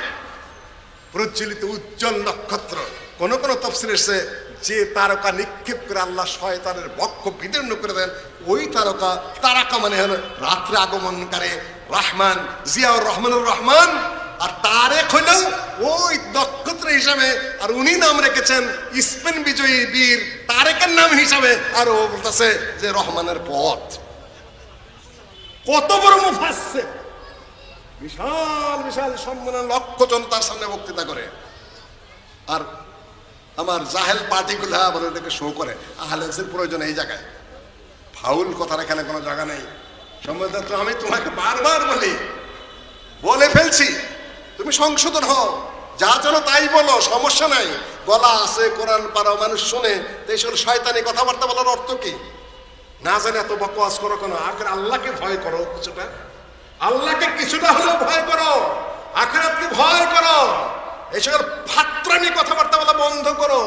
প্রজ্বলিত উজ্জ্বল নক্ষত্র। কোন কোন তাফসীরে এসেছে যে তারকা নিক্ষেপ করে আল্লাহ শয়তানের বক্ষ বিদীর্ণ করে দেন, ওই তারকা। তারকা মানে হলো রাত্রে আগমনকারী রহমান, জিয়াউর রহমানুর রহমান। আর তারেক হইল ওই নক্ষত্র হিসাবে, আর উনি নাম রেখেছেন স্পেন বিজয়ী বীর তারেকের নাম হিসাবে। আর ও বলতেছে যে রহমানের পথ। কত বড় মুফাসসির! বিশাল বিশাল সম্মেলন, লক্ষ জন তার সামনে বক্তৃতা করে। আর আমার জাহেল পার্টিগুলা বলে এটাকে শো করে। আহলে হাদিসের প্রয়োজন এই জায়গায়, ফাউল কথার এখানে কোনো জায়গা নেই। সম্মানিত, আমি তোমাকে বারবার বলে ফেলছি, তুমি সংশোধন হও, যা জানো তাই বলো, সমস্যা নাই। গলা আছে, কোরআন পারা মানুষ শোনে। এইসব শয়তানি কথাবার্তা বলার অর্থ কি? না জানে এত বকওয়াজ করো কেন? আখের আল্লাহকে ভয় করো কিছুটা, আল্লাহকে কিছুটা হলেও ভয় করো, আখিরাতকে ভয় করো। এইসব ফাত্রামি কথাবার্তা বলা বন্ধ করো।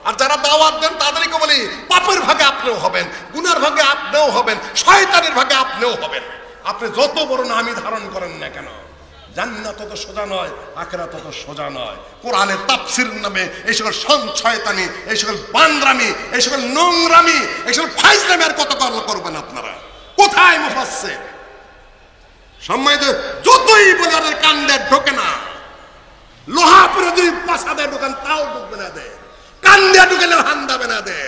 আর যারা দাওয়াত দেন তাদেরকে বলি, পাপের ভাগে আপনিও হবেন, গুনার ভাগে আপনিও হবেন, শয়তানের ভাগে আপনিও হবেন। আপনি যত বড় নামই ধারণ করেন না কেন, জান্নাত তত সোজা নয়, আখিরাত তত সোজা নয়। কোরআনের তাফসীর নামে এই সকল শয়তানি, এই সকল বান্দ্রামি, এই সকল নোংরামি, এই সকল ফাইজলামি আর কত করবেন আপনারা? কোথায় মুফাসসির? সম্মানিত, যতই বলে ওদের কান্দে ঢোকে না। লোহা পরে যদি পাশাদে ঢোকান তাও ঢুকবে না দে, কান্দে ঢুকেলে হান্দাবে না দে।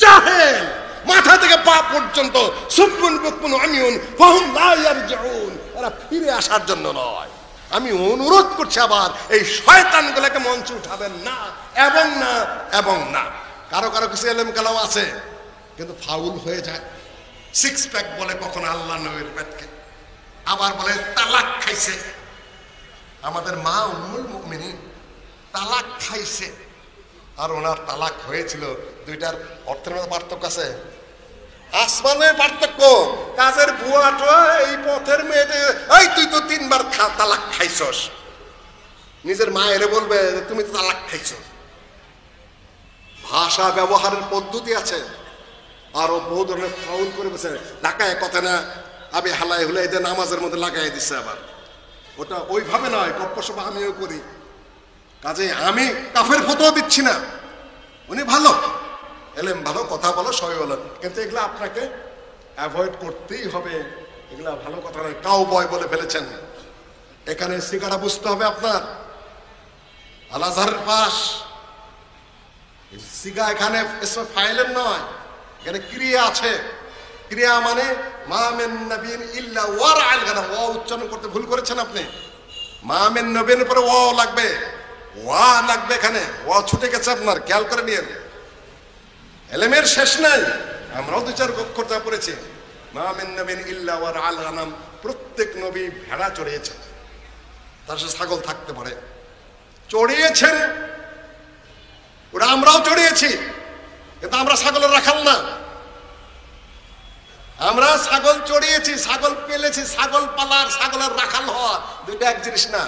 জাহেল, মাথা থেকে পা পর্যন্ত সুবুন বুকমুন আমিউন ফাহুম লা ইয়ারজিউন, এরা ফিরে আসার জন্য নয়। আমি অনুরোধ করছি আবার, এই শয়তানগুলোকে মঞ্চে উঠাবেন না, এবং না, এবং না। কারো কারো কিছু এলেম কালাম আছে কিন্তু ফাউল হয়ে যায়। সিক্স প্যাক বলে কখনো আল্লাহ নবীর পেটকে, আবার বলে তালাক খাইছে। আমাদের মা উম্মুল মুমিনিন তালাক খাইছে, আর ওনার তালাক হয়েছিল। দুইটার অর্থের মধ্যে পার্থক্য আছে, আসমানের পার্থক্য। কাজের বুয়াটা এই পথের মেয়েদের, এই তুই তো 3 বার তালাক খাইছস, নিজের মায়ের বলবে তুমি তো তালাক খাইছ। ভাষা ব্যবহারের পদ্ধতি আছে। আরো বহু ধরনের ফাউল করে বসে ঢাকায় কথা না আবে হালাই হুলাই দিয়ে নামাজের মধ্যে লাগাই দিচ্ছে আবার। ওটা ওইভাবে নয়, গপ্পসপ আমিও করি, কাজে আমি কাফের ফতোয়া দিচ্ছি না। উনি ভালো এলেম, ভালো কথা বলো, সবই ভালো, কিন্তু এগুলো আপনাকে অ্যাভয়েড করতেই হবে। এগুলা ভালো কথা নয়, কাউ বয় বলে ফেলেছেন। এখানে সিগারা বুঝতে হবে আপনার, আল আজহারের পাশ সিগা এখানে ফাইলের নয়, এখানে ক্রিয়া আছে। ক্রিয়া মানে মা মিন নবিয়্যিন ইল্লা ওয়ারআল গানাম, ওয়া উচ্চারণ করতে ভুল করেছেন আপনি। মা মিন নবিয়্যিন পরে ওয়া লাগবে, ওয়া লাগবে, এখানে ওয়া ছুটে গেছে আপনার, খেয়াল করে নিন। এলেমের শেষ নাই, আমরাও দু চার অক্ষর যা পড়েছি। মা মিন নবিয়্যিন ইল্লা ওয়ারআল গানাম, প্রত্যেক নবী ভেড়া চড়িয়েছেন, তার সাথে ছাগল থাকতে পারে, চড়িয়েছেন। ওরা আমরাও চড়িয়েছি, কিন্তু আমরা ছাগলের রাখাল না। আমরা ছাগল চড়িয়েছি, ছাগল পেলেছি, ছাগল পালার ছাগলের রাখাল হওয়া দুইটা এক জিনিস না।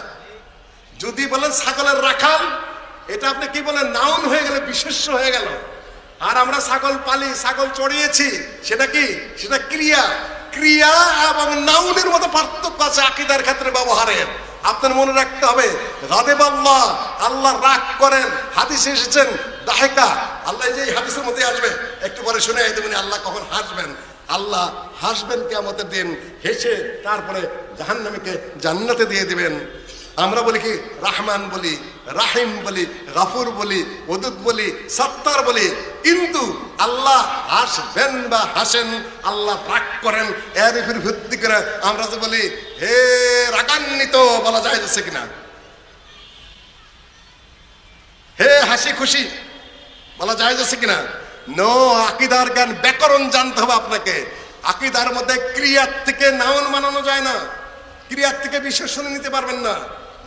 যদি বলেন ছাগলের রাখাল, এটা আপনি কি বলেন, নাউন হয়ে গেল, বিশেষ্য হয়ে গেল। আর আমরা ছাগল পালি, ছাগল চড়িয়েছি, সেটা কি? সেটা ক্রিয়া। ক্রিয়া এবং নাউনের মধ্যে পার্থক্য আছে আকীদার ক্ষেত্রে ব্যবহারের। আপনার মনে রাখতে হবে, গাদেব আল্লাহ, আল্লাহ রাগ করেন। হাদিসে এসেছেন দাহেকা, আল্লাহ যে হাদিসের মধ্যে আসবে, একটু পরে শুনে দেবেন আল্লাহ কখন হাসবেন। আল্লাহ হাসবেন কিয়ামতের দিন, হেসে তারপরে জাহান্নামীকে জান্নাতে দিয়ে দিবেন। আমরা বলি কি, রহমান বলি, রাহিম বলি, গাফুর বলি, ওদুদ বলি, সত্তার বলি, কিন্তু আল্লাহ হাসবেন বা হাসেন, আল্লাহ রাগ করেন, এর উপর ভিত্তি করে আমরা তো বলি হে রাগান্বিত, বলা যায় যাচ্ছে কিনা? হে হাসি খুশি বলা যায় যাচ্ছে কিনা? নো, আকীদার জ্ঞান, ব্যাকরণ জানতে হবে আপনাকে। আকীদার মধ্যে ক্রিয়ার থেকে নাউন বানানো যায় না, ক্রিয়ার থেকে বিশেষণ নিতে পারবেন না।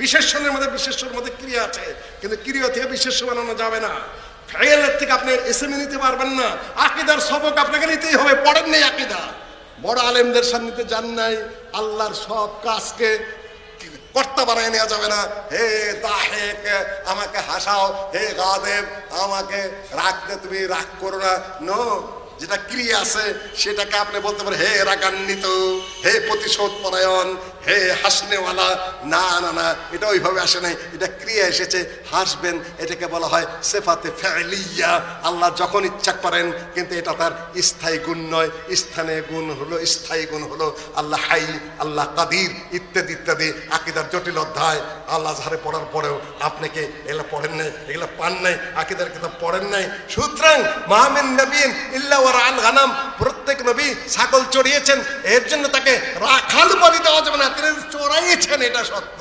বিশেষণের মধ্যে বিশেষণের মধ্যে ক্রিয়া আছে, কিন্তু ক্রিয়া থেকে বিশেষ্য বানানো যাবে না। ফাইলের থেকে আপনি এসএমই নিতে পারবেন না। আকীদার সবক আপনাকে নিতেই হবে। পড়েন নাই আকীদা, বড় আলেমদের সান্নিধ্যে যান নাই, আল্লাহর সব কাজকে কর্তা বানায় নেওয়া যাবে না। হে দাহেক, আমাকে হাসাও, হে গাদেব, আমাকে রাখতে তুমি রাগ করো না। নো, যেটা ক্রিয়া আছে সেটাকে আপনি বলতে পারেন হে রাগান্বিত, হে প্রতিশোধ পরায়ণ, হে হাসনেওয়ালা। না না না, এটা ওইভাবে আসে নাই, এটা ক্রিয়া এসেছে। হাসবেন, এটাকে বলা হয় সিফাতে ফাইলিয়া। আল্লাহ যখন ইচ্ছা করেন, কিন্তু এটা তার স্থায়ী গুণ নয়। স্থানে গুণ হলো, স্থায়ী গুণ হলো আল্লাহ হাই, আল্লাহ কাদির, ইত্যাদি ইত্যাদি। আকীদার জটিল অধ্যায় আল্লাহ আজহারে পড়ার পরেও আপনাকে এগুলো পড়েন নাই, এগুলো পান নাই, আকীদার কিতাব পড়েন নাই। সুতরাং মা মিন নবিয়্যিন ইল্লা ওয়ারআল গানাম, প্রত্যেক নবী ছাগল চড়িয়েছেন, এর জন্য তাকে রাখাল উপাধি দেওয়া যাবে না। তিনি চড়াইয়েছেন, এটা সত্য।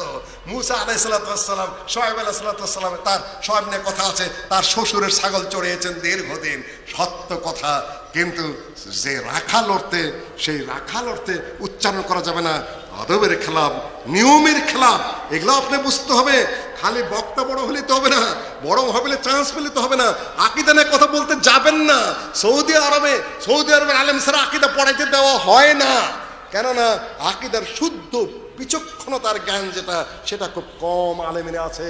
মুসা আলাইহিস সালাতু ওয়াস সালাম, শুআয়ব আলাইহিস সালাতু ওয়াস সালাম, তার শুআয়ব নিয়ে কথা আছে, তার শ্বশুরের ছাগল চড়িয়েছেন দীর্ঘদিন, সত্য কথা। কিন্তু যে রাখাল অর্থে, সেই রাখাল অর্থে উচ্চারণ করা যাবে না। আদবের খেলাফ, নিয়মের খেলাফ, এগুলো আপনি বুঝতে হবে। খালি বক্তা বড় হলে তো হবে না, বড় হলে চান্স পেলে তো হবে না। আকীদা নিয়ে কথা বলতে যাবেন না। সৌদি আরবের আলেম ছাড়া আকীদা পড়াইতে দেওয়া হয় না। কেননা আকীদার শুদ্ধ বিচক্ষণতার জ্ঞান যেটা, সেটা খুব কম আলেমের আছে।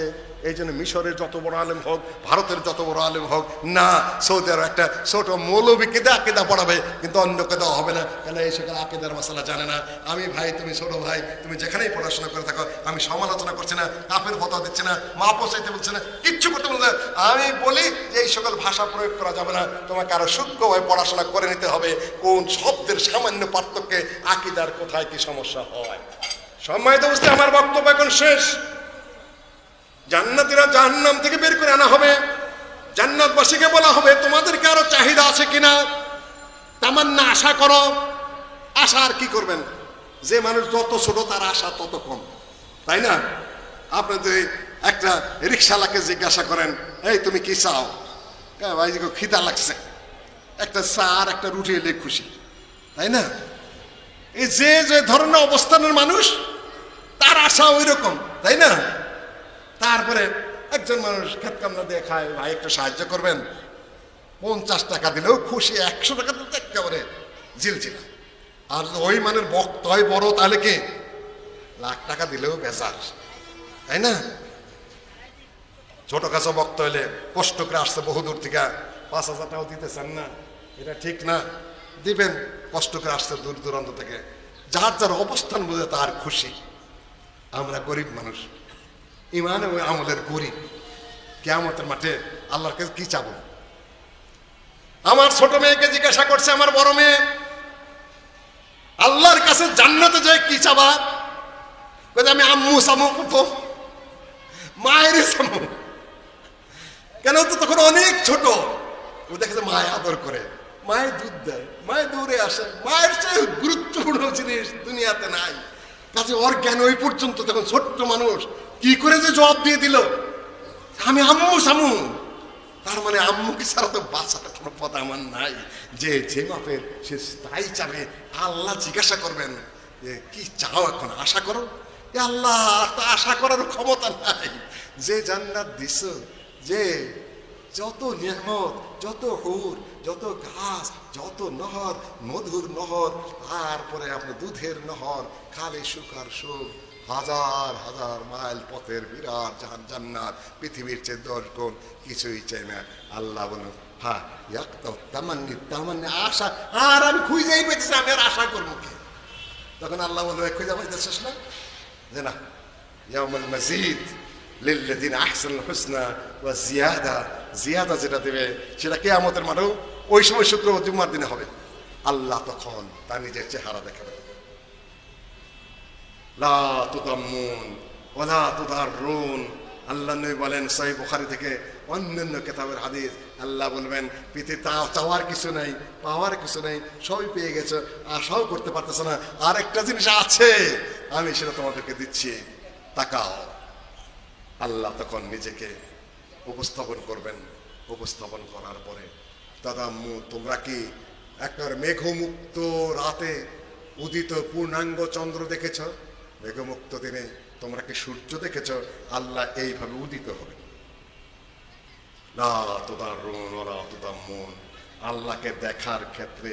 এই জন্য মিশরের যত বড় আলেম হোক, ভারতের যত বড় আলেম হোক না, সৌদি আরব একটা ছোট মৌলবীকে দিয়ে আকীদা পড়াবে, কিন্তু অন্যকে দেওয়া হবে না। কেন এই সকল আকীদার মশলা জানে না। আমি ভাই, তুমি ছোট ভাই, তুমি যেখানেই পড়াশোনা করে থাকো, আমি সমালোচনা করছি না, কাফের ফতোয়া দিচ্ছি না, মা পোষাইতে বলছি না, কিচ্ছু করতে বলছে। আমি বলি যে এই সকল ভাষা প্রয়োগ করা যাবে না, তোমাকে আরো সূক্ষ্মভাবে পড়াশোনা করে নিতে হবে। কোন শব্দের সামান্য পার্থক্যে আকীদার কোথায় কি সমস্যা হয়। সম্মানিত বুঝতে আমার বক্তব্য এখন শেষ। জান্নাতীরা জাহান্নাম থেকে বের করে আনা হবে, জান্নাতবাসীকে বলা হবে তোমাদেরকে আরো চাহিদা আছে কিনা, তামান্না, আশা করো। আশা আর কি করবেন? যে মানুষ যত ছোট তার আশা তত কম, তাই না? আপনি যদি একটা রিক্সাওয়ালাকে জিজ্ঞাসা করেন, এই তুমি কি চাও? ভাই খিদা লাগছে, একটা চা আর একটা রুটি এলে খুশি, তাই না? এই যে যে ধরনের অবস্থানের মানুষ, তার আশা ওই রকম, তাই না? তারপরে একজন মানুষ খেত কামনা দিয়ে খায়, ভাই একটু সাহায্য করবেন, 50 টাকা দিলেও খুশি, 100 টাকা দিলে একেবারে জিলজিলা। আর ওই মানের বক্ত হয় বড়, তাহলে কি লাখ টাকা দিলেও বেজার, তাই না? ছোট কাছে বক্ত হইলে কষ্ট করে আসছে বহুদূর থেকে, 5000 টাকাও দিতে চান না, এটা ঠিক না। দিবেন, কষ্ট করে আসছে দূর দূরান্ত থেকে, যার যার অবস্থান বুঝে তার খুশি। আমরা গরিব মানুষ, ইমান ও আমলের গরিব। কিয়ামতের মাঠে আল্লাহর কাছে কি চাবো? আমার ছোট মেয়েকে জিজ্ঞাসা করছে আমার বড় মেয়ে, আল্লাহর কাছে জান্নাতে যায় কি চাবা? আমি আম্মু সামু করতো, মায়ের সামু। কেন? তো তখন অনেক ছোট, ও দেখেছে মায়ের আদর করে, মায়ের দুধ দেয়, মায়ের দৌড়ে আসে। মায়ের চেয়ে গুরুত্বপূর্ণ জিনিস দুনিয়াতে নাই। কাজে ওর জ্ঞান ওই পর্যন্ত। তখন ছোট্ট মানুষ কি করে যে জবাব দিয়ে দিল আমি আম্মু সামু, তার মানে আম্মুকে ছাড়া তো বাঁচার কোনো পথ আমার নাই। যে যে মাপের সে তাই চাবে। আল্লাহ জিজ্ঞাসা করবেন যে কি চাও এখন, আশা করো? আল্লাহ তা আশা করার ক্ষমতা নাই। যে জান্নাত দিছ, যে যত নিয়ামত, যত হুর, যত গাছ, যত নহর, মধুর নহর, তারপরে আপনার দুধের নহর, খালি সুখ আর সুখ, হাজার হাজার মাইল পথের বিরাট জাহান জান্নাত, পৃথিবীর চেয়ে 10 গুণ, কিছুই চাই না। আল্লাহ বলুন হ্যাঁ তামান্নি তামান্নি আশা, আর আমি খুঁজেই পেয়েছি, আমি আর আশা করবো কি? তখন আল্লাহ বলবে খুঁজে পাইতেছিস না যে না, ইয়াউমুল মাজিদ লিল্লাযিনা আহসানুল হুসনা ওয়া জিয়াদা, জিয়াদা যেটা দেবে সেটা কিয়ামতের মাঠেও ওই সময় শুক্রবার জুম্মার দিনে হবে। আল্লাহ তখন তার নিজের চেহারা দেখাবে। লা তুদাম্মুন ওয়ালা তুদাররুন, আল্লাহ নবী বলেন সহিহ বুখারী থেকে, অন্যান্য কিতাবের হাদিস, আল্লাহ বলবেন পৃথিবীতে চাওয়ার কিছু নাই, পাওয়ার কিছু নাই, সবই পেয়ে গেছে, আশাও করতে পারতেছে না। আর একটা জিনিস আছে, আমি সেটা তোমাদেরকে দিচ্ছি, তাকাও। আল্লাহ তখন নিজেকে উপস্থাপন করবেন। উপস্থাপন করার পরে তাদাম্মু, তোমরা কি একবার মেঘমুক্ত রাতে উদিত পূর্ণাঙ্গ চন্দ্র দেখেছ? মেঘমুক্ত দিনে তোমরা কি সূর্য দেখেছ? আল্লাহ এইভাবে উদিত হবে। লা তুদাররুন ওয়ালা তুদাম্মুন, আল্লাহকে দেখার ক্ষেত্রে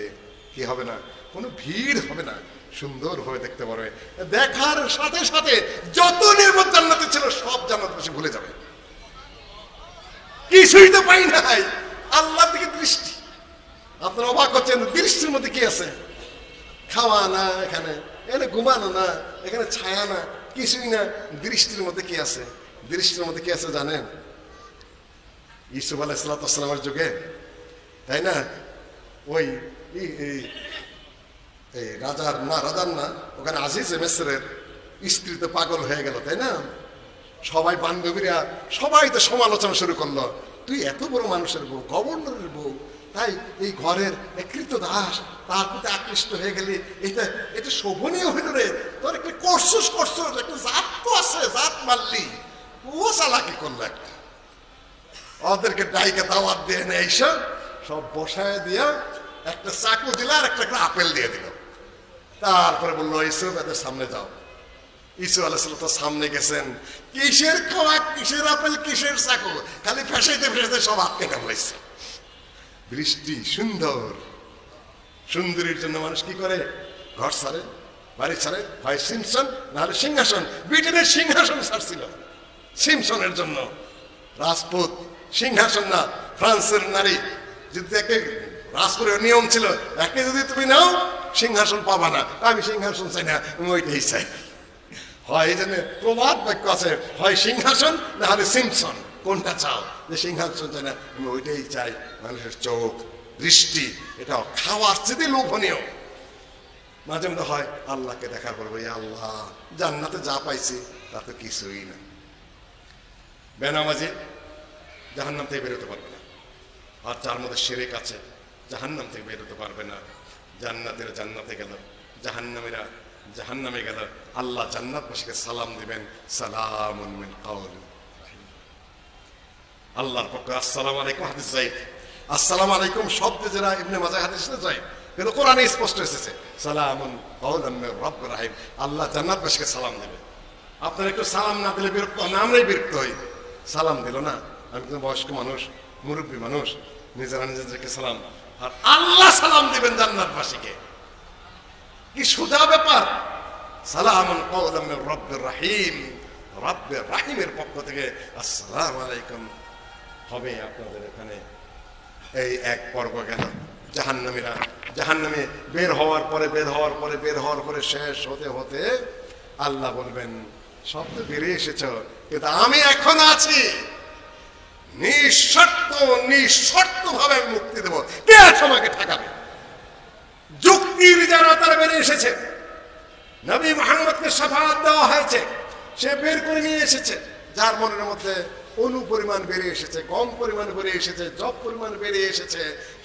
কি হবে না, কোনো ভিড় হবে না, সুন্দর হয়ে দেখতে পারবে। দেখার সাথে সাথে যত নির্মত জান্নাতে ছিল সব জান্নাত বসে ভুলে যাবে, কিছুই তো পাই নাই। আল্লাহর দিকে দৃষ্টি, আপনারা অবাক হচ্ছেন, দৃষ্টির মধ্যে কি আছে? খাওয়া না, এখানে এখানে ঘুমানো না, এখানে ছায়া না, কিছুই না। দৃষ্টির মধ্যে কি আছে? দৃষ্টির মধ্যে কি আছে জানেন? ইউসুফ আলাইহিস সালামের যুগে, তাই না, ওই রাজার না ওখানে আজিজ মিসরের স্ত্রী তো পাগল হয়ে গেল, তাই না? সবাই বান্ধবীরা সবাই তো সমালোচনা শুরু করলো, তুই এত বড় মানুষের বউ, গভর্নরের বউ, তাই এই ঘরের কৃতদাস, তার প্রতি আকৃষ্ট হয়ে গেলি, এটা শোভনীয় হইল রে, তোর একটা করছুস একটা জাত তো আছে, জাত মারলি, ও চালাকি করলো একটা। ওদেরকে ডাইকে দাওয়াত দিয়ে নেই, সব বসায় দিয়া একটা চাকু দিল আর একটা আপেল দিয়ে দিল। তারপরে বললো ইউসুফ এদের সামনে যাও। ইউসুফ আলাইহিস সালাম সামনে গেছেন, কিসের খাওয়া, কিসের আপেল, কিসের চাকু, খালি ফেসাইতে ফেসাইতে সব হাত কেটে বলেছে। বৃষ্টি সুন্দর, সুন্দরীর জন্য মানুষ কি করে? ঘর ছাড়ে, বাড়ি ছাড়ে, হয় সিমসন নাহলে সিংহাসন। ব্রিটেনের সিংহাসন ছাড়ছিল সিমসনের জন্য। রাজপুত সিংহাসন না, ফ্রান্সের নারী যদি একে, রাজপুরের নিয়ম ছিল, একে যদি তুমি নাও সিংহাসন পাবা না। আমি সিংহাসন চাই না, আমি ওইটাই চাই। হয় এই জন্য প্রবাদ বাক্য আছে, হয় সিংহাসন না হলে সিমসন, কোনটা চাও? যে সিংহাসন চাই না, আমি ওইটাই চাই। মানুষের চোখ, দৃষ্টি, এটাও খাওয়ার চেয়ে লোভনীয়। মাঝে মধ্যে হয় আল্লাহকে দেখা করবো, আল্লাহ জান্নাতে যা পাইছি তা তো কিছুই না। বেনামাজি জাহান্নাম থেকে বেরোতে পারবে না, আর যার মধ্যে শিরক আছে জাহান্নাম থেকে বেরোতে পারবে না। জান্নাতেরা জান্নাতে গেল, জাহান্নামীরা জাহান্নামে গেল। আল্লাহ জান্নাতবাসীকে সালাম দিবেন, সালামুন মিন কাউল। আল্লাহর পক্ষ আসসালামু আলাইকুম। হাদিস যায়িফ, আসসালামু আলাইকুম শব্দ যারা ইবনে মাজাহ হাদিসে যায়, কিন্তু কোরআনে স্পষ্ট এসেছে সালামুন কাউলাম মির রাব্বির রহিম। আল্লাহ জান্নাতবাসীকে সালাম দেবে। আপনারা একটু সালাম না দিলে বিরক্ত হন, আমরাই বিরক্ত হই। সালাম দিল না, আমি তো বয়স্ক মানুষ, মুরব্বী মানুষ, নিজেরা নিজেদেরকে সালাম, আর আল্লাহ সালাম দিবেন জান্নাতবাসীকে। কি সোজা ব্যাপার। সালামুন কাওলাম মির রাব্বির রহিম, রাব্বির রহিমের পক্ষ থেকে আসসালামু আলাইকুম হবে আপনাদের এখানে। এই এক পর্ব গেল। জাহান্নামীরা জাহান্নামে বের হওয়ার পরে শেষ হতে হতে আল্লাহ বলবেন সব তো বেরিয়ে এসেছ, কিন্তু আমি এখন আছি, নিঃশর্ত ভাবে মুক্তি দেবো, কে আছে আমাকে ঠেকাবে? যুক্তির যারা তারা বেরিয়ে এসেছে, নবী মুহাম্মদকে শাফাআত দেওয়া হয়েছে, সে বের করে নিয়ে এসেছে, যার মনের মধ্যে অনুপরিমাণ বেরিয়ে এসেছে, কম পরিমাণ বেরিয়ে এসেছে, যত পরিমাণ বেরিয়ে এসেছে,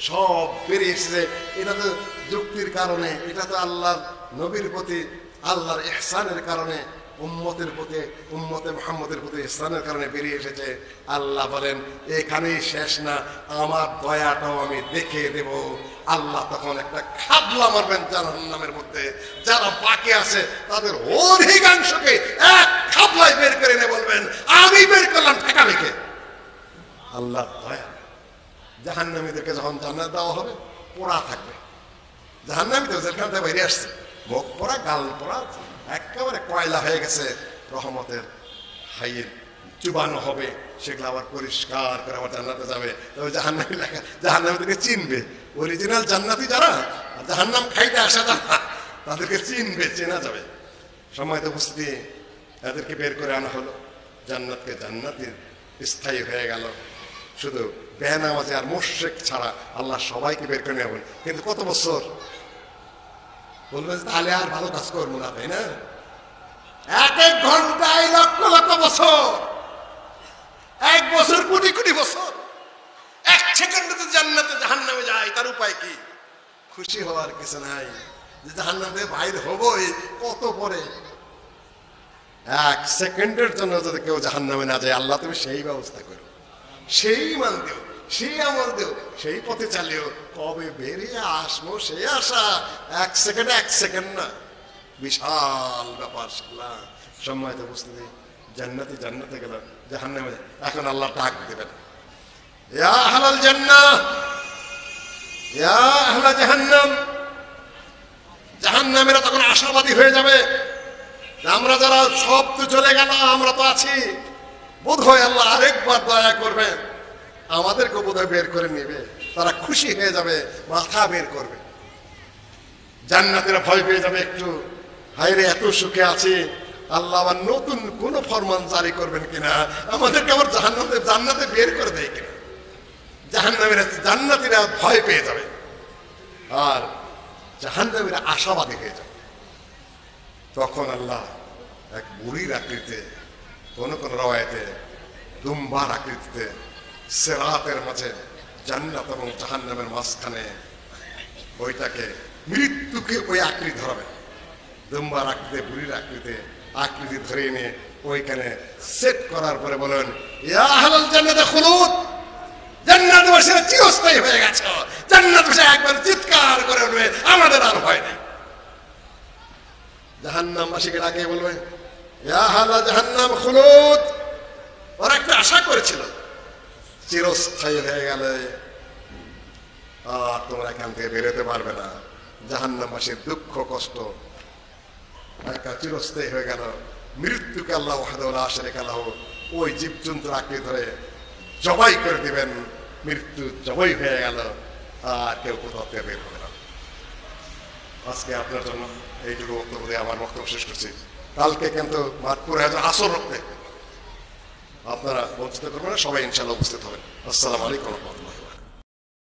সব বেরিয়ে এসেছে। এটা তো যুক্তির কারণে, এটা তো আল্লাহর নবীর প্রতি আল্লাহর ইহসানের কারণে, উম্মতে মুহাম্মদের প্রতি ইহসানের কারণে বেরিয়ে এসেছে। আল্লাহ বলেন এখানেই শেষ না, আমার দয়াটাও আমি দেখিয়ে দেব। আল্লাহ তখন একটা খাবলা মারবেন জাহান্নামের মধ্যে, যারা বাকি আছে তাদের অধিকাংশকে এক খাবলায় বের করে এনে বলবেন আমি বের করলাম, ঠেকাবে কে? আল্লাহ দয়া। জাহান্নামীদেরকে যখন জান্নাত দেওয়া হবে, পোড়া থাকবে। জাহান্নামী তো যেখান থেকে বেরিয়ে আসছে, মুখ পোড়া, গাল পোড়া, একেবারে কয়লা হয়ে গেছে। রহমতের হাইয়ের চুবানো হবে, সেগুলো আবার পরিষ্কার করে আবার জান্নাতে যাবে। তবে জাহান্নামীদেরকে চিনবে, অরিজিনাল জান্নাতি যারা, জাহান্নাম খাইতে আসা যারা, তাদেরকে চিনবে, চেনা যাবে। সময়তে উপস্থিতি এদেরকে বের করে আনা হলো, জান্নাতকে জান্নাতের স্থায়ী হয়ে গেল। শুধু বেনামাজি আর মুশরিক ছাড়া আল্লাহ সবাইকে বের করে নেবেন। কিন্তু কত বছর বলবেন তাহলে আর ভালো কাজ করবো না, তাই না? এক ঘন্টায় লক্ষ লক্ষ বছর, এক বছর কোটি কোটি বছর, এক সেকেন্ডে তো জান্নাতে জাহান্নামে যায়, তার উপায় কি? খুশি হওয়ার কিছু নাই যে জাহান্নামে বাইরে হবই, কত পরে। এক সেকেন্ডের জন্য যদি কেউ জাহান্নামে না যায়, আল্লাহ তুমি সেই ব্যবস্থা করো, সেই মান দেও, সেই আমল দেও, সেই পথে চালিও। কবে বেরিয়ে আসবো সে আশা, এক সেকেন্ড না, বিশাল ব্যাপার। সম্মানিত উপস্থিতি, জান্নাতে গেল, জাহান্নামে এখন আল্লাহ ডাক দেবেন, ইয়া আহলাল জান্নাহ, ইয়া আহলা জাহান্নাম। জাহান্নামীরা তখন আশাবাদী হয়ে যাবে, আমরা যারা সব তো চলে গেল, আমরা তো আছি, বোধ হয় আল্লাহ আরেকবার দয়া করবেন, আমাদেরকে বোধহয় বের করে নিবে। তারা খুশি হয়ে যাবে, মাথা বের করবে। জান্নাতীরা ভয় পেয়ে যাবে একটু, হায়রে এত সুখে আছি, আল্লাহ আবার নতুন কোন ফরমান জারি করবেন কিনা, আমাদেরকে আবার জান্নাতে বের করে দেয় কিনা। জান্নাতীরা ভয় পেয়ে যাবে, আর জাহান্নামীরা আশাবাদী হয়ে যাবে। তখন আল্লাহ এক বুড়ির আকৃতিতে, কোন কোন রওয়ায়াতে দুম্বার আকৃতিতে, সিরাতের মাঝে জান্নাত এবং জাহান্নামের মাঝখানে ওইটাকে, মৃত্যুকে ওই আকৃতি ধরাবেন। দুম্বার আকৃতি, বুড়ির আকৃতি ধরে নিয়ে ওইখানে সেট করার পরে বলেন, ইয়া আহলাল জান্নাতি খুলুদ, জান্নাতবাসীরা চিরস্থায়ী হয়ে গেছে। জান্নাতবাসী একবার চিৎকার করে উঠবে, আমাদের আর ভয় নেই। জাহান্নামবাসীকে ডাকে বলবে, ইয়া আহলা জাহান্নাম খুলুদ। ওরা একটা আশা করেছিল, চিরস্থায়ী হয়ে গেলে আর তোমরা এখান থেকে বেরোতে পারবে না। জাহান্নামবাসীর দুঃখ কষ্ট একটা চিরস্থায়ী হয়ে গেল। মৃত্যুকে আল্লাহ ওয়াহদাহু লা শারীকা লাহু ওই জীবজন্তুর আঁকড়ে ধরে জবাই করে দিবেন। মৃত্যু জবাই হয়ে গেল, আর কেউ কোথাও থেকে বের হবে না। আজকে আপনার জন্য এইটুকু বক্তব্য দিয়ে আমার বক্তব্য শেষ করছি। কালকে কিন্তু মাতপুরে আসর রক্তে আপনারা বঞ্চিত করবেন না, সবাই ইনশাআল্লাহ উপস্থিত হবেন। আসসালামু আলাইকুম।